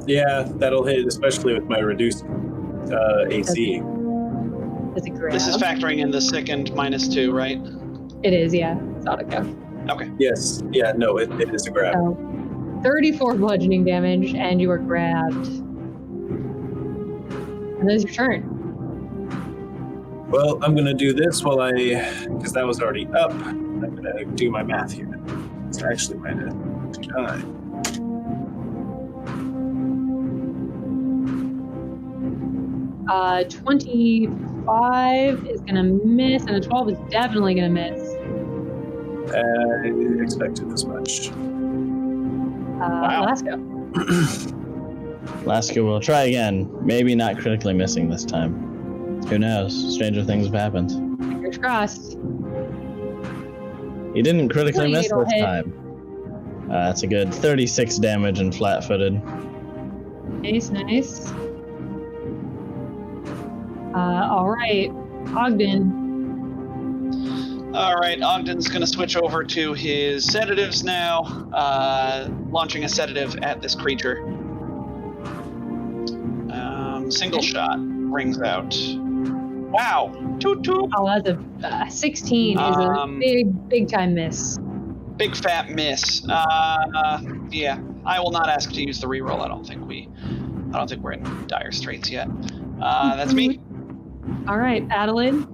Yeah, that'll hit, especially with my reduced AC. Is it grab? This is factoring in the sickened -2, right? It is, yeah. It's auto-go. Okay. Yes. Yeah. No, it is a grab. So, 34 bludgeoning damage, and you are grabbed. And then it's your turn. Well, I'm gonna do this because that was already up. I'm gonna do my math here. It's actually my time. 24 5 is going to miss, and a 12 is definitely going to miss. I expected as much. Lasco. Lasco will try again. Maybe not critically missing this time. Who knows? Stranger things have happened. Fingers crossed. He didn't critically miss 28 will this hit. time. That's a good 36 damage and flat-footed. Nice. All right, Ogden. All right, Ogden's going to switch over to his sedatives now, launching a sedative at this creature. Single shot rings out. Wow, toot toot. Oh, that's a 16 is a big time miss. Big fat miss. Yeah, I will not ask to use the reroll. I don't think we're in dire straits yet. That's me. All right, Adelaide.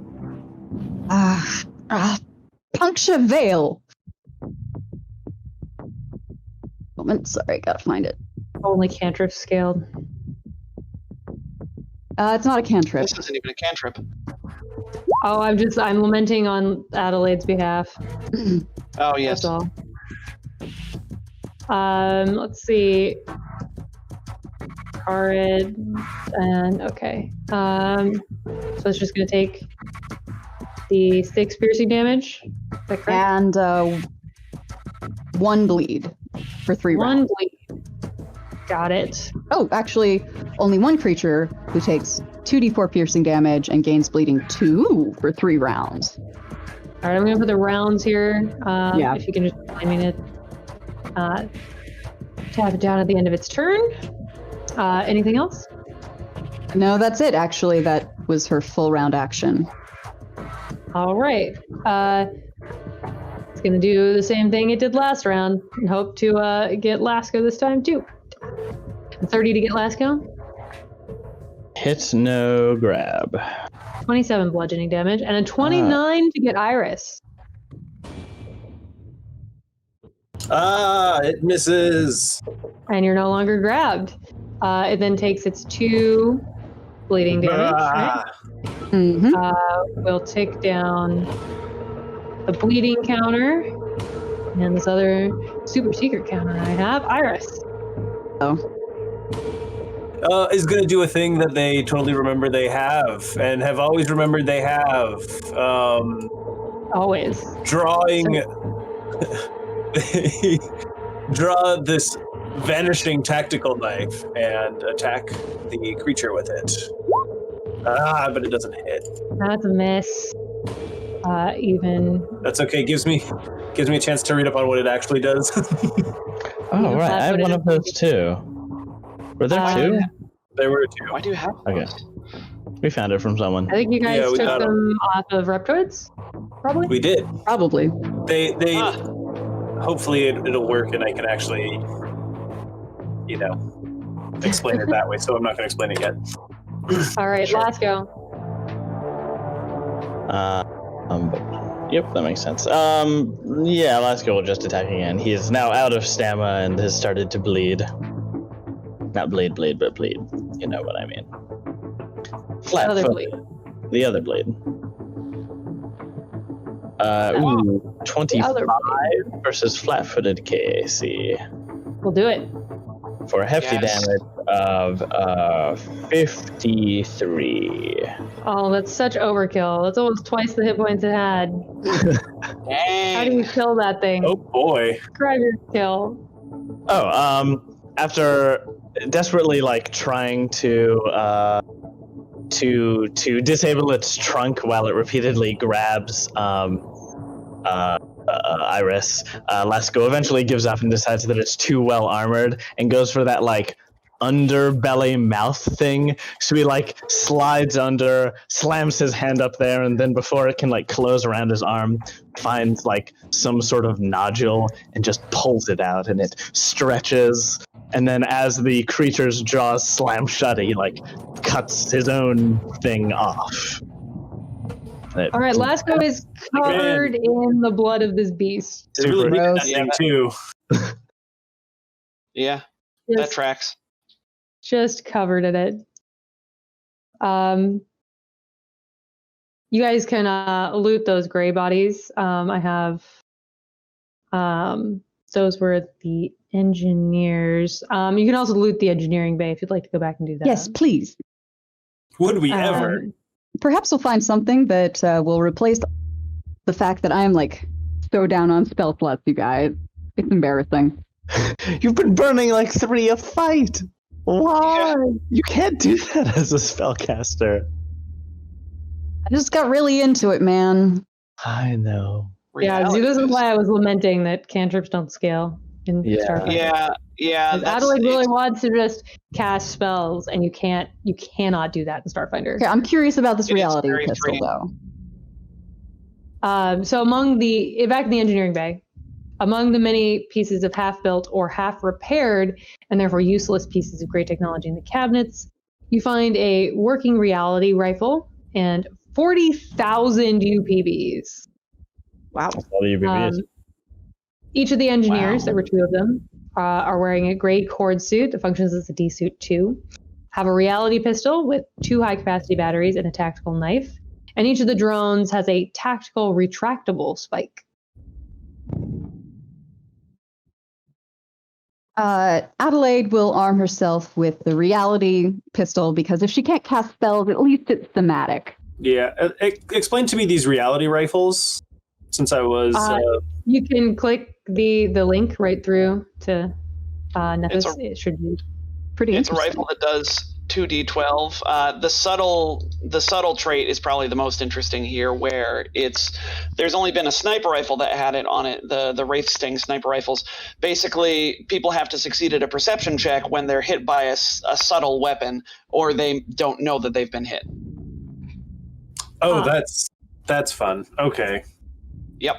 Puncture Veil. Moment, sorry, gotta find it. Only cantrip scaled. It's not a cantrip. This isn't even a cantrip. Oh, I'm lamenting on Adelaide's behalf. Oh yes. That's all. Let's see. Carid, and okay. So it's just gonna take the 6 piercing damage. Is that correct? And 1 bleed for 3 rounds. 1 bleed. Got it. Oh, actually, only 1 creature who takes 2d4 piercing damage and gains bleeding 2 for 3 rounds. All right, I'm gonna put the rounds here. Yeah. If you can just remind me to tap it down at the end of its turn. Anything else? No, that's it. Actually, that was her full round action. All right. It's gonna do the same thing it did last round and hope to get Lasco this time too. 30 to get Lasco. Hit, no grab. 27 bludgeoning damage and a 29 to get Iris. It misses. And you're no longer grabbed. It then takes its 2 bleeding damage. Right? Mm-hmm. We'll take down the bleeding counter and this other super secret counter I have. Iris. Is going to do a thing that they totally remember they have and have always remembered they have. Always. Drawing. Draw this vanishing tactical knife and attack the creature with it. But it doesn't hit. That's a miss. Even. That's okay. Gives me a chance to read up on what it actually does. Oh, right. I have one of those too. Were there 2? There were 2. Why do you have Okay. those? We found it from someone. I think you guys Yeah, we took got 'em. them off of Reptoids? Probably? We did. Probably. They hopefully it'll work and I can actually, explain it that way. So I'm not going to explain it yet. All right, Sure. Lasco. Yep, that makes sense. Yeah, Lasco will just attack again. He is now out of stamina and has started to bleed. Not bleed, but bleed. You know what I mean. Flat Other foot. bleed. The other bleed. The 25 other bleed. versus flat-footed KAC We'll do it. for a hefty Yes. damage of 53. Oh, that's such overkill. That's almost twice the hit points it had. How do you kill that thing? Oh boy. Describe your kill. After desperately trying to disable its trunk while it repeatedly grabs Iris, Lasco eventually gives up and decides that it's too well armored and goes for that underbelly mouth thing. So he slides under, slams his hand up there, and then before it can close around his arm, finds some sort of nodule and just pulls it out, and it stretches. And then as the creature's jaws slam shut, he cuts his own thing off. All right, Lasco is covered in the blood of this beast. It's really neat, that gross. thing too. Yeah, that Just, tracks. just covered in it. You guys can loot those gray bodies. I have those were the engineers. You can also loot the engineering bay if you'd like to go back and do that. Yes, please. Would we ever? Perhaps we'll find something that will replace the fact that I'm like so down on spell slots, you guys. It's embarrassing. You've been burning like 3 a fight. Why? Yeah. You can't do that as a spellcaster. I just got really into it, man. I know. Yeah, see, this is why I was lamenting that cantrips don't scale in Starfinder. Yeah. Adelaide really wants to just cast spells, and you cannot do that in Starfinder. Okay, I'm curious about this reality pistol, though. So back in the engineering bay, among the many pieces of half-built or half-repaired, and therefore useless pieces of great technology in the cabinets, you find a working reality rifle and 40,000 UPBs. Wow. Each of the engineers, there were 2 of them, are wearing a gray cord suit that functions as a D-suit 2, have a reality pistol with 2 high-capacity batteries and a tactical knife, and each of the drones has a tactical retractable spike. Adelaide will arm herself with the reality pistol because if she can't cast spells, at least it's thematic. Yeah. Explain to me these reality rifles, since I was... You can click the link right through to Nethys. It should be pretty interesting. It's a rifle that does 2d12. The subtle trait is probably the most interesting here, where there's only been a sniper rifle that had it on it, the Wraith Sting sniper rifles. Basically, people have to succeed at a perception check when they're hit by a subtle weapon, or they don't know that they've been hit. Oh, that's fun. Okay. Yep.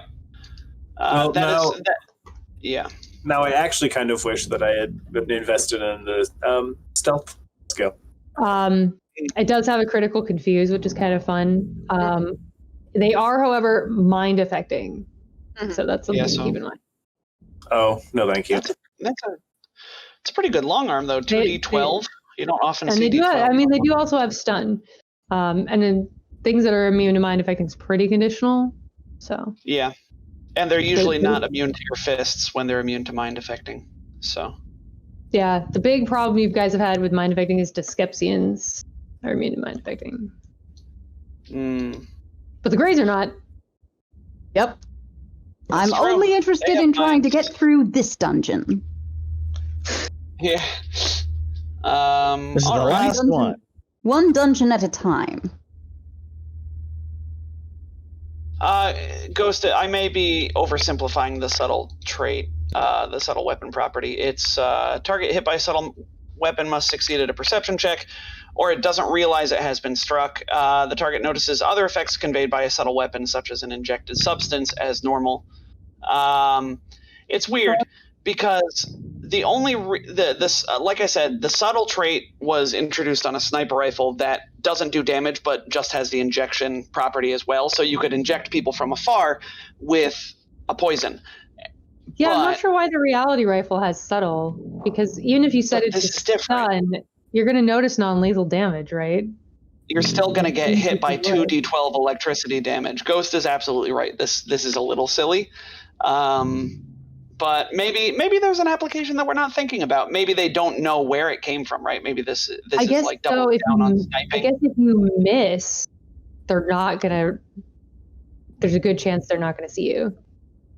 Yeah. Now I actually kind of wish that I had been invested in the stealth. Let's go. It does have a critical confuse, which is kind of fun. They are, however, mind affecting. So that's something to keep in mind. Oh, no, thank you. It's a pretty good long arm, though. 2d12. You don't often see D12. They do also have stun. And then things that are immune to mind affecting is pretty conditional. So yeah. And they're usually not immune to your fists when they're immune to mind affecting. So yeah, the big problem you guys have had with mind affecting is Dyskepsians are immune to mind affecting. But the Greys are not. Yep. I'm only interested in trying to get through this dungeon. Yeah. This is the last one. One dungeon at a time. Ghost, I may be oversimplifying the subtle trait, the subtle weapon property. It's target hit by a subtle weapon must succeed at a perception check, or it doesn't realize it has been struck. The target notices other effects conveyed by a subtle weapon, such as an injected substance, as normal. It's weird because the only like I said, the subtle trait was introduced on a sniper rifle that doesn't do damage, but just has the injection property as well. So you could inject people from afar with a poison. Yeah, I'm not sure why the reality rifle has subtle, because even if you set it to stun, you're going to notice non-lethal damage, right? You're still going to get hit by 2d12 electricity damage. Ghost is absolutely right. This is a little silly. But maybe there's an application that we're not thinking about. Maybe they don't know where it came from, right? Maybe this is like double down on sniping. I guess if you miss, there's a good chance they're not gonna see you.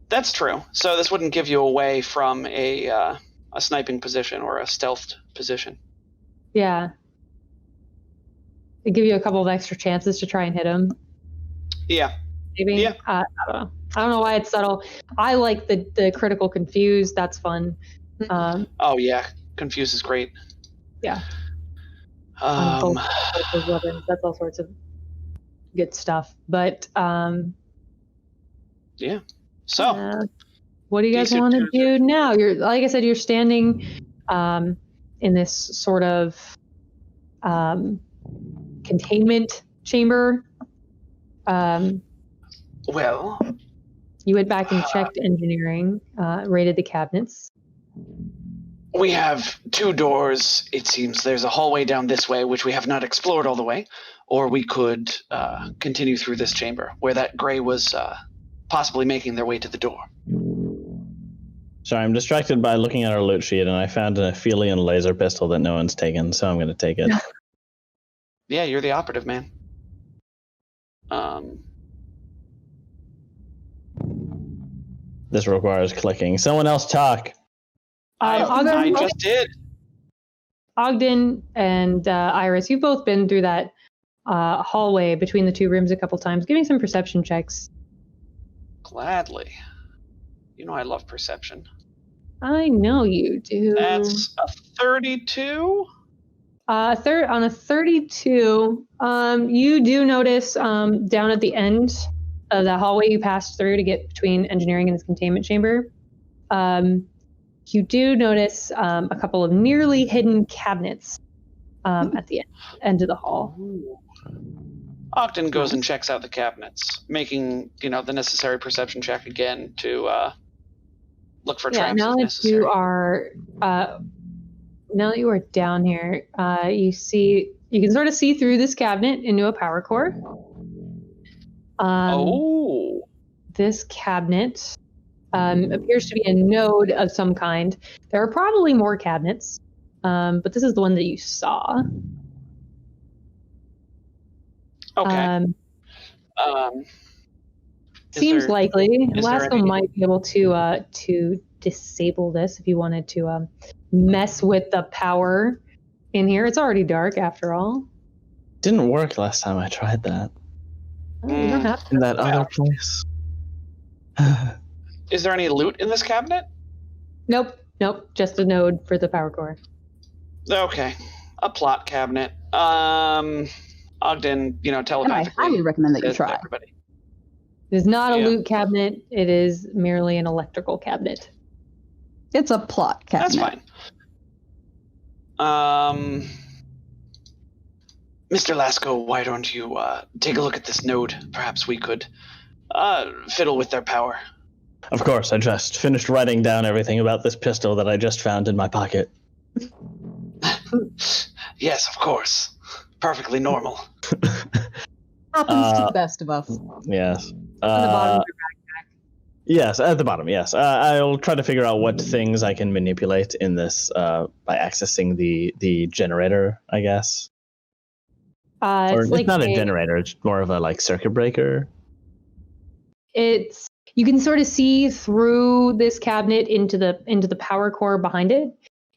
That's true. So this wouldn't give you away from a sniping position or a stealthed position. Yeah. It'd give you a couple of extra chances to try and hit them. Yeah. Maybe. Yeah. I don't know. I don't know why it's subtle. I like the critical confuse. That's fun. Oh yeah, confuse is great. Yeah. Both those weapons. That's all sorts of good stuff. But yeah. So what do you guys want to do now? You're, like I said, you're standing in this sort of containment chamber. Well, you went back and checked engineering, raided the cabinets. We have 2 doors. It seems there's a hallway down this way, which we have not explored all the way, or we could continue through this chamber, where that gray was possibly making their way to the door. Sorry, I'm distracted by looking at our loot sheet, and I found an Aphelion laser pistol that no one's taken, so I'm going to take it. Yeah, you're the operative, man. This requires clicking. Someone else talk. I just did. Ogden and Iris, you've both been through that hallway between the 2 rooms a couple times. Give me some perception checks. Gladly. You know I love perception. I know you do. That's a 32. On a 32, you do notice down at the end of the hallway you passed through to get between engineering and this containment chamber, you do notice a couple of nearly hidden cabinets at the end of the hall. Ogden goes and checks out the cabinets, making the necessary perception check again to look for traps now if that necessary. now that you are down here, you can sort of see through this cabinet into a power core. This cabinet appears to be a node of some kind. There are probably more cabinets, but this is the one that you saw. Okay. Seems likely. Lasco any- might be able to disable this if you wanted to mess with the power in here. It's already dark after all. Didn't work last time I tried that. You don't have to. In that other place. Is there any loot in this cabinet? Nope. Just a node for the power core. Okay. A plot cabinet. Ogden, And I telepathically. highly recommend that you says to try. everybody. It is not a Yeah. loot cabinet. It is merely an electrical cabinet. It's a plot cabinet. That's fine. Mr. Lasco, why don't you take a look at this node? Perhaps we could fiddle with their power. Of course, I just finished writing down everything about this pistol that I just found in my pocket. Yes, of course. Perfectly normal. Happens to the best of us. Yes. On the bottom of Yes, at the bottom, yes. I'll try to figure out what things I can manipulate in this by accessing the generator, I guess. Or it's like not a generator, it's more of a circuit breaker. You can sort of see through this cabinet into the power core behind it.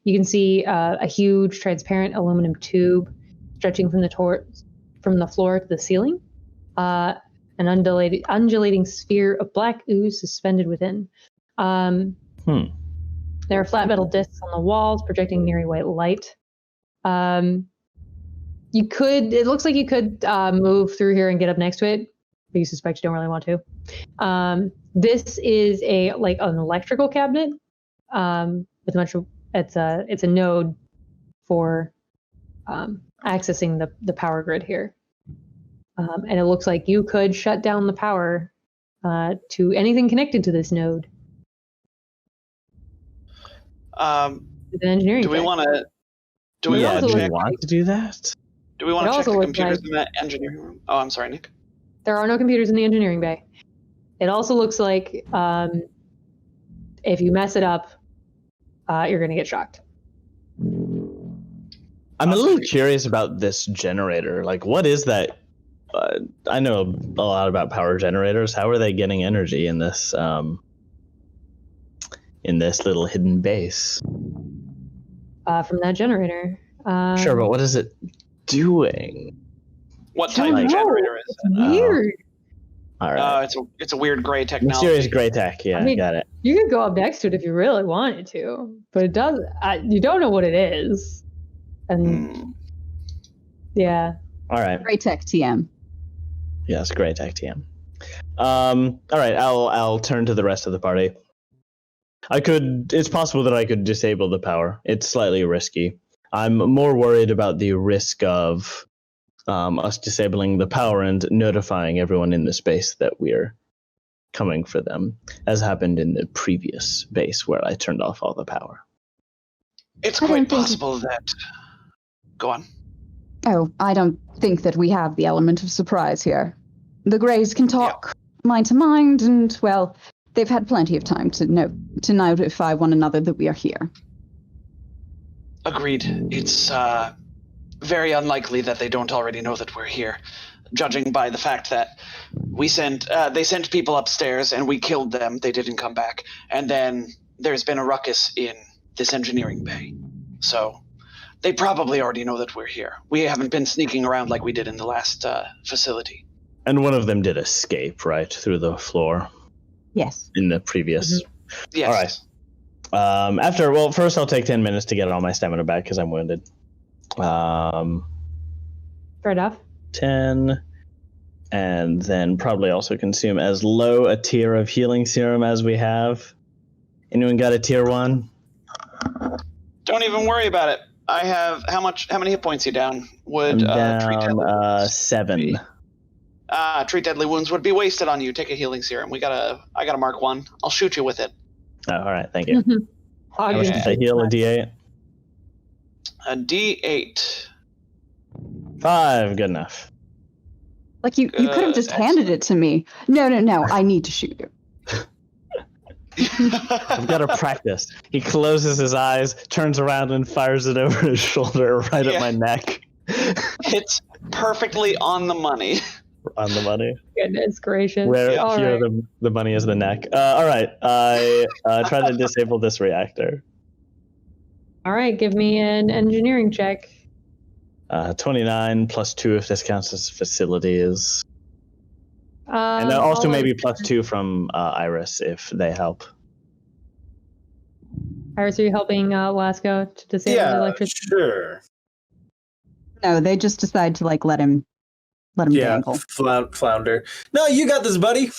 You can see a huge transparent aluminum tube stretching from the floor to the ceiling. An undulating sphere of black ooze suspended within. There are flat metal discs on the walls projecting nearly white light. It looks like you could move through here and get up next to it, but you suspect you don't really want to. This is an electrical cabinet with a bunch of it's a node for accessing the power grid here. And it looks like you could shut down the power to anything connected to this node. With an engineering Do we check. want to? Do we Yeah, want do to we check? want to do that? Do we want It to check also the looks computers like- in that engineering room? Oh, I'm sorry, Nick. There are no computers in the engineering bay. It also looks like if you mess it up, you're going to get shocked. I'm a little curious about this generator. What is that? I know a lot about power generators. How are they getting energy in this little hidden base? From that generator. Sure, but what is it doing? What I don't type of know. generator is It's it? weird. All right. It's a weird gray technology. Mysterious gray tech. Yeah, I mean- got it. You could go up next to it if you really wanted to, but it does. You don't know what it is, and Hmm. yeah. All right. Great tech TM. Yes, gray tech TM. All right. I'll turn to the rest of the party. It's possible that I could disable the power. It's slightly risky. I'm more worried about the risk of us disabling the power and notifying everyone in the space that we're coming for them, as happened in the previous base where I turned off all the power. It's I don't quite think- possible that... Go on. Oh, I don't think that we have the element of surprise here. The Greys can talk mind to mind, and, well, they've had plenty of time to notify one another that we are here. Agreed. It's very unlikely that they don't already know that we're here, judging by the fact that they sent people upstairs and we killed them. They didn't come back. And then there's been a ruckus in this engineering bay. So they probably already know that we're here. We haven't been sneaking around like we did in the last facility. And one of them did escape, right, through the floor Yes. in the previous... Yes. All right. First I'll take 10 minutes to get all my stamina back because I'm wounded. Fair enough. 10, and then probably also consume as low a tier of healing serum as we have. Anyone got a tier 1? Don't even worry about it. I have... How many hit points are you down? Would treat deadly wounds 7. treat deadly wounds would be wasted on you. Take a healing serum. I got a mark 1. I'll shoot you with it. Oh, all right, thank you. How much Ogden. did I heal? A D8? A D8. 5, good enough. Like, you could have just handed it to me. No, I need to shoot you. I've got to practice. He closes his eyes, turns around, and fires it over his shoulder right at my neck. It's perfectly on the money. On the money. Goodness gracious. Where All here right. the money is the neck. All right, I try to disable this reactor. All right, give me an engineering check. 29 plus 2 if this counts as facilities. And I'll also let maybe plus 2 from Iris if they help. Iris, are you helping Lasco to disable the electricity? Sure. No, they just decide to, like, let him dangle. Flounder. No, you got this, buddy.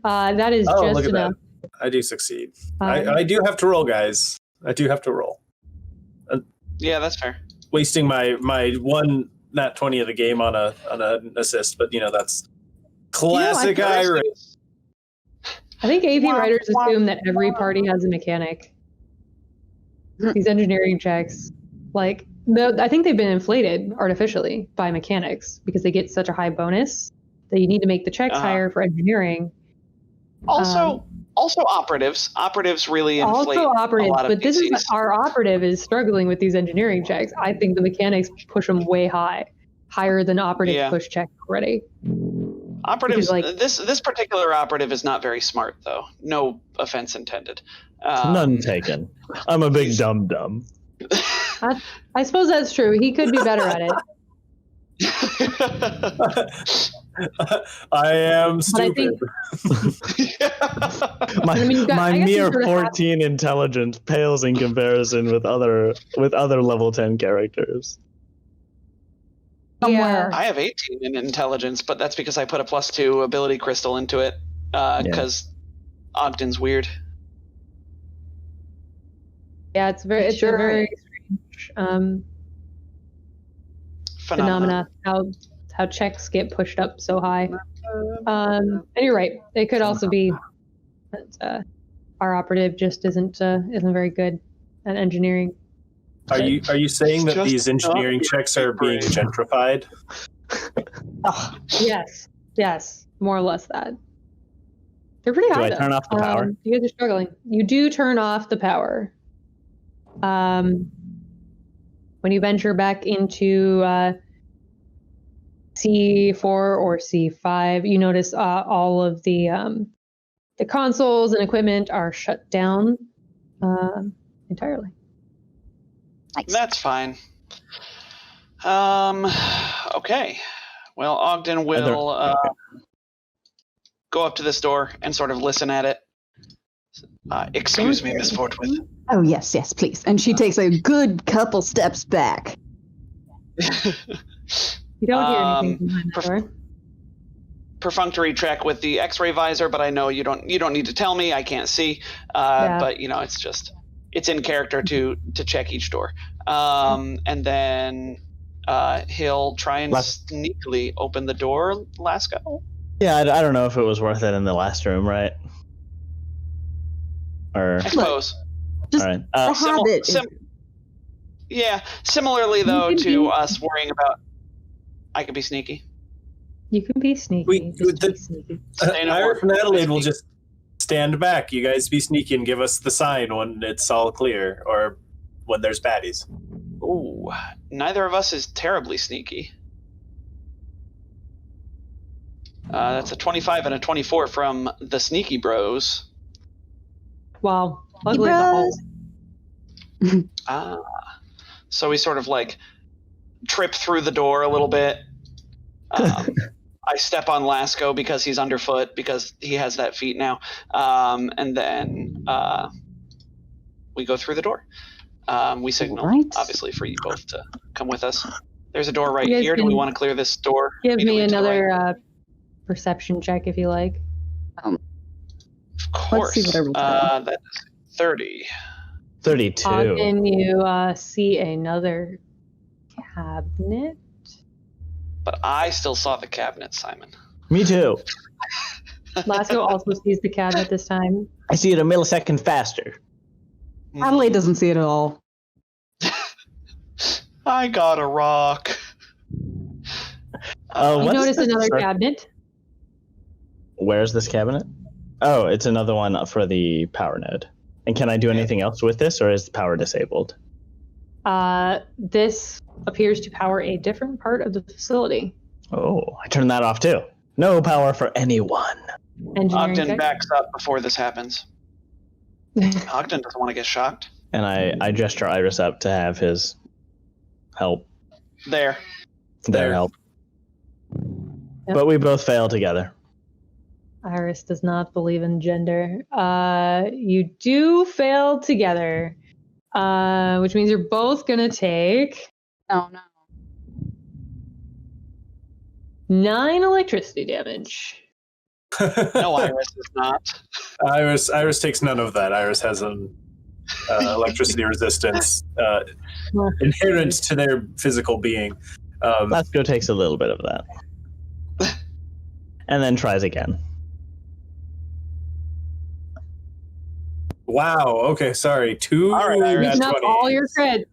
That is Oh, just look at enough. that. I do succeed. Um, I do have to roll, guys. I do have to roll. Yeah, that's fair. Wasting my one nat 20 of the game on an assist, but that's classic Irish. I think AP writers assume that every party has a mechanic. These engineering checks, like, I think they've been inflated artificially by mechanics because they get such a high bonus that you need to make the checks higher for engineering. Also operatives. Operatives really inflate Also operatives, a lot of but this is PCs. our operative is struggling with these engineering checks. I think the mechanics push them way higher than operative push checks already. Operatives. Because, This particular operative is not very smart, though. No offense intended. None taken. I'm a big dum-dum. I suppose that's true. He could be better at it. I am But I stupid. think My, I mean, my I guess you mere sort of have- 14 intelligence pales in comparison with other level 10 characters. Somewhere. I have 18 in intelligence, but that's because I put a +2 ability crystal into it. Because Ogden's weird. Yeah, it's a very strange phenomena how checks get pushed up so high. And you're right. It could also be that our operative just isn't very good at engineering. Are you saying that Just these engineering not checks are being great. gentrified? Yes, more or less that. They're pretty Do high. I though. turn off the power? You guys are struggling. You do turn off the power. When you venture back into C4 or C5, you notice all of the consoles and equipment are shut down entirely. Nice. That's fine. Okay. Well, Ogden will go up to this door and sort of listen at it. Excuse me, Miss Fortwith. Oh, yes, please. And she takes a good couple steps back. You don't hear anything behind that door. Perfunctory check with the X-ray visor, but I know you don't need to tell me. I can't see. But it's in character to check each door. And then he'll try and sneakily open the door. Lasco. Yeah, I don't know if it was worth it in the last room, right? Or I suppose. Just All right. a habit. Similarly though can to be- us worrying about, I could be sneaky. You can be sneaky. Just to be sneaky. Say no Iris more. and Adelaide will just stand back. You guys be sneaky and give us the sign when it's all clear, or when there's baddies. Ooh, neither of us is terribly sneaky. That's a 25 and a 24 from the Sneaky Bros. Wow. Luckily, the hall. So we sort of like trip through the door a little bit. I step on Lasco because he's underfoot, because he has that feat now. And then we go through the door. We signal, Right. obviously, for you both to come with us. There's a door right You guys here. Do we can want to clear this door? Give me immediately to the right? another perception check if you like. Of course. Let's see what I rolled for. That's 30. 32. Ogden, you see another cabinet. But I still saw the cabinet, Simon. Me too. Lasco also sees the cabinet this time. I see it a millisecond faster. Adelaide doesn't see it at all. I got a rock. You What's notice this? another Sorry. cabinet. Where's this cabinet? Oh, it's another one for the power node. And can I do anything else with this, or is the power disabled? This appears to power a different part of the facility. Oh, I turned that off too. No power for anyone. Engineering Ogden check. backs up before this happens. Ogden doesn't want to get shocked. And I gesture Iris up to have his help. There. Their help. Yep. But we both fail together. Iris does not believe in gender. You do fail together, which means you're both gonna take Oh no. 9 electricity damage. No, Iris is not. Iris takes none of that. Iris has an electricity resistance inherent to their physical being. Lasco takes a little bit of that. And then tries again. Wow. Okay. Sorry. 2 All right, Iris. Using up all your crits.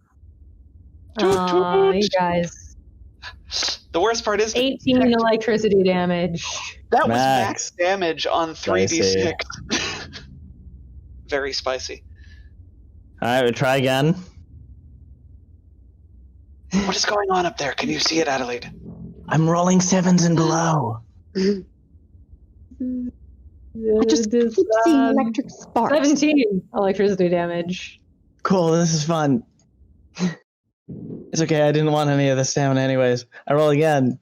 Toot, toot. You guys. The worst part is 18 electricity damage. that was Max. max damage on 3d6. Very spicy. Alright, we'll try again. What is going on up there? Can you see it, Adelaide? I'm rolling 7s and below. I just keep seeing electric sparks. 17 electricity damage. Cool, this is fun. It's okay, I didn't want any of the stamina anyways. I roll again.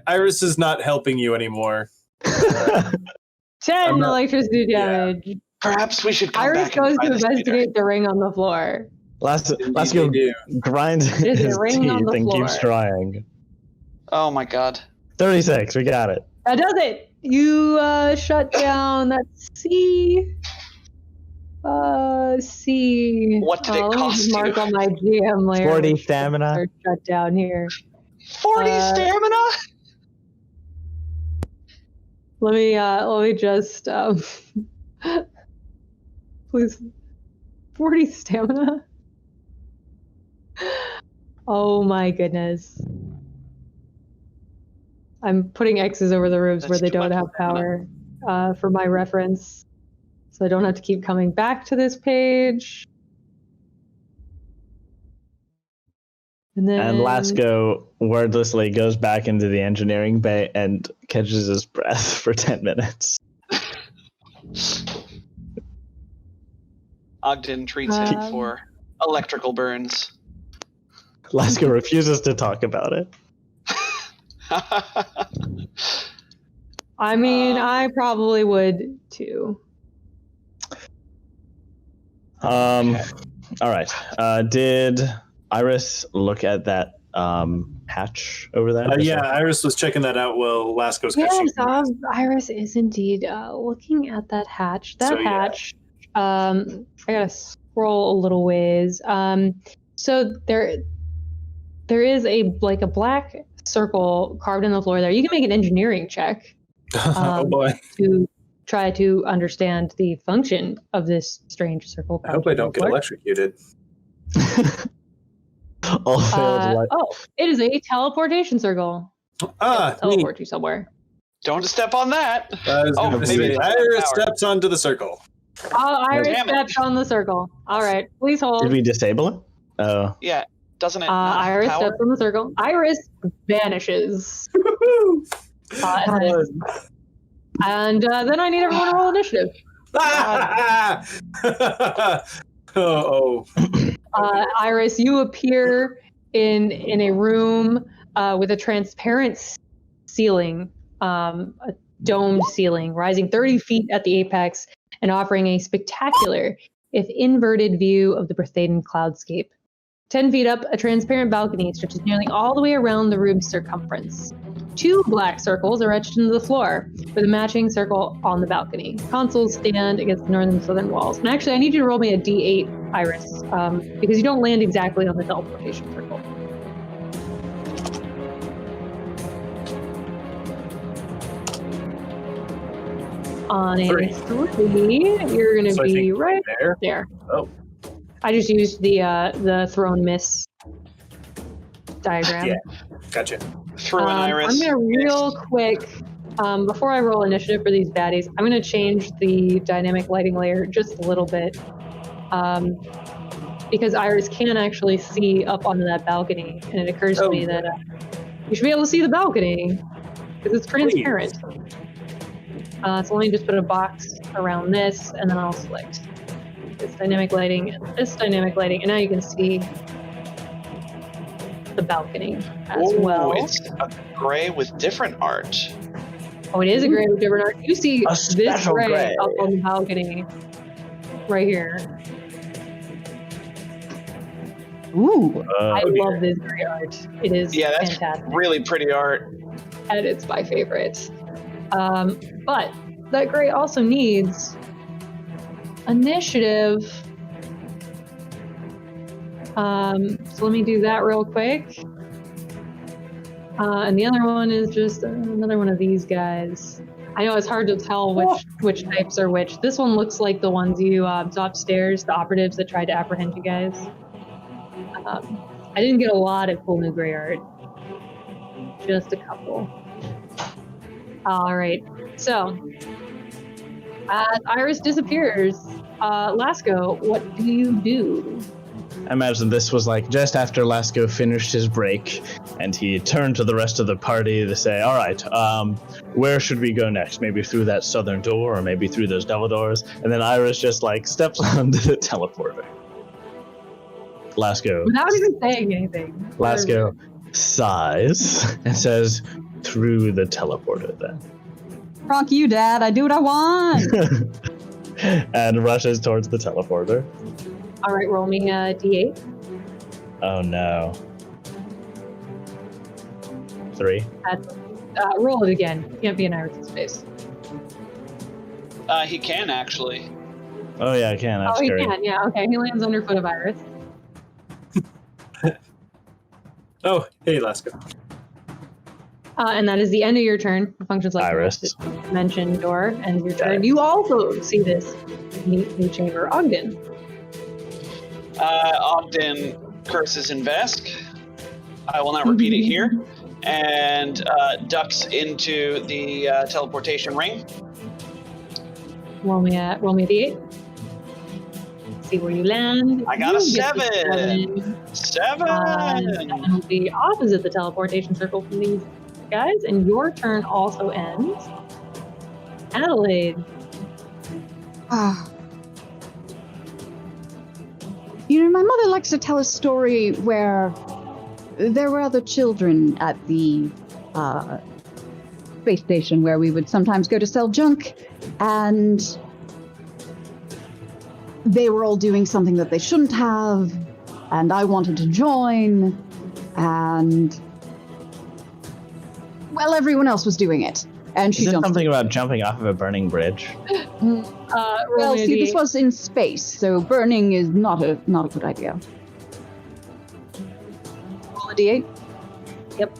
Iris is not helping you anymore. 10 electricity yeah. damage. Perhaps we should come Iris back and goes try to this later. investigate the ring on the floor. Lasco grinds There's a his ring teeth on the and keeps floor. trying. Oh my god. 36, we got it. That does it. You shut down that C. C. What did it let me cost just mark you? on my GM layer. 40 which stamina. are shut down here. 40 stamina? Let me just please 40 stamina. Oh my goodness. I'm putting X's over the rooms where That's they too don't much have stamina. power for my reference. So I don't have to keep coming back to this page. And then And Lasco wordlessly goes back into the engineering bay and catches his breath for 10 minutes. Ogden treats him for electrical burns. Lasco refuses to talk about it. I mean, I probably would too. All right. Did Iris look at that hatch over there? Yeah, Iris was checking that out while Lasco's catching. Yes, Iris is indeed looking at that hatch. That So, yeah. hatch. I gotta scroll a little ways. So there is a black circle carved in the floor there. You can make an engineering check Oh boy. to try to understand the function of this strange circle. I hope I don't get electrocuted. All failed. It is a teleportation circle. Teleport you somewhere. Don't step on that. I was going to say, Iris steps onto the circle. Oh, Iris stepped on the circle. All right, please hold. Did we disable it? Oh. Yeah, doesn't it? Iris steps on the circle. Iris vanishes. And then I need everyone to roll initiative. Iris, you appear in a room with a transparent ceiling, a domed ceiling, rising 30 feet at the apex and offering a spectacular, if inverted, view of the Brethaden cloudscape. 10 feet up, a transparent balcony stretches nearly all the way around the room's circumference. 2 black circles are etched into the floor, with a matching circle on the balcony. Consoles stand against the northern and southern walls. And actually, I need you to roll me a d8, Iris, because you don't land exactly on the teleportation circle. On a 3, you're going to be right there. Oh. I just used the throw and miss diagram. Yeah, gotcha. Throw an Iris. I'm going to real quick, before I roll initiative for these baddies, I'm going to change the dynamic lighting layer just a little bit. Because Iris can actually see up onto that balcony, and it occurs to me that you should be able to see the balcony, because it's transparent. So let me just put a box around this, and then I'll select this dynamic lighting, and this dynamic lighting, and now you can see the balcony as well. It's a gray with different art. Oh, it is a gray with different art. You see A this special gray gray. up on the balcony right here. Ooh. I love this gray art. It is fantastic. Really pretty art. And it's my favorite. But that gray also needs initiative. So let me do that real quick. And the other one is just another one of these guys. I know it's hard to tell which types are which. This one looks like the ones you saw upstairs, the operatives that tried to apprehend you guys. I didn't get a lot of cool new gray art. Just a couple. All right. So, as Iris disappears, Lasco, what do you do? I imagine this was like just after Lasco finished his break, and he turned to the rest of the party to say, all right, where should we go next? Maybe through that southern door, or maybe through those double doors? And then Iris just like steps onto the teleporter. Lasco. Without even saying anything. Lasco sighs and says, through the teleporter then. Fuck you, Dad. I do what I want. And rushes towards the teleporter. All right, roll me a d8. Oh no. 3. Roll it again. You can't be in Iris' space. He can actually. Oh yeah, I can. That's he great. can. Yeah. Okay. He lands underfoot of Iris. Oh, hey, Lasco. And that is the end of your turn. It functions like Iris. the dimension door. End of your turn. You also see this neat new chamber. Ogden. Ogden curses in Vesk. I will not repeat it here. And ducks into the teleportation ring. Roll me a d8. See where you land. I got a You get 7. the 7. Seven will be opposite the teleportation circle from these guys, and your turn also ends. Adelaide. You know, my mother likes to tell a story where there were other children at the space station where we would sometimes go to sell junk, and they were all doing something that they shouldn't have, and I wanted to join, and well, everyone else was doing it, and she Is it jumped. something about jumping off of a burning bridge? Well, see, this was in space, so burning is not a good idea. Roll a d8. Yep.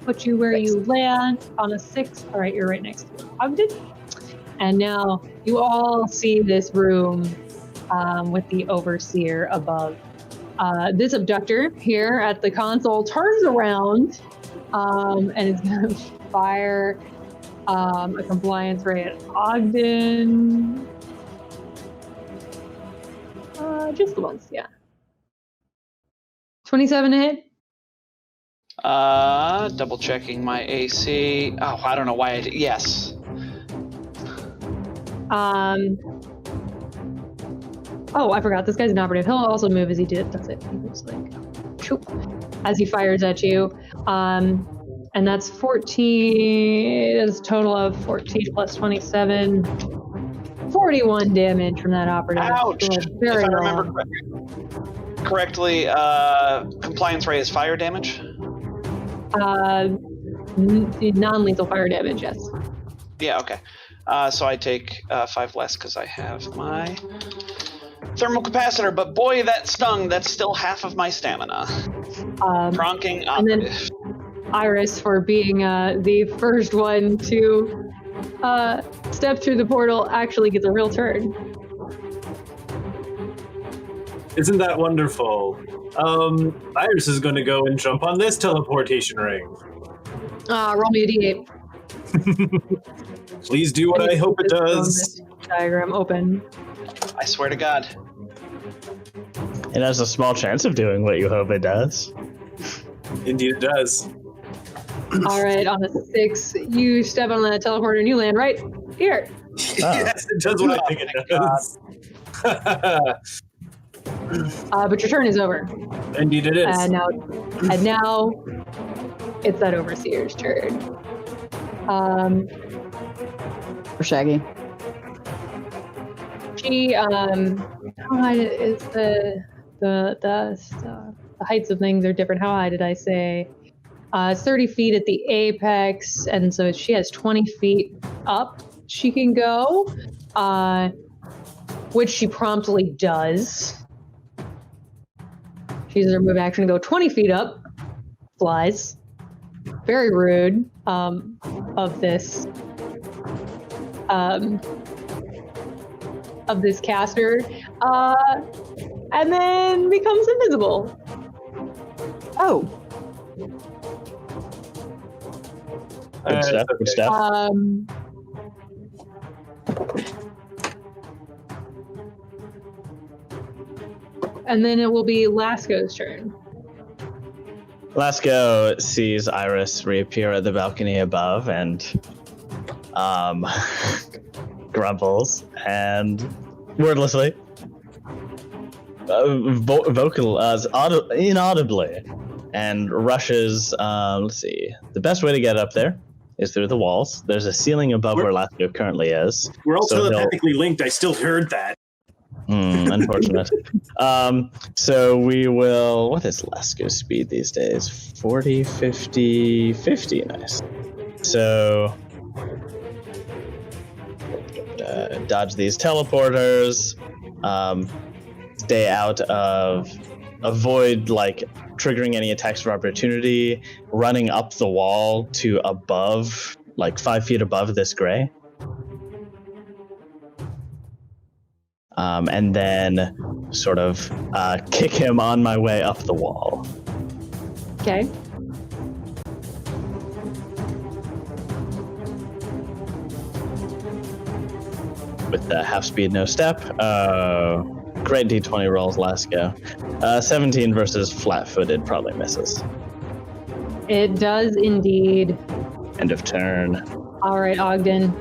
put you where you land on a 6. All right, you're right next to Ogden. And now you all see this room with the overseer above. This abductor here at the console turns around and is going to fire a compliance ray at Ogden. Just the once, yeah. 27 to hit. Double checking my AC. Oh, I don't know why I did. Yes. Oh, I forgot. This guy's an operative. He'll also move as he did. That's it. He moves like, shoop, as he fires at you. And that's 14. It's a total of 14 plus 27. 41 damage from that operative. Ouch! Very if I well. remember correctly, compliance ray is fire damage? Non-lethal fire damage, yes. Yeah, okay. So I take 5 less because I have my thermal capacitor, but boy, that stung. That's still half of my stamina. Pronking operative. And then Iris, for being the first one to step through the portal, actually gets a real turn. Isn't that wonderful? Iris is going to go and jump on this teleportation ring. Roll me a d8. Please do what I hope it does. Diagram open. I swear to God. It has a small chance of doing what you hope it does. Indeed, it does. All right, on a 6, you step on the teleporter and you land right here. Yes, it does what I think it does. But your turn is over. Indeed, it is. And now it's that overseer's turn. For Shaggy. She how high is the heights of things are different. How high did I say? 30 feet at the apex, and so she has 20 feet up she can go, which she promptly does. She uses her move action to go 20 feet up, flies. Very rude of this caster, and then becomes invisible. Oh. Good stuff. Good stuff. And then it will be Lasco's turn. Lasco sees Iris reappear at the balcony above and grumbles and wordlessly, inaudibly, and rushes. Let's see. The best way to get up there is through the walls. There's a ceiling above where Lasco currently is. We're all telepathically linked. I still heard that. Unfortunate. So we will... What is Lasco's speed these days? 40, 50, 50. Nice. So... dodge these teleporters. Stay out of... Avoid, triggering any attacks of opportunity. Running up the wall to above, 5 feet above this gray. And then sort of kick him on my way up the wall. Okay. With the half speed, no step. Great D20 rolls, Lasco. 17 versus flat-footed probably misses. It does indeed. End of turn. All right, Ogden.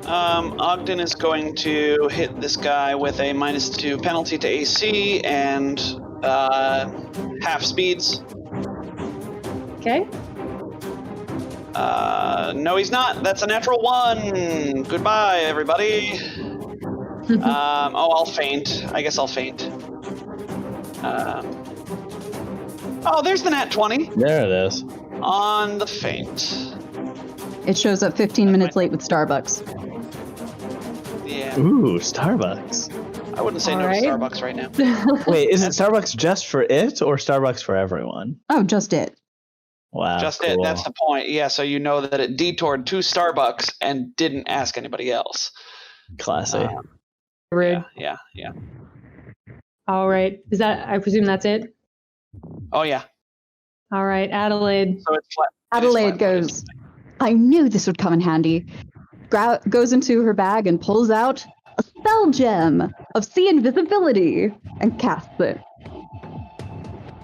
Ogden is going to hit this guy with a -2 penalty to AC and half speeds. Okay. No, he's not. That's a natural 1. Goodbye, everybody. I'll feint. I guess I'll feint. There's the nat 20. There it is. On the feint. It shows up 15 minutes late with Starbucks. Yeah. Ooh, Starbucks. I wouldn't say All no right. to Starbucks right now. Wait, is it Starbucks just for it or Starbucks for everyone? Oh, just it. Wow. Just cool. it. That's the point. Yeah, so you know that it detoured to Starbucks and didn't ask anybody else. Classy. Rude. Yeah. All right. Is that? I presume that's it. Oh yeah. All right, Adelaide. So it's flat. Adelaide goes, I knew this would come in handy. Goes into her bag and pulls out a spell gem of see invisibility and casts it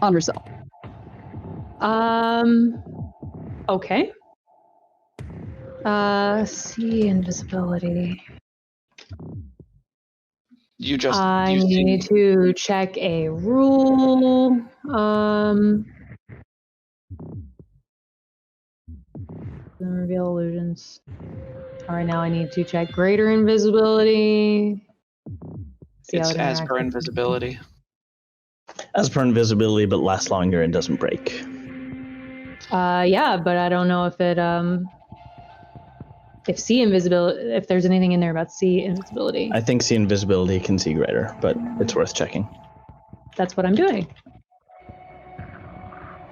on herself. Okay. See invisibility. You just. I you see- need to check a rule. Reveal illusions. All right, now I need to check greater invisibility. See how It's it as interacts per with- invisibility. As per invisibility, but lasts longer and doesn't break. Yeah, but I don't know if it if see invisibility, if there's anything in there about see invisibility. I think see invisibility can see greater, but it's worth checking. That's what I'm doing.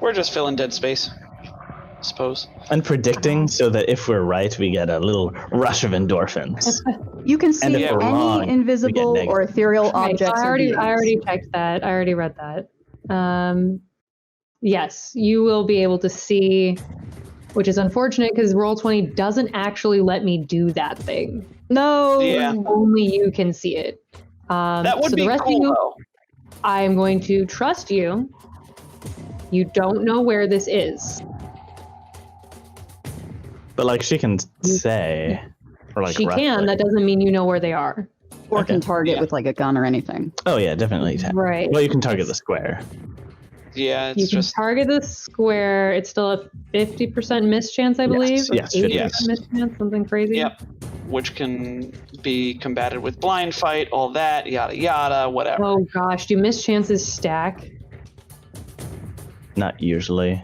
We're just filling dead space, I suppose. And predicting so that if we're right, we get a little rush of endorphins. You can And see if we're any wrong, we get invisible negative. or ethereal Right, objects. I or already beings. checked that. I already read that. Yes, you will be able to see, which is unfortunate because Roll20 doesn't actually let me do that thing. No. Yeah. Only you can see it. That would so be the rest cool, of you, though. I'm going to trust you. You don't know where this is. But like she can say, or like She roughly. can. That doesn't mean you know where they are. Or Okay. can target Yeah. with like a gun or anything. Oh yeah, definitely. Right. Well, you can target the square. Yeah, You it's can just. target the square. It's still a 50% miss chance, I believe. Yes, 80% miss chance, something crazy. Yep. Which can be combated with blind fight, all that, yada yada, whatever. Oh gosh, do miss chances stack? Not usually.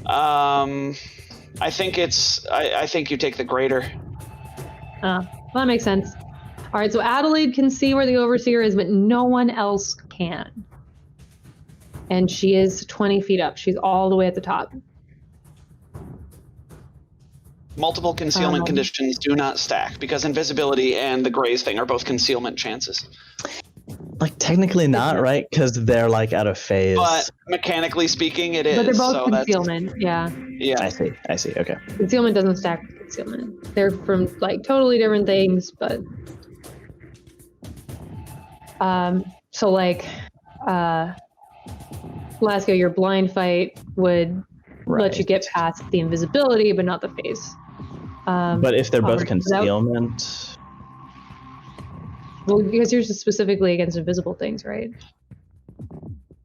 I think it's. I think you take the greater. Well, that makes sense. All right, so Adelaide can see where the Overseer is, but no one else can. And she is 20 feet up. She's all the way at the top. Multiple concealment conditions do not stack because invisibility and the graze thing are both concealment chances. Like technically not, right? Because they're like out of phase. But mechanically speaking, it is. But they're both so concealment. Yeah. Yeah. I see. Okay. Concealment doesn't stack with concealment. They're from like totally different things, but so like Lasco, your blind fight would let you get past the invisibility, but not the phase. But if they're both without- concealment, Well, because yours is specifically against invisible things, right?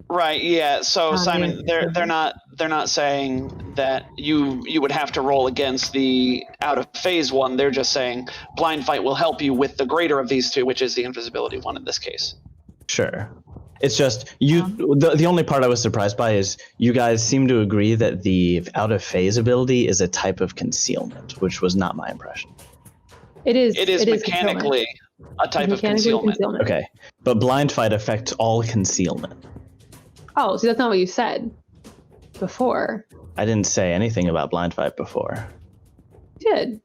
Right. Yeah. So Simon, yeah. they're not saying that you would have to roll against the out of phase one. They're just saying blind fight will help you with the greater of these two, which is the invisibility one in this case. sure. It's just you. The only part I was surprised by is you guys seem to agree that the out of phase ability is a type of concealment, which was not my impression. It is. It is mechanically a type of concealment. Okay, but blind fight affects all concealment. Oh, so that's not what you said before. I didn't say anything about blind fight before. You did.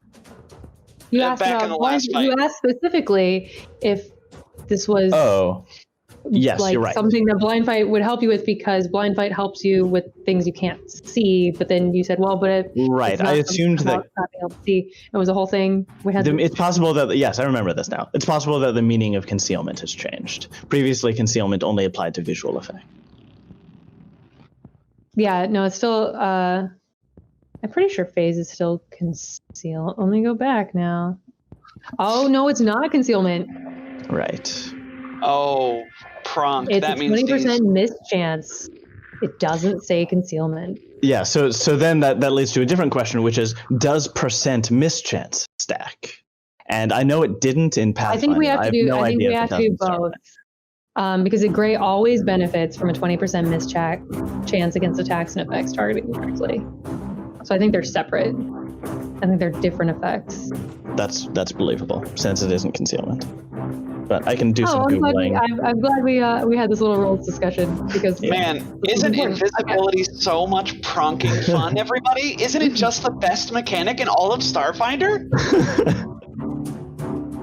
You asked back about in the last blind, you asked specifically if this was Yes, like you're right. something that blind fight would help you with because blind fight helps you with things you can't see. But then you said, well, but Right. I assumed that not being able to see. It was a whole thing. We had it's possible that yes, I remember this now. It's possible that the meaning of concealment has changed. Previously, concealment only applied to visual effect. Yeah, no, it's still. I'm pretty sure phase is still conceal. Let me go back now. Oh no, it's not concealment. Right. Oh, prompt. It's That a means 20% miss chance. It doesn't say concealment. Yeah. So then that leads to a different question, which is, does percent mischance stack? And I know it didn't in Pathfinder. I think we have to do. no I think idea we if have it to do does in both. Starfinder. Because a gray always benefits from a 20% miss chance against attacks and effects targeting correctly. So I think they're separate. I think they're different effects. That's believable since it isn't concealment. but I can do some I'm glad, Googling. I'm glad we had this little rules discussion because Man, isn't invisibility so much pronking fun, everybody? Isn't it just the best mechanic in all of Starfinder?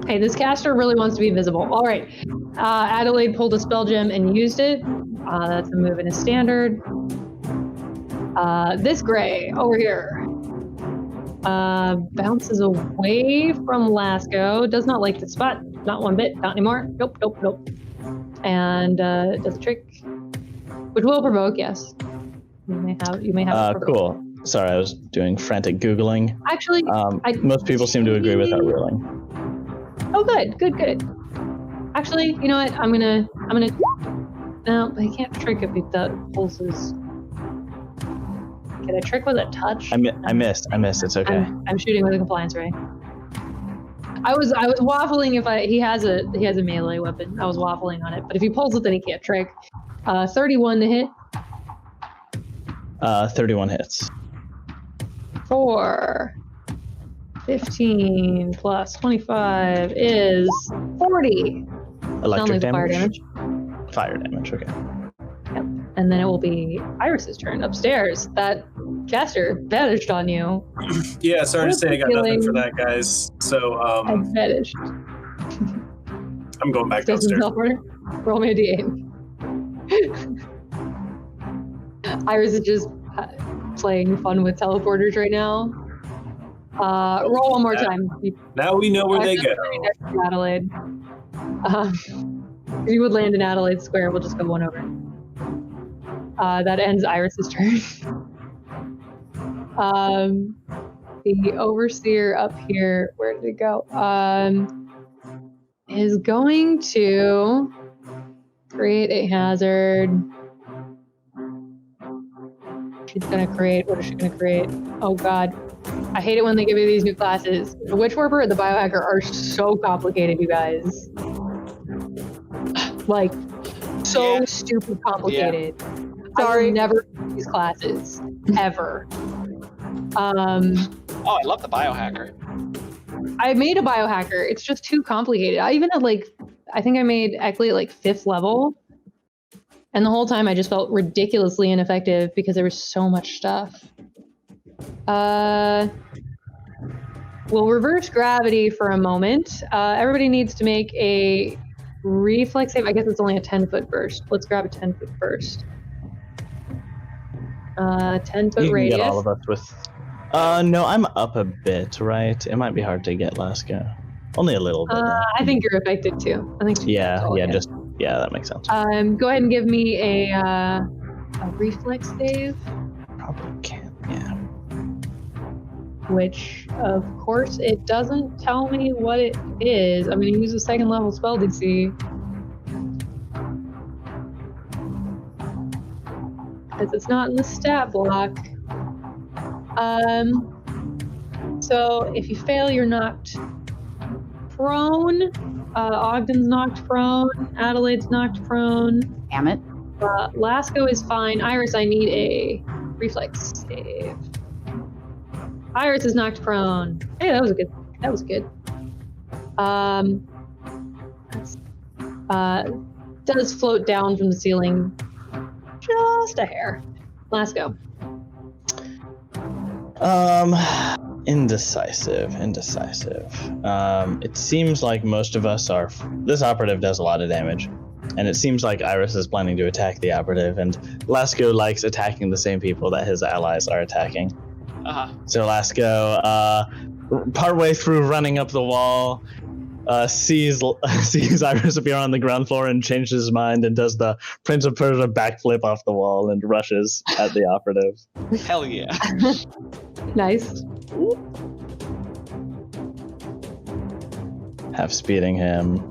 Hey, this caster really wants to be invisible. All right. Adelaide pulled a spell gem and used it. That's a move in a standard. This gray over here bounces away from Lasco. Does not like the spot. Not one bit. Not anymore. Nope. And does a trick, which will provoke. Yes. You may have. Cool. Sorry, I was doing frantic Googling. Actually, most people seem to agree with that ruling. Oh, good. Actually, you know what? I'm gonna. No, I can't trick if that pulses. Can I trick with a touch? I missed. It's okay. I'm shooting with a compliance ray. I was waffling if he has a melee weapon. I was waffling on it, but if he pulls it, then he can't trick. 31 to hit. 31 hits. 4. 15 plus 25 is 40. Electric damage. Fire damage. Okay. Yep. And then it will be Iris's turn upstairs. That caster vanished on you. Yeah, sorry to say I got nothing for that, guys. So Vanished. I'm going back downstairs. Roll me a d8. Iris is just playing fun with teleporters right now. Roll one more time. Now we know where they go. Adelaide. If you would land in Adelaide Square, we'll just go one over. That ends Iris's turn. The overseer up here, where did it go? Is going to create a hazard. She's gonna create. What is she gonna create? Oh God. I hate it when they give you these new classes. The Witch Warper and the Biohacker are so complicated, you guys. Like, so stupid complicated. Yeah. Sorry, never these classes ever. Oh, I love the Biohacker. I made a Biohacker. It's just too complicated. I even had I think I made Eckley at 5th level. And the whole time I just felt ridiculously ineffective because there was so much stuff. We'll reverse gravity for a moment. Everybody needs to make a reflex save. I guess it's only a 10-foot burst. Let's grab a 10-foot burst. 10-foot radius. You can get all of us with... no, I'm up a bit, right? It might be hard to get Lasco. Only a little bit. I think you're affected too. I think. Yeah, that makes sense. Go ahead and give me a reflex save. Probably can, yeah. Which, of course, it doesn't tell me what it is. I'm going to use a 2nd level spell DC. Because it's not in the stat block. So if you fail, you're knocked prone. Ogden's knocked prone. Adelaide's knocked prone. Damn it. Lasco is fine. Iris, I need a reflex save. Iris is knocked prone. Hey, that was good. Does float down from the ceiling just a hair. Lasco. Indecisive. It seems like most of us are... This operative does a lot of damage. And it seems like Iris is planning to attack the operative, and Lasco likes attacking the same people that his allies are attacking. So Lasco, partway through running up the wall, sees Iris appear on the ground floor and changes his mind and does the Prince of Persia backflip off the wall and rushes at the operative. Hell yeah. Nice. Half speeding him.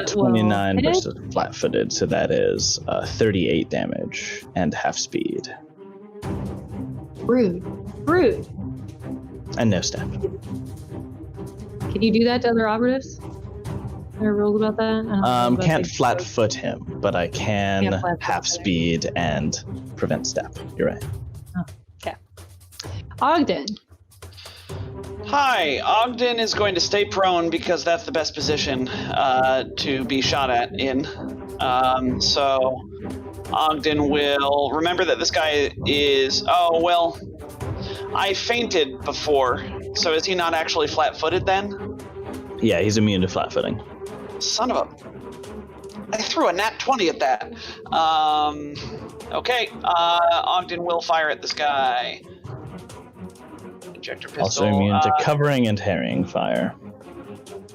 29 versus flat-footed, so that is 38 damage and half speed. Rude. And no step. Can you do that to other operatives? There are rules about that? Can't flat-foot him, but I can half speed and prevent step. You're right. Oh, okay. Ogden. Hi, Ogden is going to stay prone because that's the best position to be shot at in. So Ogden will remember that this guy is. Oh well, I fainted before. So is he not actually flat-footed then? Yeah, he's immune to flat-footing. Son of a! I threw a nat 20 at that. Okay. Ogden will fire at this guy. Ejector pistol. Also immune to covering and harrying fire.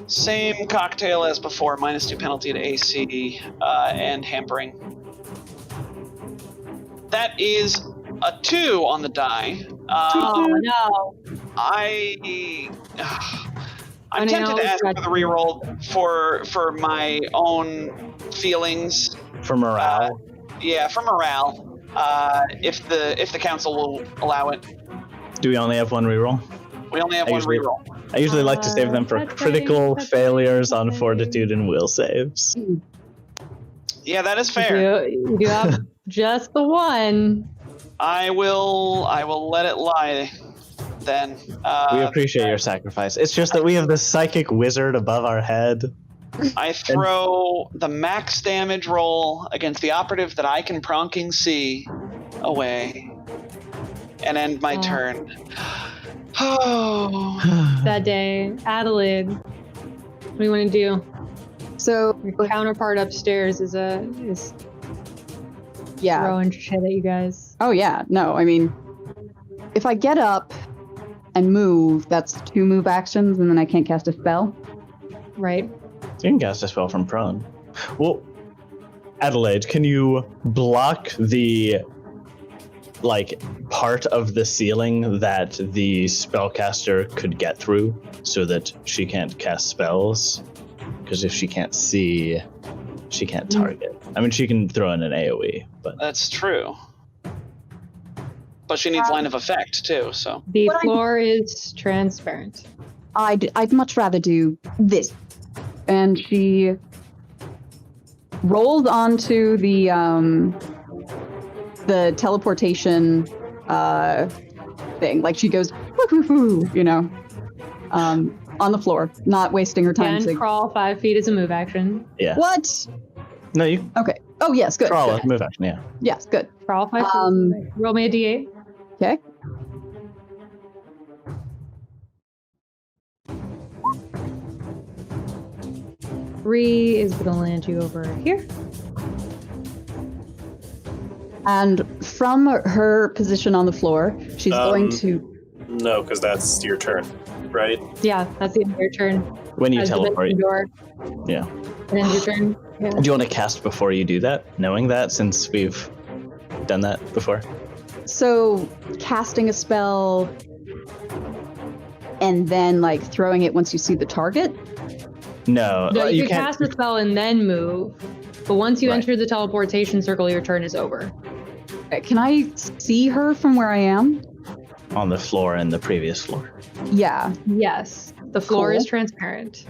Same cocktail as before, -2 penalty to AC and hampering. That is a 2 on the die. Oh no! I'm tempted to ask for the reroll for my own feelings. For morale. Yeah, for morale. If the council will allow it. Do we only have one reroll? We only have one reroll. I usually like to save them for that's critical right. failures on fortitude and will saves. Yeah, that is fair. You do have just the one. I will let it lie then. We appreciate your sacrifice. It's just that we have this psychic wizard above our head. I throw the max damage roll against the operative that I can pronking see away and end my turn. Oh. That day, Adelaide. What do you want to do? So, Your counterpart upstairs is yeah. throwing shit at you guys. Oh, yeah. No, I mean, if I get up and move, that's 2 move actions, and then I can't cast a spell. Right. You can cast a spell from prone. Well, Adelaide, can you block the part of the ceiling that the spellcaster could get through so that she can't cast spells? Because if she can't see, she can't target. I mean, she can throw in an AoE, but That's true. But she needs line of effect too, so. The floor is transparent. I'd much rather do this. And she rolls onto the teleportation thing. Like she goes, woo, you know, on the floor, not wasting her time. Can crawl 5 feet as a move action. yeah. What? No, you Okay. Oh, yes, good. crawl good. a move action, yeah. Yes, good. Crawl 5 feet. Roll me a d8. Okay. Three is going to land you over here. And from her position on the floor, she's going to. No, because that's your turn, right? Yeah, that's the end of your turn. When you As the teleport, bedroom door. yeah. And end your turn. Yeah. Do you want to cast before you do that, knowing that, since we've done that before? So, casting a spell and then, throwing it once you see the target? No, No, you can can't. cast a spell and then move. But once you Right. enter the teleportation circle, your turn is over. Can I see her from where I am? On the floor and the previous floor. Yeah. Yes. The floor Cool. is transparent.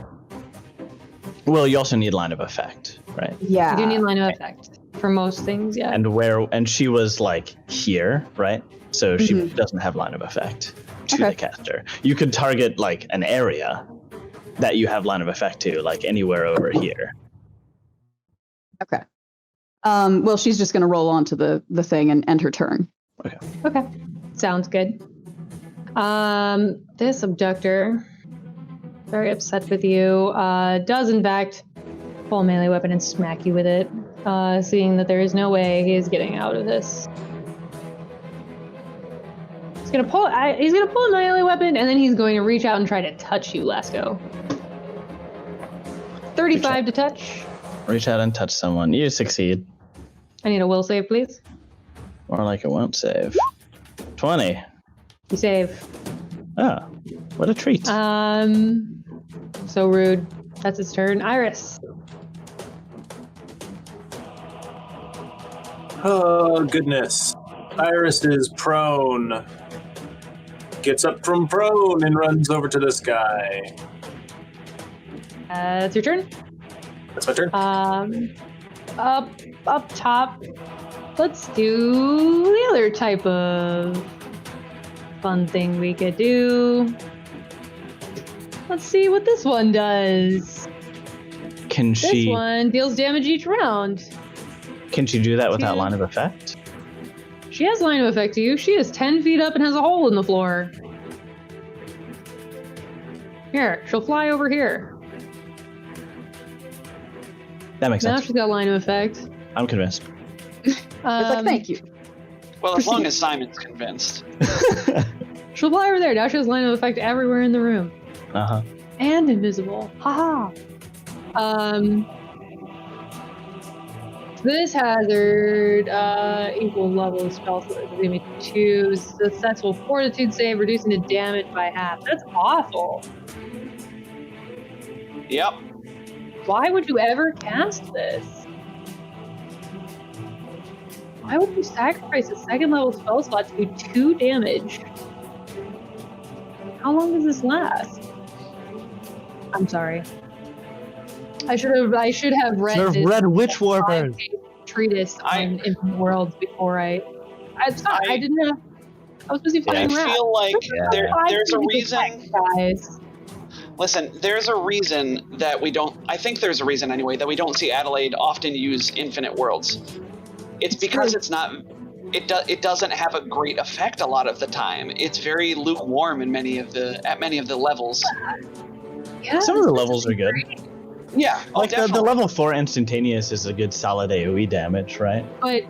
Well, you also need line of effect, right? Yeah. You do need line of effect for most things, yeah. And she was here, right? So she Mhm. doesn't have line of effect to Okay. the caster. You could target an area that you have line of effect to, anywhere over here. Okay. Well, she's just going to roll onto the thing and end her turn. Okay. Sounds good. This abductor, very upset with you, does in fact pull a melee weapon and smack you with it, seeing that there is no way he is getting out of this. He's gonna pull a melee weapon, and then he's going to reach out and try to touch you, Lasco. 35 to touch. Reach out and touch someone. You succeed. I need a will save, please. More like it won't save. 20. You save. Oh, what a treat. So rude. That's its turn. Iris. Oh, goodness. Iris is prone. Gets up from prone and runs over to this guy. It's your turn. That's my turn. Up top. Let's do the other type of fun thing we could do. Let's see what this one does. Can This she one deals damage each round. can she do that without line of effect? She has line of effect to you. She is 10 feet up and has a hole in the floor. Here, she'll fly over here. That makes Now sense. she's got line of effect. I'm convinced. It's like, thank you. Well, as long as Simon's convinced. She'll fly over there. Now she has line of effect everywhere in the room. Uh-huh. And invisible. Haha. This hazard equal level of spell, so it's gonna be 2 successful fortitude save, reducing the damage by half. That's awful. Yep. Why would you ever cast this? Why would you sacrifice a second level spell slot to do 2 damage? How long does this last? I'm sorry. I should have read Serve this red witch warbird. 5-page treatise on Infinite Worlds before I didn't have. I was busy I finding rats. feel like Yeah. there's a Five pages of reason. text, guys. Listen, there's a reason that we don't. I think there's a reason anyway that we don't see Adelaide often use Infinite Worlds. It's because it's not. It doesn't have a great effect a lot of the time. It's very lukewarm at many of the levels. Yeah, Some of the levels are good. Yeah, Like the definitely. level 4 instantaneous is a good solid AoE damage, right? but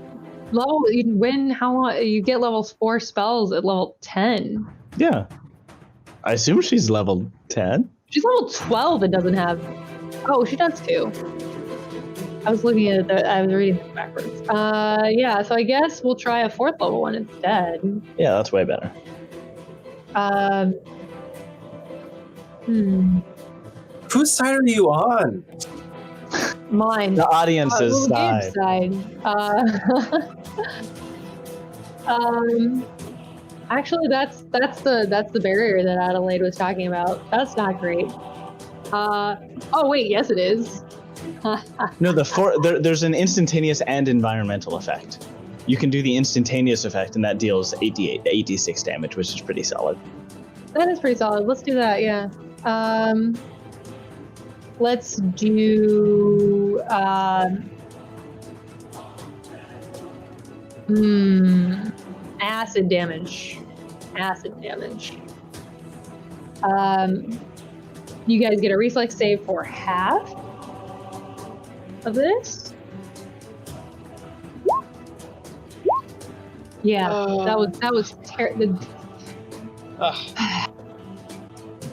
how long you get level 4 spells at level 10? Yeah. I assume she's level 10. She's level 12 and doesn't have. Oh, she does too. I was looking at I was reading this backwards. Yeah, so I guess we'll try a 4th level one instead. Yeah, that's way better. Whose side are you on? Mine. The audience's The game side. Actually, that's the barrier that Adelaide was talking about. That's not great. Oh wait, yes it is. No, there's an instantaneous and environmental effect. You can do the instantaneous effect, and that deals 86 damage, which is pretty solid. That is pretty solid. Let's do that. Yeah. Let's do. Acid damage. Acid damage. You guys get a reflex save for half of this. Yeah, that was terrible.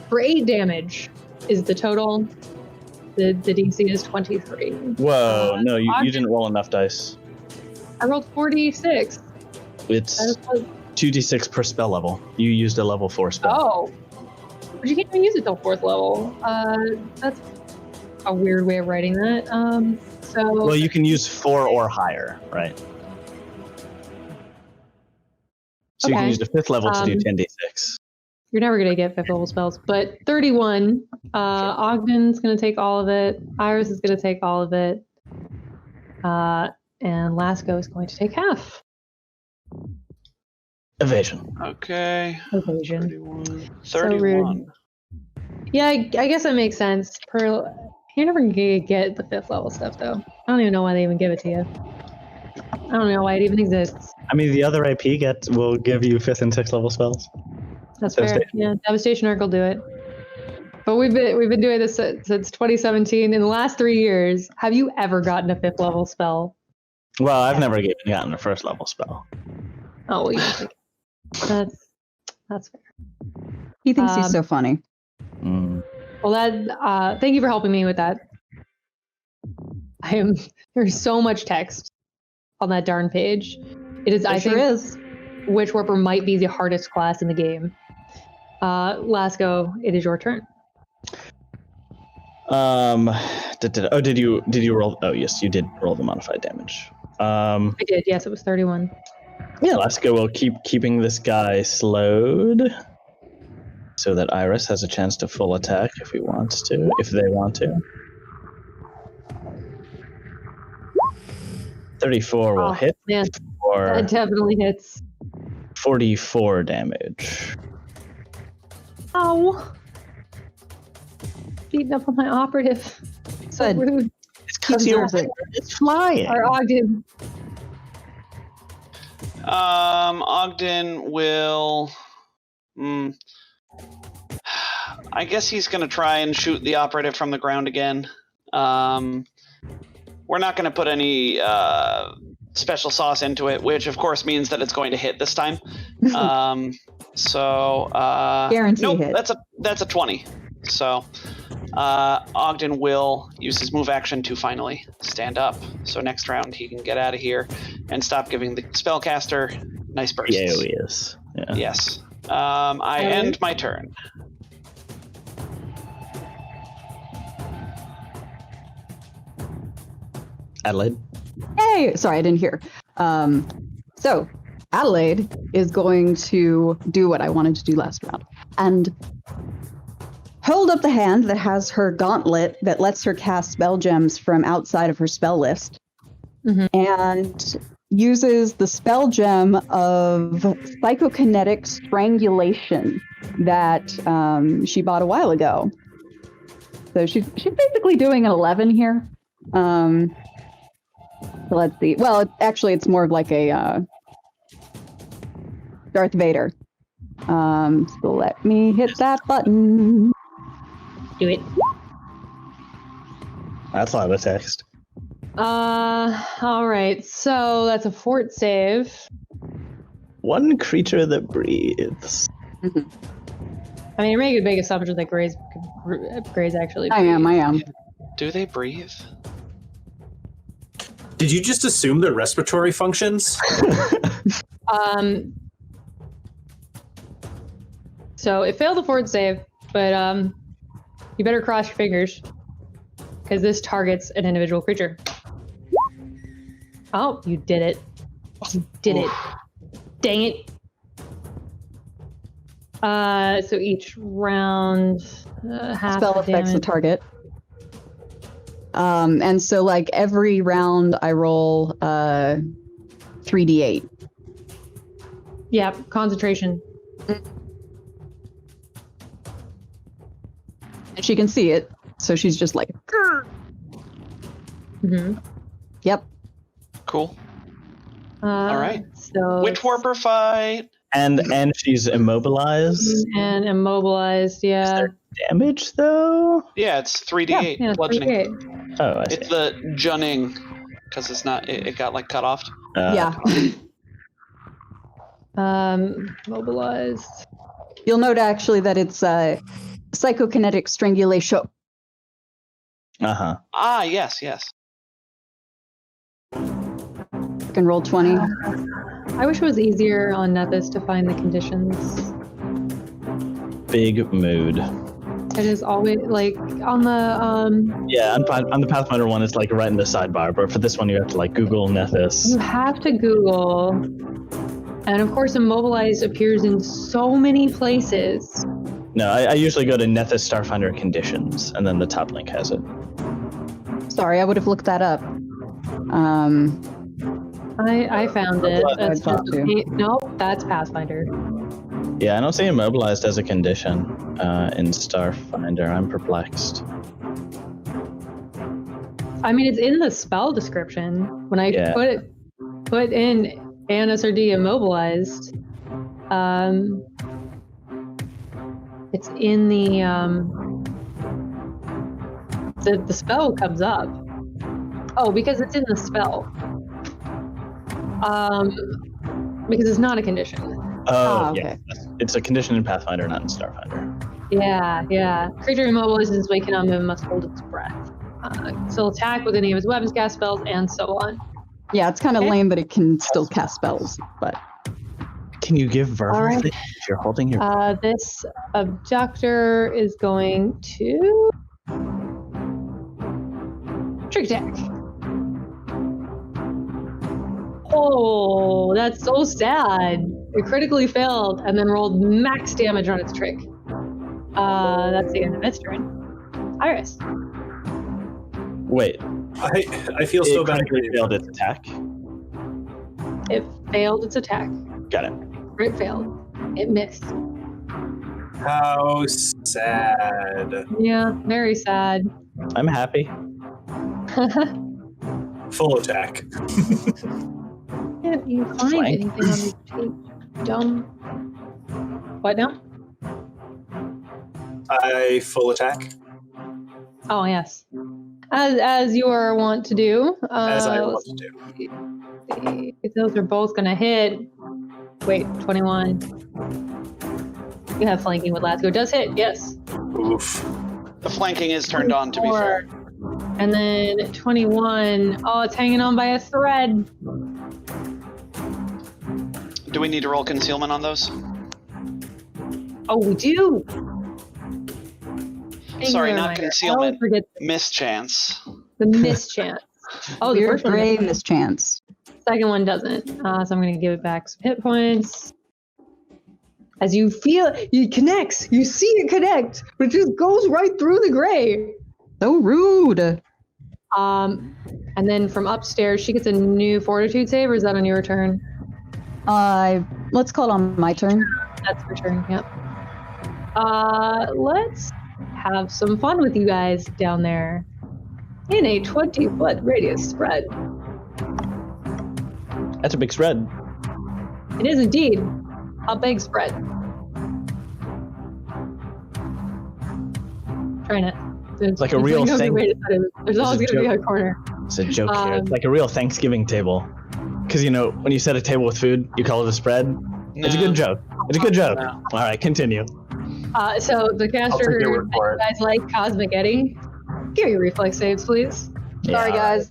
For 8 damage is the total. The DC is 23. Whoa, no, you didn't roll enough dice. I rolled 46. It's 2d6 per spell level. You used a level 4 spell. Oh, but you can't even use it till 4th level. That's a weird way of writing that. Well, you can use 4 or higher, right? So you can use the 5th level to do 10d6. You're never gonna get 5th level spells, but 31. Ogden's gonna take all of it. Iris is gonna take all of it. And Lasco is going to take half. Evasion. Okay. Evasion. 31. So rude. Yeah, I guess that makes sense. You're never gonna get the 5th level stuff, though. I don't even know why they even give it to you. I don't know why it even exists. I mean, the other IP will give you 5th and 6th level spells. That's fair. Yeah, Devastation Arc will do it. But we've been doing this since 2017. In the last 3 years, have you ever gotten a 5th level spell? Well, I've never even gotten a 1st level spell. Oh, well, you think that's fair. He thinks he's so funny. Well, thank you for helping me with that. There's so much text on that darn page. It is. I think Witch Warper might be the hardest class in the game. Lasco, it is your turn. Did you roll? Oh, yes, you did roll the modified damage. I did. Yes, it was 31. Yeah, Lasco will keeping this guy slowed, so that Iris has a chance to full attack if they want to. 34 will hit. Man, or that definitely hits. 44 damage. Oh. beating up on my operative. So Good. rude. It's because He you're deserves it. it's flying. Or Ogden. Ogden will. I guess he's going to try and shoot the operative from the ground again. We're not going to put any special sauce into it, which of course means that it's going to hit this time. Guarantee nope, hit. that's a 20. So Ogden will use his move action to finally stand up. So next round he can get out of here and stop giving the spellcaster nice bursts. Yeah, he is. Yeah. Yes. I end my turn. Adelaide. Hey, sorry, I didn't hear. So Adelaide is going to do what I wanted to do last round and hold up the hand that has her gauntlet that lets her cast spell gems from outside of her spell list, and uses the spell gem of psychokinetic strangulation that she bought a while ago. So she's basically doing an 11 here. So let's see. Well, actually, it's more of like a Darth Vader. So let me hit that button. Do it. That's a lot of text. All right. So that's a fort save. One creature that breathes. I mean, you're making a big assumption that Gray's actually. I am. Do they breathe? Did you just assume their respiratory functions? So it failed the fort save, but you better cross your fingers because this targets an individual creature. Oh, you did it. You did it. Dang it. So each round, half Spell the affects the damage. target. And so like every round I roll 3d8. Yeah, concentration. And she can see it, so she's just like, Mm-hmm. yep. Cool. All right. So Witch Warper fight. And she's immobilized. and immobilized. Yeah. there damage though? Yeah, it's 3d8 Yeah, bludgeoning. 38. Oh, I see. It's the Junning, because it's not. It got like cut off. Yeah. Mobilized. You'll note actually that it's psychokinetic strangulation. Uh-huh. Ah, yes. You can roll 20. I wish it was easier on Nethys to find the conditions. Big mood. It is always like on the Yeah, on the Pathfinder one, it's like right in the sidebar, but for this one, you have to like Google Nethys. you have to Google, and of course, immobilized appears in so many places. No, I usually go to Nethys Starfinder conditions, and then the top link has it. Sorry, I would have looked that up. I found it. Well, That's I thought just too. nope. That's Pathfinder. Yeah, I don't see immobilized as a condition in Starfinder. I'm perplexed. I mean, it's in the spell description. When I put in ANSRD immobilized, it's in the spell comes up. Oh, because it's in the spell. Because it's not a condition. Oh, okay. yeah. It's a condition in Pathfinder, not in Starfinder. Yeah. Creature immobilized is waking on move must hold its breath. Still attack with any of its weapons, cast spells, and so on. Yeah, it's kind of Okay. lame, but it can still cast spells. But Can you give verbal All right. things if you're holding your... This abductor is going to trick attack. Oh, that's so sad. It critically failed and then rolled max damage on its trick. That's the end of its turn. Iris. Wait, I feel so it bad. critically failed its attack? It failed its attack. Got it. It failed. It missed. How sad. Yeah, very sad. I'm happy. Full attack. Can't you find Flank. anything on this page? Dumb. What now? I full attack. Oh yes. As you are wont to do. As I want to do. If those are both gonna hit. Wait, 21. You have flanking with Lasco. Does hit, yes. Oof. The flanking is turned on, to be fair. And then 21. Oh, it's hanging on by a thread. Do we need to roll concealment on those? Oh, we do. Sorry, Reminder. not I concealment. always forget Mischance. the mischance. Oh, the Weird first one. gray doesn't. mischance. Second one doesn't. So I'm going to give it back some hit points. As you feel, it connects. You see it connect, but it just goes right through the gray. So rude. And then from upstairs, she gets a new fortitude save, or is that on your turn? Let's call it on my turn. That's your turn, yep. Let's have some fun with you guys down there. In a 20-foot radius spread. That's a big spread. It is indeed a big spread. Trying it. Like a real no good thing. way to set it. There's always going to be a corner. It's a joke here. It's like a real Thanksgiving table. Because, you know, when you set a table with food, you call it a spread. It's a good joke. It's a good joke. No. All right, continue. So the caster, take your word for you guys like Cosmic Eddie. Give me reflex saves, please. Sorry, Yeah. guys.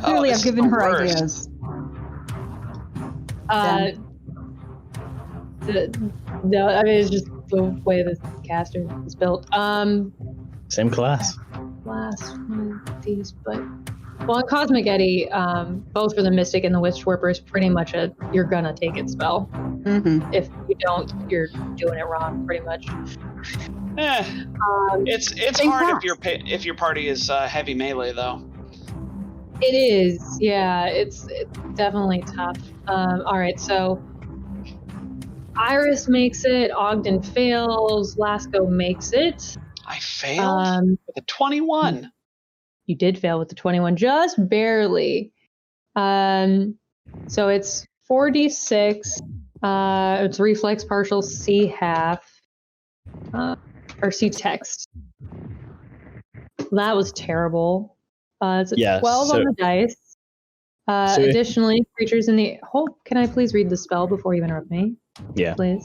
Clearly, this I've is given the her worst. ideas. No, I mean, it's just the way the caster is built. Same class. Last one of these, but well, in Cosmic Eddie, both for the Mystic and the Witch Warper is pretty much a you're gonna take it spell. Mm-hmm. If you don't, you're doing it wrong, pretty much. It's same hard class. if your party is heavy melee though. It is, yeah. It's definitely tough. All right, so Iris makes it. Ogden fails. Lasco makes it. I failed with a 21. You did fail with the 21, just barely. So it's 4d6. It's reflex partial C half. Or C text. That was terrible. It's a 12 on the dice. Additionally, creatures in the... can I please read the spell before you interrupt me? Yeah. Please.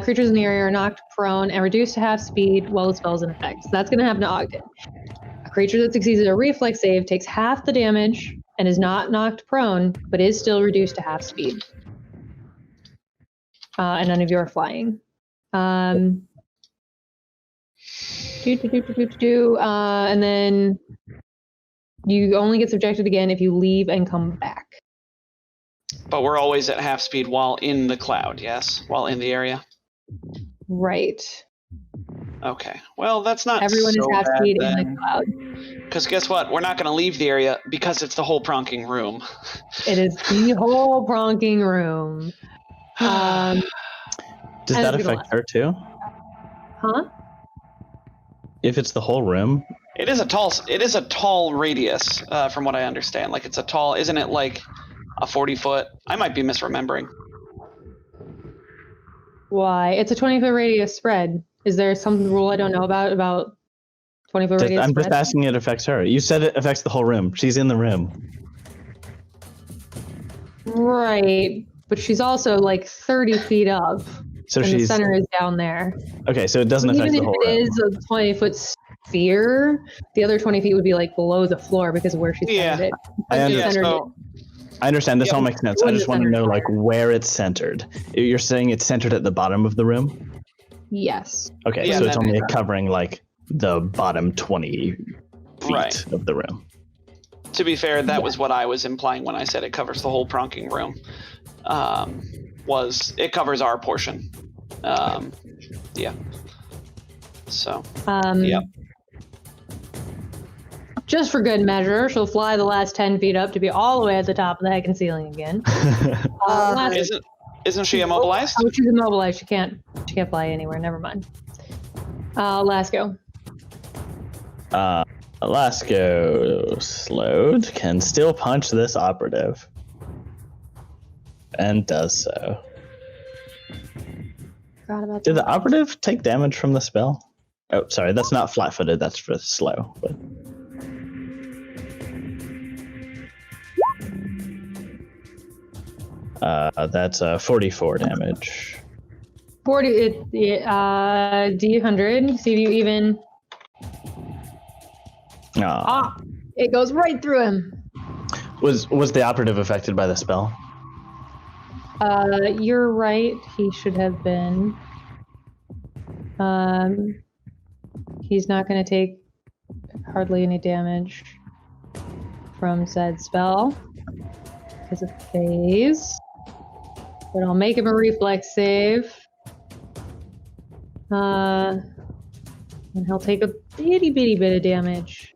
Creatures in the area are knocked prone and reduced to half speed while the spell is in effect. So that's going to happen to Ogden. A creature that succeeds at a reflex save takes half the damage and is not knocked prone, but is still reduced to half speed. And none of you are flying. And then you only get subjected again if you leave and come back. But we're always at half speed while in the cloud, yes? While in the area? Right. Okay. Well, that's not Everyone so is half bad speed then. in the cloud. Because guess what? We're not going to leave the area because it's the whole pronking room. It is the whole pronking room. Does and that it's gonna affect her too? Huh? If it's the whole room? It is a tall radius, from what I understand. Like it's a tall, isn't it like a 40-foot? I might be misremembering. Why? It's a 20-foot radius spread. Is there some rule I don't know about 20-foot radius I'm spread? just asking it affects her. You said it affects the whole room. She's in the room. Right. But she's also like 30 feet up. So and she's the center is down there. okay. So it doesn't affect Even the whole if it room. is a 20-foot sphere, the other 20 feet would be like below the floor because of where she's centered it. I understand. Centered So, I understand. This Yep. all makes sense. I just want to know like where it's centered. You're saying it's centered at the bottom of the room? Yes. Okay, Yeah, so it's that only makes covering like the bottom 20 feet Right. of the room. to be fair, that was what I was implying when I said it covers the whole pronking room. Was it covers our portion. Yeah. So, yep. Just for good measure, she'll fly the last 10 feet up to be all the way at the top of the heck and ceiling again. Isn't she immobilized? Oh, she's immobilized. She can't fly anywhere. Never mind. Lasco. Lasco slowed can still punch this operative. And does so. Forgot about Did that. the operative take damage from the spell? Oh, sorry, that's not flat-footed, that's for slow. But... that's 44 damage. 40, D100. See if you even. Aw. It goes right through him. Was the operative affected by the spell? You're right. He should have been. He's not going to take hardly any damage from said spell because of phase. But I'll make him a reflex save. And he'll take a itty bitty bit of damage.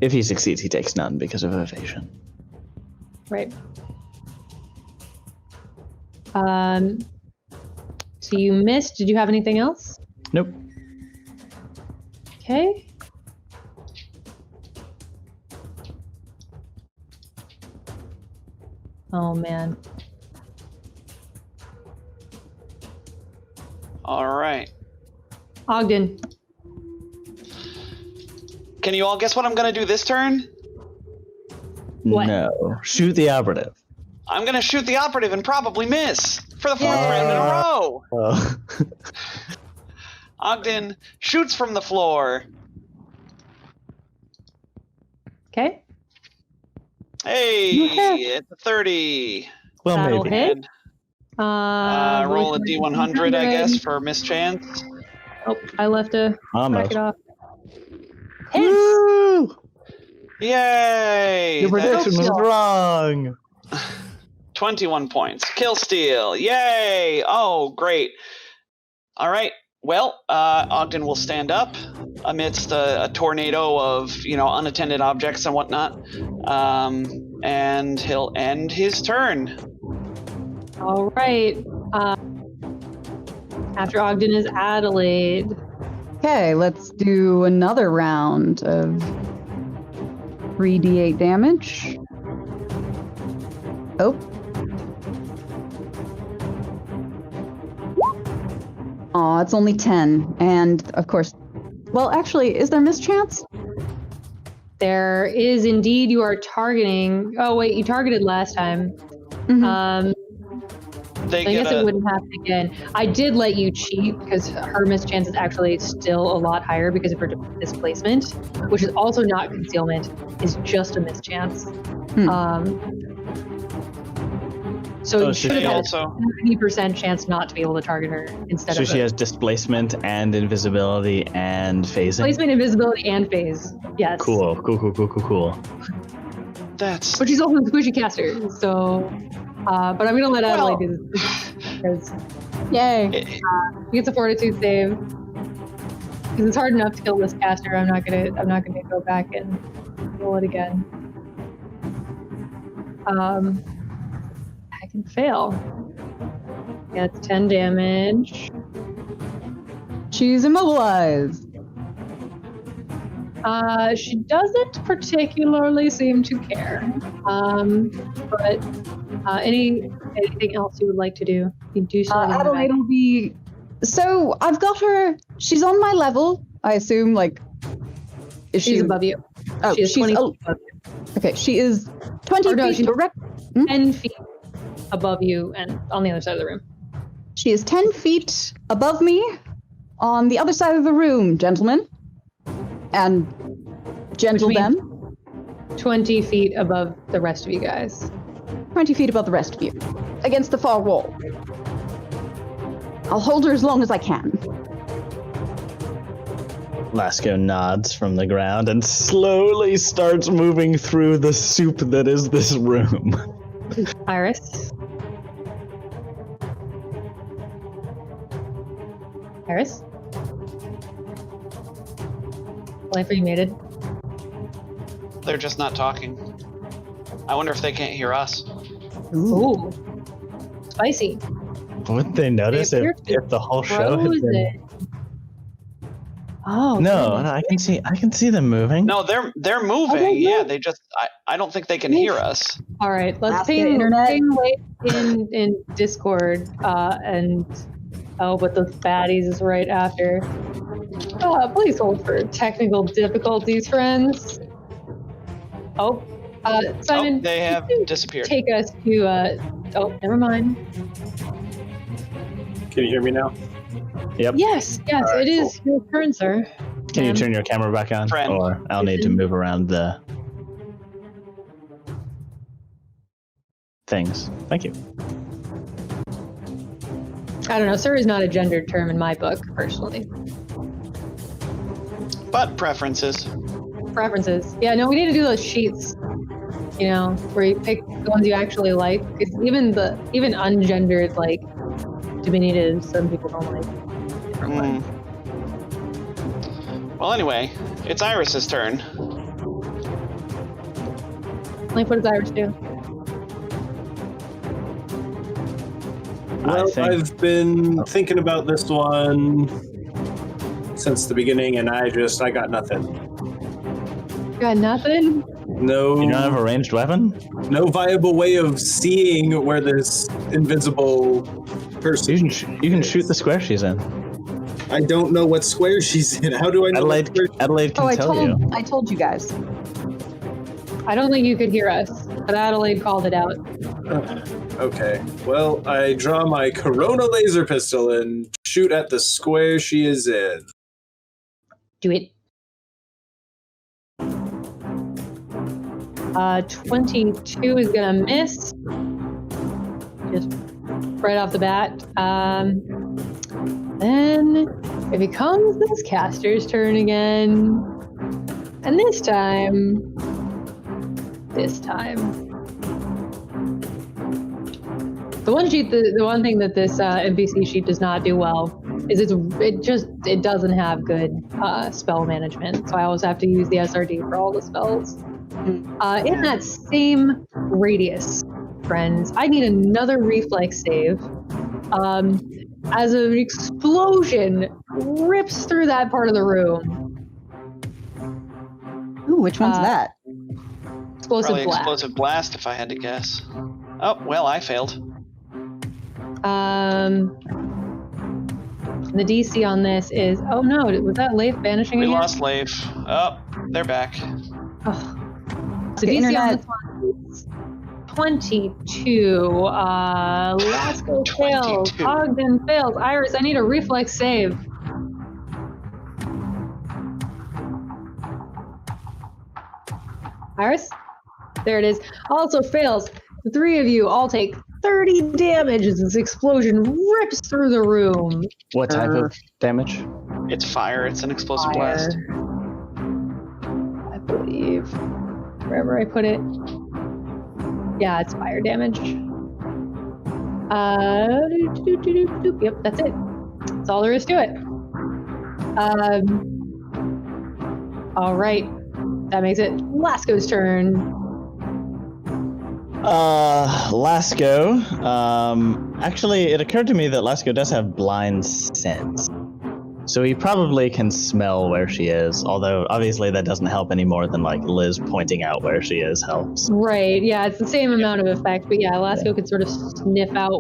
If he succeeds, he takes none because of evasion. Right. So you missed. Did you have anything else? Nope. Okay. Oh man. All right. Ogden. Can you all guess what I'm going to do this turn? What? No. Shoot the operative. I'm going to shoot the operative and probably miss for the 4th round in a row. Oh. Ogden shoots from the floor. Okay. Hey, Yeah. it's a 30. Well, That'll maybe. hit. Roll a D100, I guess, for mischance. Oh, I left a Almost. bracket off. Woo! Yay! Your prediction was Kill. wrong. 21 points. Kill steal. Yay! Oh, great. All right. Well, Ogden will stand up amidst a tornado of, unattended objects and whatnot. And he'll end his turn. All right. After Ogden is Adelaide. Okay, let's do another round of 3d8 damage. Oh. Aw, it's only 10. And, of course, well, actually, is there mischance? There is indeed. You are targeting. Oh wait, you targeted last time. Mhm. They I get guess it wouldn't happen again. I did let you cheat because her mischance is actually still a lot higher because of her displacement, which is also not concealment. Is just a mischance. So Oh, you so should have she had also- a 50% chance not to be able to target her instead So of she has displacement and invisibility and phasing. displacement, invisibility, and phase. Yes. Cool. That's But she's also a squishy caster, so. But I'm gonna let Adelaide do this because Yay. she gets a fortitude save. Because it's hard enough to kill this caster. I'm not gonna go back and roll it again. I can fail. Yeah, it's 10 damage. She's immobilized. She doesn't particularly seem to care. But anything else you would like to do? You do so. Adelaide will be. So I've got her. She's on my level. I assume. Like, is She's she above you. Oh, She is she's 20 oh, feet above you. okay. She is 20 Or no, feet she's- direct. 10 feet above you and on the other side of the room. She is 10 feet above me, on the other side of the room, gentlemen, and gentle Which means- them. 20 feet above the rest of you guys. 20 feet above the rest of you, against the far wall. I'll hold her as long as I can. Lasco nods from the ground and slowly starts moving through the soup that is this room. Iris. Iris? Life, are you muted? They're just not talking. I wonder if they can't hear us. Ooh. Spicy. Would they notice They if the whole show had froze been? it. Oh No, goodness. I can see them moving. No, they're moving. Okay, Yeah, good. they just. I don't think they can hear us. All right, let's Alaska ping internet. Wade in Discord, and but the baddies is right after. Please hold for technical difficulties, friends. Simon, Oh, they have could you disappeared. take us to. Never mind. Can you hear me now? Yep. Yes, right, it is your turn, sir. Can you Ma'am. turn your camera back on? Friend. Or I'll need to move around the things. Thank you. I don't know. Sir is not a gendered term in my book, personally. But preferences. Preferences. Yeah, no, we need to do those sheets. You know, where you pick the ones you actually like. Because even ungendered, like, diminutives, some people don't like different ones. Well, anyway, it's Iris's turn. Like, what does Iris do? Well, think- I've been thinking about this one since the beginning, and I got nothing. Got nothing? No, You don't have a ranged weapon? no viable way of seeing where this invisible person. You can shoot the square she's in. I don't know what square she's in. How do I know? what square- Adelaide can tell you. I told you guys. I don't think you could hear us, but Adelaide called it out. Okay. Well, I draw my Corona laser pistol and shoot at the square she is in. Do it. 22 is gonna miss. Just right off the bat. Then it becomes this caster's turn again. And this time. The one thing that this NPC sheet does not do well is it doesn't have good spell management. So I always have to use the SRD for all the spells. In that same radius, friends, I need another reflex save. As an explosion rips through that part of the room. Ooh, which one's that? Explosive Probably blast. explosive blast, if I had to guess. Oh, well, I failed. The DC on this is, oh no, was that Leif vanishing We again? lost Leif. Oh, they're back. Oh. The The DC internet. on this one is 22. Lasco fails. 22. Ogden fails. Iris, I need a reflex save. Iris? There it is. Also fails. The three of you all take 30 damage as this explosion rips through the room. What type of damage? It's fire. It's an explosive blast. I believe. Wherever I put it. Yeah, it's fire damage. Yep, that's it. That's all there is to it. All right. That makes it Lasco's turn. Lasco. Actually, it occurred to me that Lasco does have blind sense. So he probably can smell where she is, although obviously that doesn't help any more than like Liz pointing out where she is helps. Right, yeah, it's the same amount of effect, but yeah, Lasco could sort of sniff out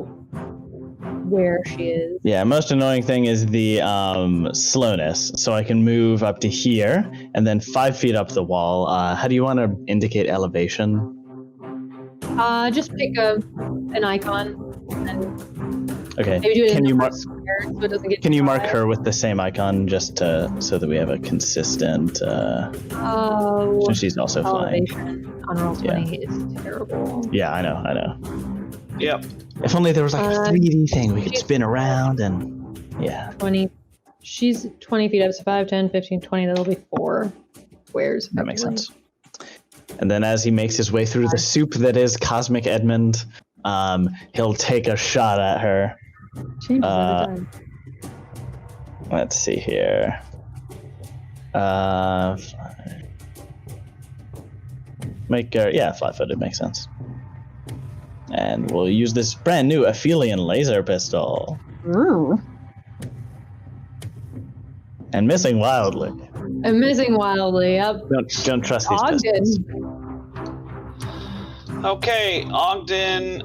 where she is. Yeah, most annoying thing is the slowness. So I can move up to here and then 5 feet up the wall. How do you want to indicate elevation? Just pick an icon and Okay. maybe do it Can in you a mark? square so it doesn't get Can you too mark high. her with the same icon just so that we have a consistent? Oh, So she's also flying. elevation on roll 20 is terrible. Yeah, I know. Yep. If only there was like a 3D thing we could she's- spin around and yeah. 20. She's 20 feet up, so 5, 10, 15, 20. That'll be 4 squares. That makes effectively. sense. And then as he makes his way through the soup that is Cosmic Edmund, he'll take a shot at her. Changes every time. Let's see here. Make her, yeah, flat-footed makes sense. And we'll use this brand new Aphelion laser pistol. Ooh. And missing wildly. I'm missing wildly. Yep. Don't trust these pistols. Ogden. Okay, Ogden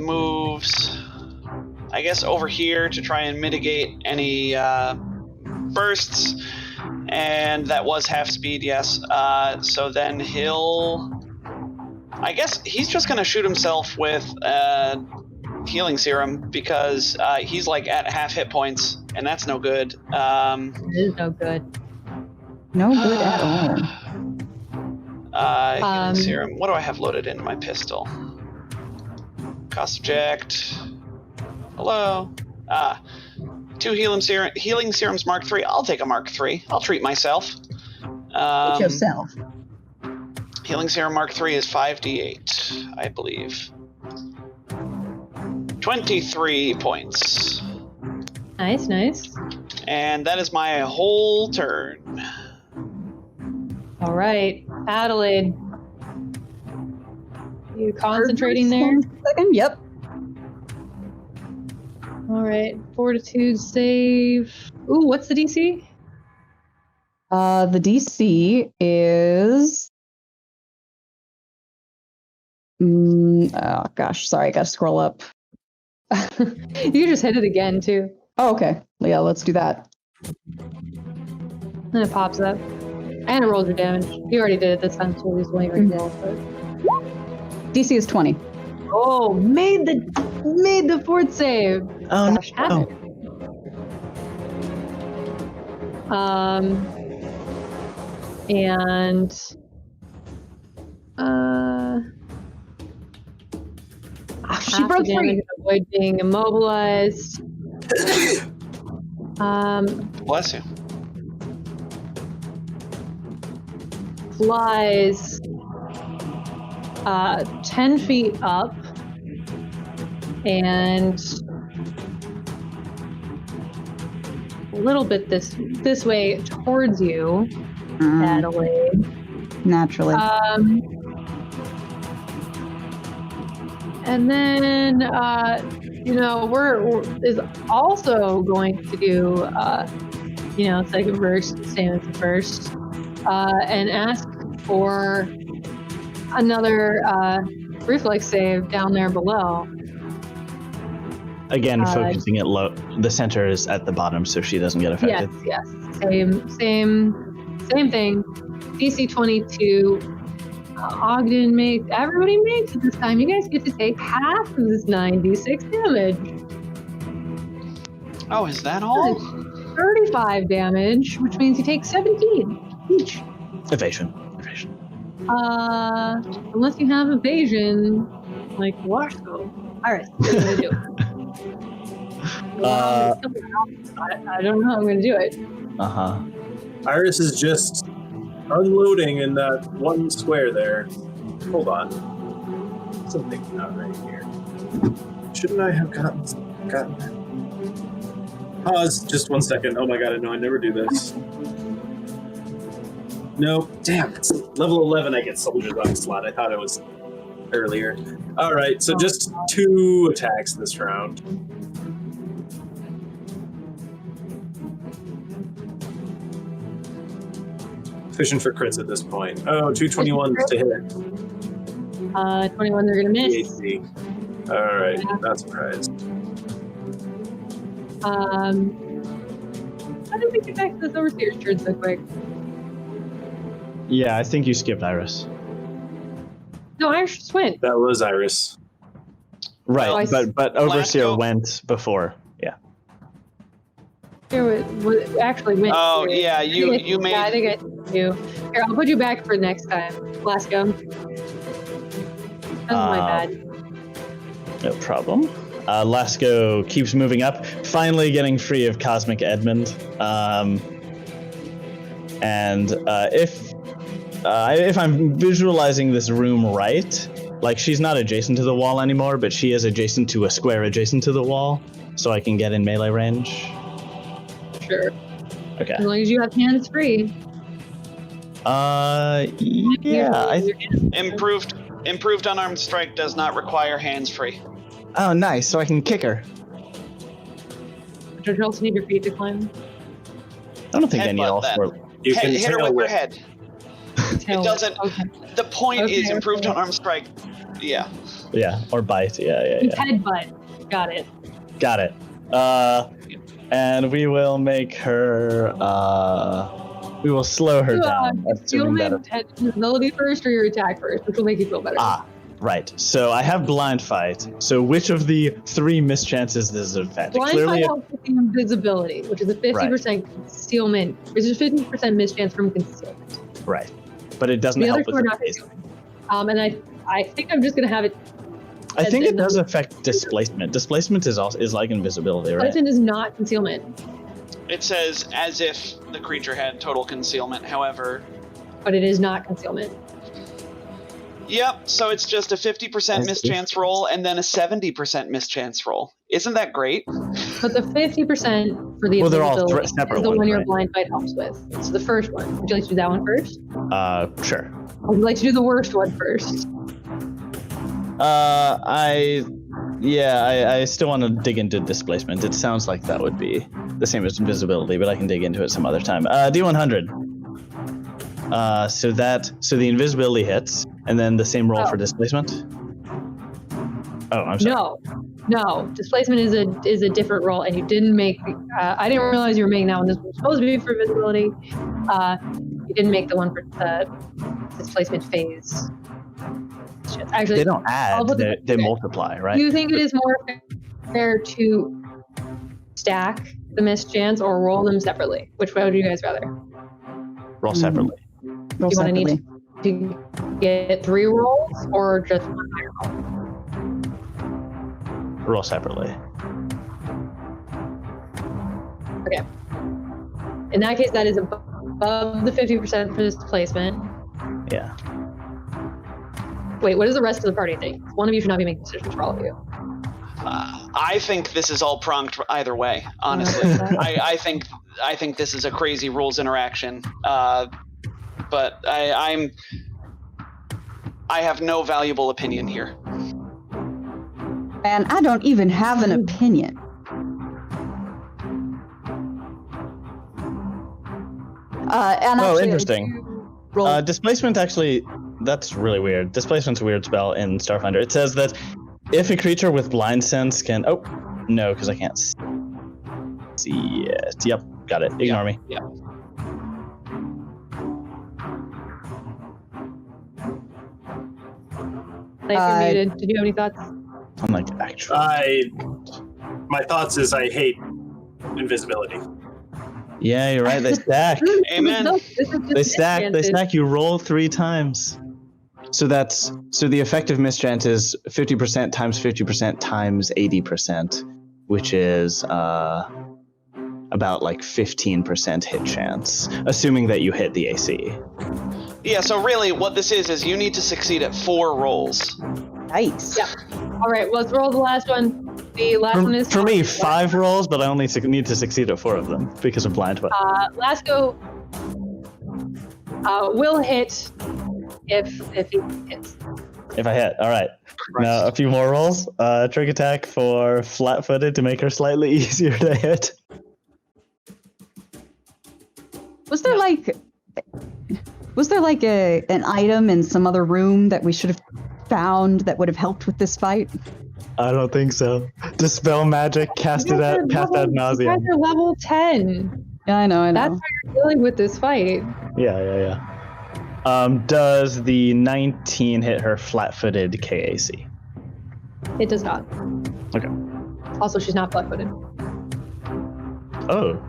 moves, I guess, over here to try and mitigate any bursts. And that was half speed, yes. So then I guess he's just going to shoot himself with healing serum because he's like at half hit points, and that's no good. It is no good. No good at all. Healing serum. What do I have loaded into my pistol? Cost object. Hello. 2 healing serums Mark 3. I'll take a Mark 3. I'll treat myself. Treat yourself. Healing serum Mark 3 is 5d8, I believe. 23 points. Nice, nice. And that is my whole turn. All right, Adelaide. You concentrating there? Second, yep. All right, fortitude save. Ooh, what's the DC? The DC is. Oh gosh, sorry, I gotta scroll up. You just hit it again too. Oh, okay. Yeah, let's do that. And it pops up. And it rolls your damage. You already did it this time, so we just wait right now. DC is 20. Oh, made the fort save. Oh, Gosh, no. And She broke free. to avoid being immobilized. Bless you. Flies 10 feet up and a little bit this way towards you, Adelaide. Naturally. And then we're is also going to do second verse, same as the first, and ask for another reflex save down there below. Again, focusing it low. The center is at the bottom, so she doesn't get affected. Yes. Same thing. DC 22. Ogden makes. Everybody makes it this time. You guys get to take half of this 9d6 damage. Oh, is that all? 35 damage, which means you take 17 each. Evasion. Unless you have evasion, like Washco. All right, what am I gonna do? I don't know how I'm gonna do it. Iris is just unloading in that one square there. Hold on. Something's not right here. Shouldn't I have gotten that? Pause just 1 second. Oh my god, I never do this. Nope. Damn, it's level 11 I get soldiers on the slot. I thought it was earlier. Alright, so just 2 attacks this round. Fishing for crits at this point. Oh, 2 21s to hit. 21, they're gonna miss. Alright, not surprised. How did we get back to this overseer's turn so quick? Yeah, I think you skipped Iris. No, Iris just went. That was Iris. Right, but Overseer Lasco went before. Yeah. There was actually went. Oh, here. yeah, you made... Yeah, I think I do. Here, I'll put you back for next time. Lasco. That's my bad. No problem. Lasco keeps moving up, finally getting free of Cosmic Edmund. And if I'm visualizing this room right, like she's not adjacent to the wall anymore, but she is adjacent to a square adjacent to the wall, so I can get in melee range. Sure. Okay. As long as you have hands free. Yeah. Improved Improved unarmed strike does not require hands free. Oh, nice. So I can kick her. Don't you also need your feet to climb? I don't think they need Headbutt all then. four. You can Hit her tail with your whip. head. Tail It doesn't. Okay. The point is Okay, improved okay. unarmed strike. Yeah. Yeah, or bite. Yeah. Headbutt. Got it. Got it. And we will make her. We will slow her down. Assuming that. Concealment first or your attack first, which will make you feel better. Right. So I have blind fight. So which of the 3 mischances does it affect? Blind fight helps with the invisibility, which is a 50% concealment, which is a 50% mischance from concealment. Right. But it doesn't The other help two with are the not phase. concealment. And I think I'm just gonna have it. I think it does affect displacement. Displacement is like invisibility, right? Displacement is not concealment, It says as if the creature had total concealment. However, but it is not concealment. yep. So it's just a 50% mischance roll and then a 70% mischance roll. Isn't that great? But the 50% for the Well, they're all invisibility separate is the ones, one your right? blind fight helps with. So the first one. Would you like to do that one first? Sure. Or would you like to do the worst one first? I still want to dig into displacement. It sounds like that would be the same as invisibility, but I can dig into it some other time. D100. So the invisibility hits, and then the same roll for displacement. Oh, I'm sorry. No. Displacement is a different roll, and you didn't make. I didn't realize you were making that one. This was supposed to be for visibility. You didn't make the one for the displacement phase. Actually, They don't add; they multiply, right? Do you think it is more fair to stack the mischance or roll them separately? Which way would you guys rather? Roll separately. Roll Do you want to separately. need to get 3 rolls or just one higher roll? Roll separately. Okay. In that case, that is above the 50% for displacement. Yeah. Wait, what does the rest of the party think? One of you should not be making decisions for all of you. I think this is all pronged either way. Honestly, I think this is a crazy rules interaction. But I have no valuable opinion here. And I don't even have an opinion. Interesting. Displacement actually, that's really weird. Displacement's a weird spell in Starfinder. It says that if a creature with blind sense can... Oh, no, because I can't see it. Yep, got it. Ignore me. Yep. You're muted. Did you have any thoughts? I'm like, actually... My thoughts is I hate invisibility. Yeah, you're right. They stack. Amen. No, this is just They stack. They mischances. stack. You roll 3 times. So the effective mischance is 50% times 50% times 80%, which is about like 15% hit chance, assuming that you hit the AC. Yeah. So really, what this is you need to succeed at 4 rolls. Nice. Yeah. All right, well, let's roll the last one. The last one is For me, 5 rolls, but I only need to succeed at 4 of them because of blind fight. Lasco will hit if he hits. If I hit, all right. Now a few more rolls. Trick attack for flat-footed to make her slightly easier to hit. Was there like an item in some other room that we should have found that would have helped with this fight? I don't think so. Dispel magic, cast ad You guys nauseam. are level 10. Yeah, I know. That's how you're dealing with this fight. Yeah. Does the 19 hit her flat-footed KAC? It does not. Okay. Also, she's not flat-footed. Oh,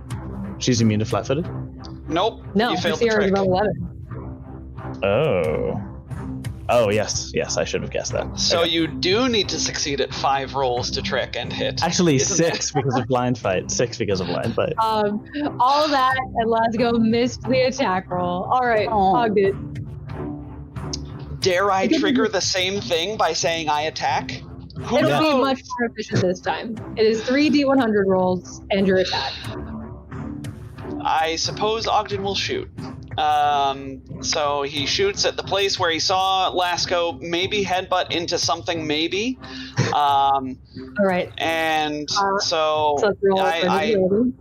she's immune to flat-footed? Nope. No, You her failed the CR is trick. level 11. Oh, yes, I should have guessed that. So Okay. you do need to succeed at 5 rolls to trick and hit. Actually, Isn't 6 because of blind fight. 6 because of blind fight. All that, and Lasgo missed the attack roll. All right, Oh. Ogden. Dare I trigger the same thing by saying I attack? Who It'll be knows? much more efficient this time. It is 3 D100 rolls and your attack. I suppose Ogden will shoot. So he shoots at the place where he saw Lasco maybe headbutt into something, maybe. All right. And so so let's roll for invisibility.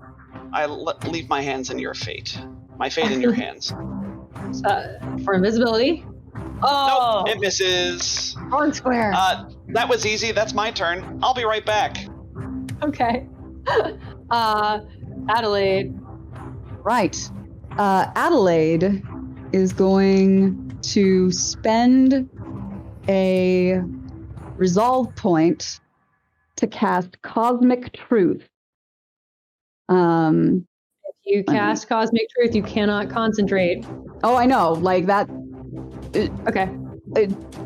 leave my hands in your fate. My fate in your hands. For invisibility. Oh, Nope, it misses. wrong square. That was easy. That's my turn. I'll be right back. Okay. Adelaide. Right. Adelaide is going to spend a resolve point to cast Cosmic Truth. If you cast Cosmic Truth, you cannot concentrate. Oh, I know. Like that. Okay.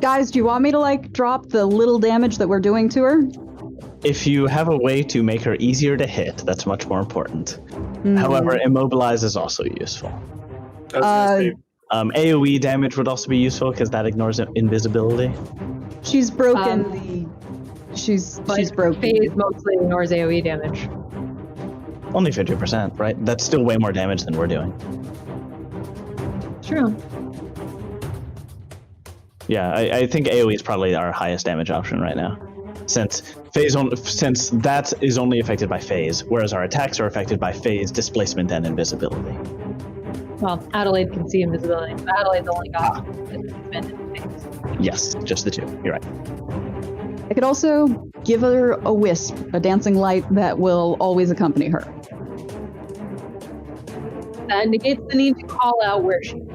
Guys, do you want me to like drop the little damage that we're doing to her? If you have a way to make her easier to hit, that's much more important. However, immobilize is also useful. AoE damage would also be useful because that ignores invisibility. She's broken She's broken. Phase mostly ignores AoE damage. Only 50%, right? That's still way more damage than we're doing. True. Yeah, I think AoE is probably our highest damage option right now, since that is only affected by phase, whereas our attacks are affected by phase, displacement, and invisibility. Well, Adelaide can see invisibility. Adelaide's only got displacement and phase. Yes, just the two. You're right. I could also give her a wisp, a dancing light that will always accompany her. That negates the need to call out where she is.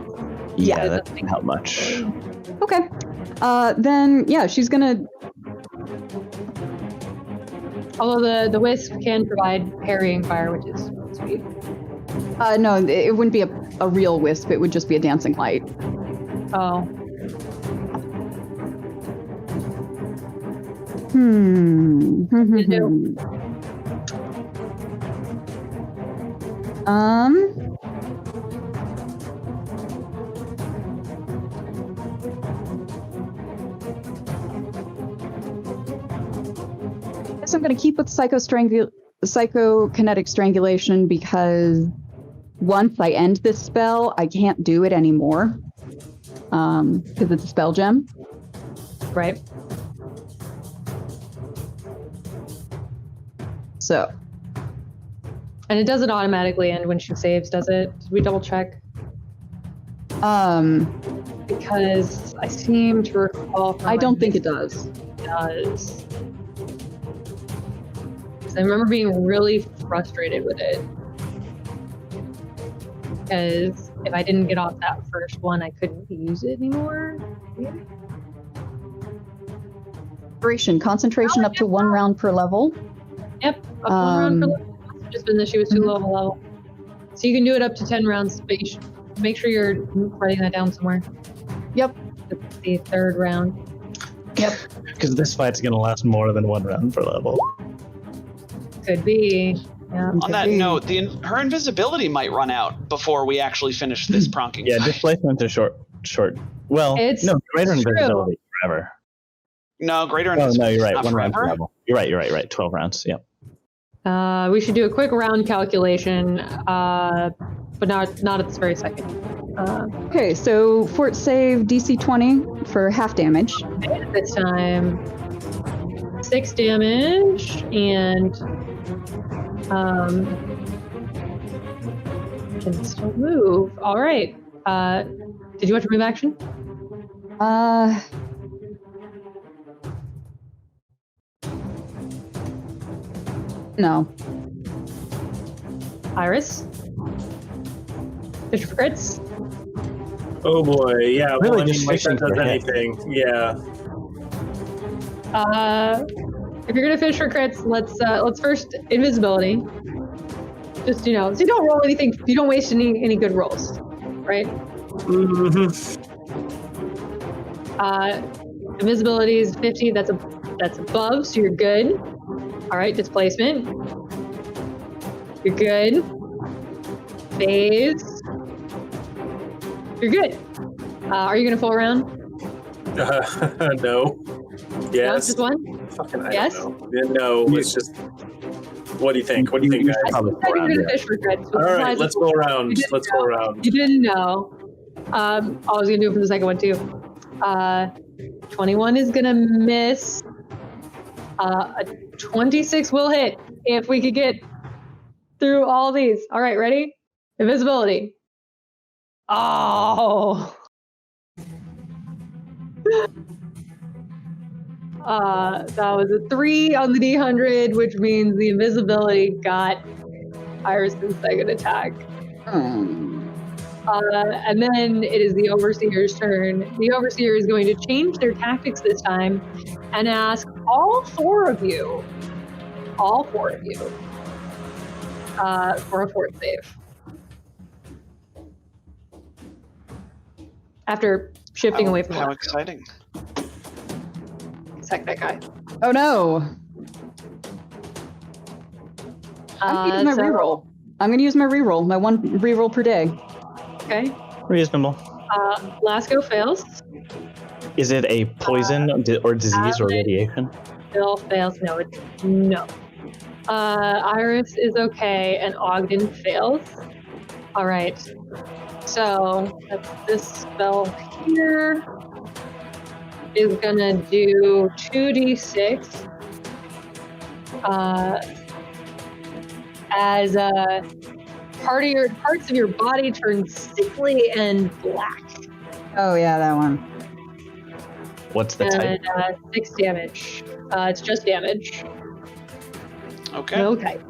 Yeah, that doesn't help much. Okay. Then, yeah, she's gonna... Although the wisp can provide parrying fire, which is sweet. No, it wouldn't be a real wisp. It would just be a dancing light. Oh. Guess I'm gonna keep with psychokinetic strangulation because once I end this spell, I can't do it anymore. Because it's a spell gem. Right. So. And it doesn't automatically end when she saves, does it? Did we double check? Because I seem to recall. I don't think it does. It does. Because I remember being really frustrated with it. Because if I didn't get off that first one, I couldn't use it anymore. Concentration up to 1 round per level. Yep, up to 1 round per level. Just been that she was too low of a level. So you can do it up to 10 rounds, but you should make sure you're writing that down somewhere. Yep. It's the 3rd round. Yep. Because this fight's going to last more than 1 round per level. Could be. Yeah. On that note, her invisibility might run out before we actually finish this pronking Yeah, fight. displacement is short. Well, greater invisibility forever. No, greater invisibility. No, you're right. Not 1 round per forever. level. You're right. 12 rounds. Yep. We should do a quick round calculation, but not at this very second. Okay, so fort save DC 20 for half damage. This time, 6 damage, and can still move. All right. Did you want to move action? No. Iris? Fish for crits? Oh boy, yeah. Really, well, I just mean, like, fishing that does for hit. anything. Yeah. If you're gonna fish for crits, let's first invisibility. Just so you don't roll anything. You don't waste any good rolls, right? Mm-hmm. Invisibility is 50. That's above, so you're good. All right, displacement. You're good. Phase. You're good. Are you gonna full round? No. No, Yes. just one. Fucking, I Yes? don't know. Yeah, no, it's just. What do you think? What do you think, guys? I think you're gonna fish for good. All right, let's go around. Let's go around. You didn't know. I was gonna do it for the second one too. 21 is gonna miss. A 26 will hit if we could get through all these. All right, ready? Invisibility. Oh. That was a 3 on the D100, which means the invisibility got Iris's second attack. And then it is the Overseer's turn. The Overseer is going to change their tactics this time and ask all four of you, for a fort save. After shifting away from how exciting. Sack that guy. Oh no. I'm going to use my reroll. I'm going to use my reroll, my one reroll per day. Okay. Reasonable. Lasco fails. Is it a poison or disease or radiation? Bill fails. No. Iris is okay, and Ogden fails. All right. So that's this spell here is gonna do 2d6 as parts of your body turn sickly and black. Oh yeah, that one. What's the type? 6 damage. It's just damage. Okay. No type.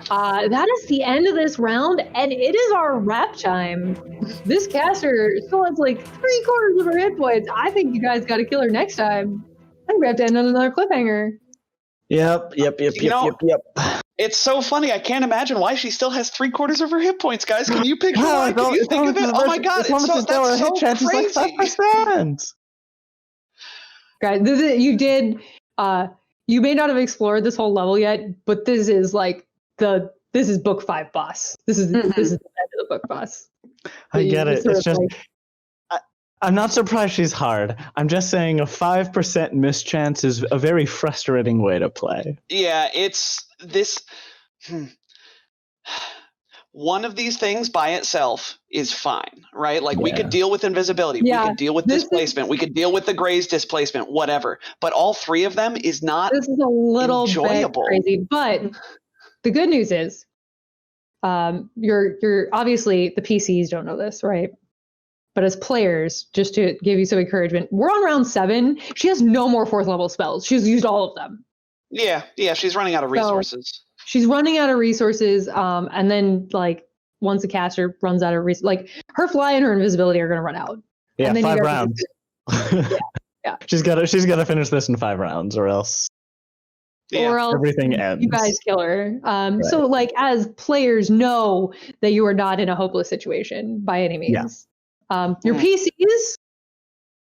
That is the end of this round, and it is our wrap time. This caster still has like 3/4 of her hit points. I think you guys got to kill her next time. I'm gonna have to end on another cliffhanger. Yep. It's so funny. I can't imagine why she still has 3/4 of her hit points, guys. Can you picture why? Can you think of it? Oh my god, that's so crazy. Like Guys, you did. You may not have explored this whole level yet, but this is like this is book 5 boss. This is the end of the book boss. I get it. It's just I'm not surprised she's hard. I'm just saying a 5% mischance is a very frustrating way to play. Yeah, it's this. One of these things by itself is fine, right? Like we could deal with invisibility, we could deal with displacement, we could deal with the Gray's displacement, whatever. But all three of them is not. This is a little enjoyable. Bit crazy, but the good news is, you're obviously the PCs don't know this, right? But as players, just to give you some encouragement, we're on round 7. She has no more 4th level spells. She's used all of them. Yeah, she's running out of resources. So she's running out of resources, and then like once the caster runs out of resources, like her fly and her invisibility are going to run out. Yeah, and then 5 rounds. Yeah. She's got to finish this in 5 rounds, or else. Yeah, or else everything ends. You guys kill her. So like as players know that you are not in a hopeless situation by any means. Yeah. Your PCs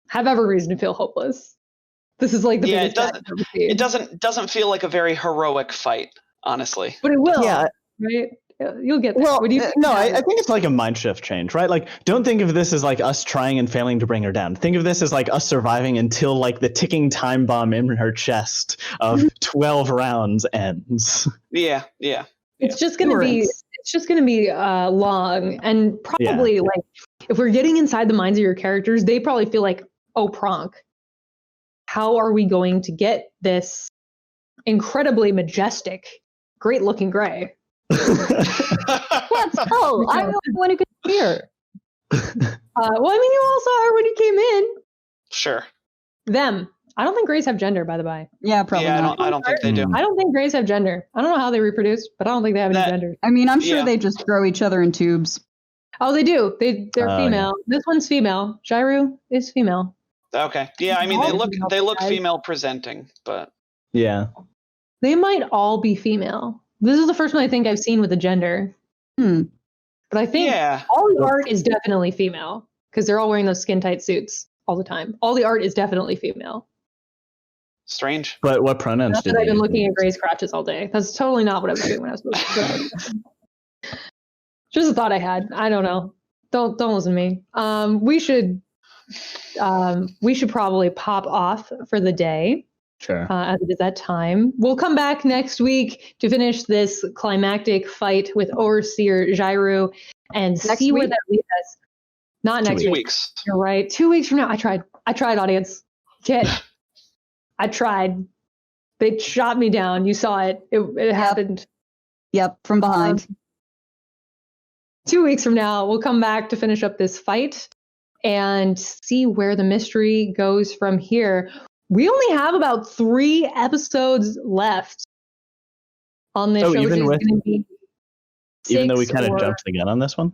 have every reason to feel hopeless. This is like the biggest it doesn't feel like a very heroic fight, honestly. But it will. Yeah. Right? You'll get there. Well, I think it's like a mind shift change, right? Like, don't think of this as like us trying and failing to bring her down. Think of this as like us surviving until like the ticking time bomb in her chest of 12 rounds ends. Yeah. It's just gonna be long, and probably like if we're getting inside the minds of your characters, they probably feel like, oh, Pronk, how are we going to get this incredibly majestic, great-looking Gray? What? Oh, I'm the one who could hear. Well, I mean, you all saw her when you came in. Sure. Them. I don't think Grays have gender, by the way. Yeah, probably not. I don't think they do. I don't think Grays have gender. I don't know how they reproduce, but I don't think they have any gender. I mean, I'm sure they just throw each other in tubes. Oh, they do. They're female. Yeah. This one's female. Jairu is female. Okay. Yeah, I mean, they look female presenting, but yeah, they might all be female. This is the first one I think I've seen with a gender. But I think all the art is definitely female because they're all wearing those skin tight suits all the time. All the art is definitely female. Strange. But what pronouns? Not that I've been looking at Gray's crotches all day. That's totally not what I was doing when I was supposed to. Just a thought I had. I don't know. Don't listen to me. We should probably pop off for the day. Sure. As it is that time. We'll come back next week to finish this climactic fight with Overseer Jairu and see where that leads us. Not next 2 week. weeks. You're right. 2 weeks from now. I tried, audience. Kid. I tried. They shot me down. You saw it. It happened. Yep, from behind. 2 weeks from now, we'll come back to finish up this fight and see where the mystery goes from here. We only have about 3 episodes left on this show. Even though we kind of or... jumped the gun on this one?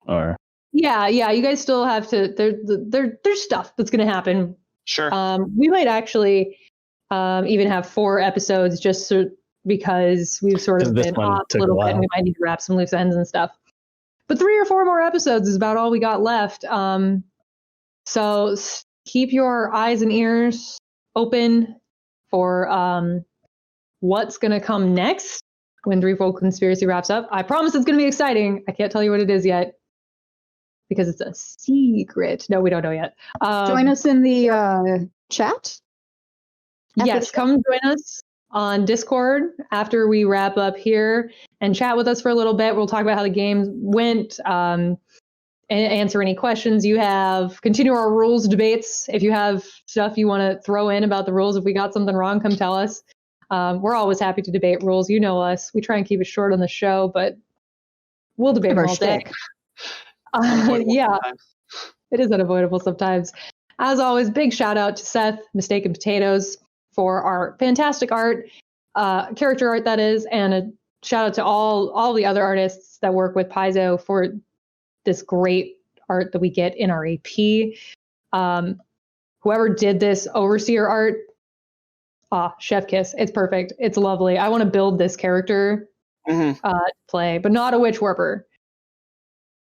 Or Yeah, you guys still have to. There's stuff that's going to happen. Sure. We might actually even have 4 episodes just because we've sort of been off a little bit and we might need to wrap some loose ends and stuff. But 3 or 4 more episodes is about all we got left. So keep your eyes and ears open for what's going to come next when Threefold Conspiracy wraps up. I promise it's going to be exciting. I can't tell you what it is yet because it's a secret. No, we don't know yet. Join us in the chat. Yes, come join us on Discord after we wrap up here and chat with us for a little bit. We'll talk about how the game went, and answer any questions you have, continue our rules debates. If you have stuff you want to throw in about the rules, if we got something wrong, come tell us. We're always happy to debate rules. You know us. We try and keep it short on the show, but we'll debate them all day. Yeah, it is unavoidable sometimes. As always, big shout out to Seth, Mistaken Potatoes, for our fantastic art, character art that is, and a shout out to all the other artists that work with Paizo for this great art that we get in our AP. Whoever did this Overseer art, chef kiss. It's perfect. It's lovely. I want to build this character to play, but not a witch warper.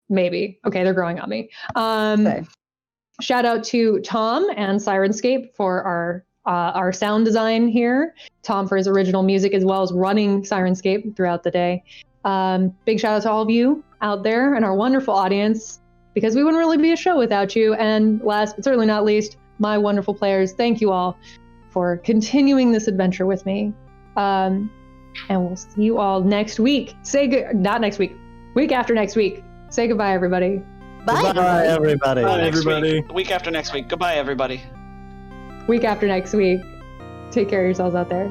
Maybe. Okay, they're growing on me. Okay. Shout out to Tom and Sirenscape for our sound design here. Tom for his original music as well as running Sirenscape throughout the day. Big shout out to all of you out there and our wonderful audience, because we wouldn't really be a show without you. And last but certainly not least, my wonderful players. Thank you all for continuing this adventure with me. And we'll see you all next week. Not next week. Week after next week. Say goodbye, everybody. Bye. Bye, everybody. Bye, everybody. Week after next week. Goodbye, everybody. Week after next week. Take care of yourselves out there.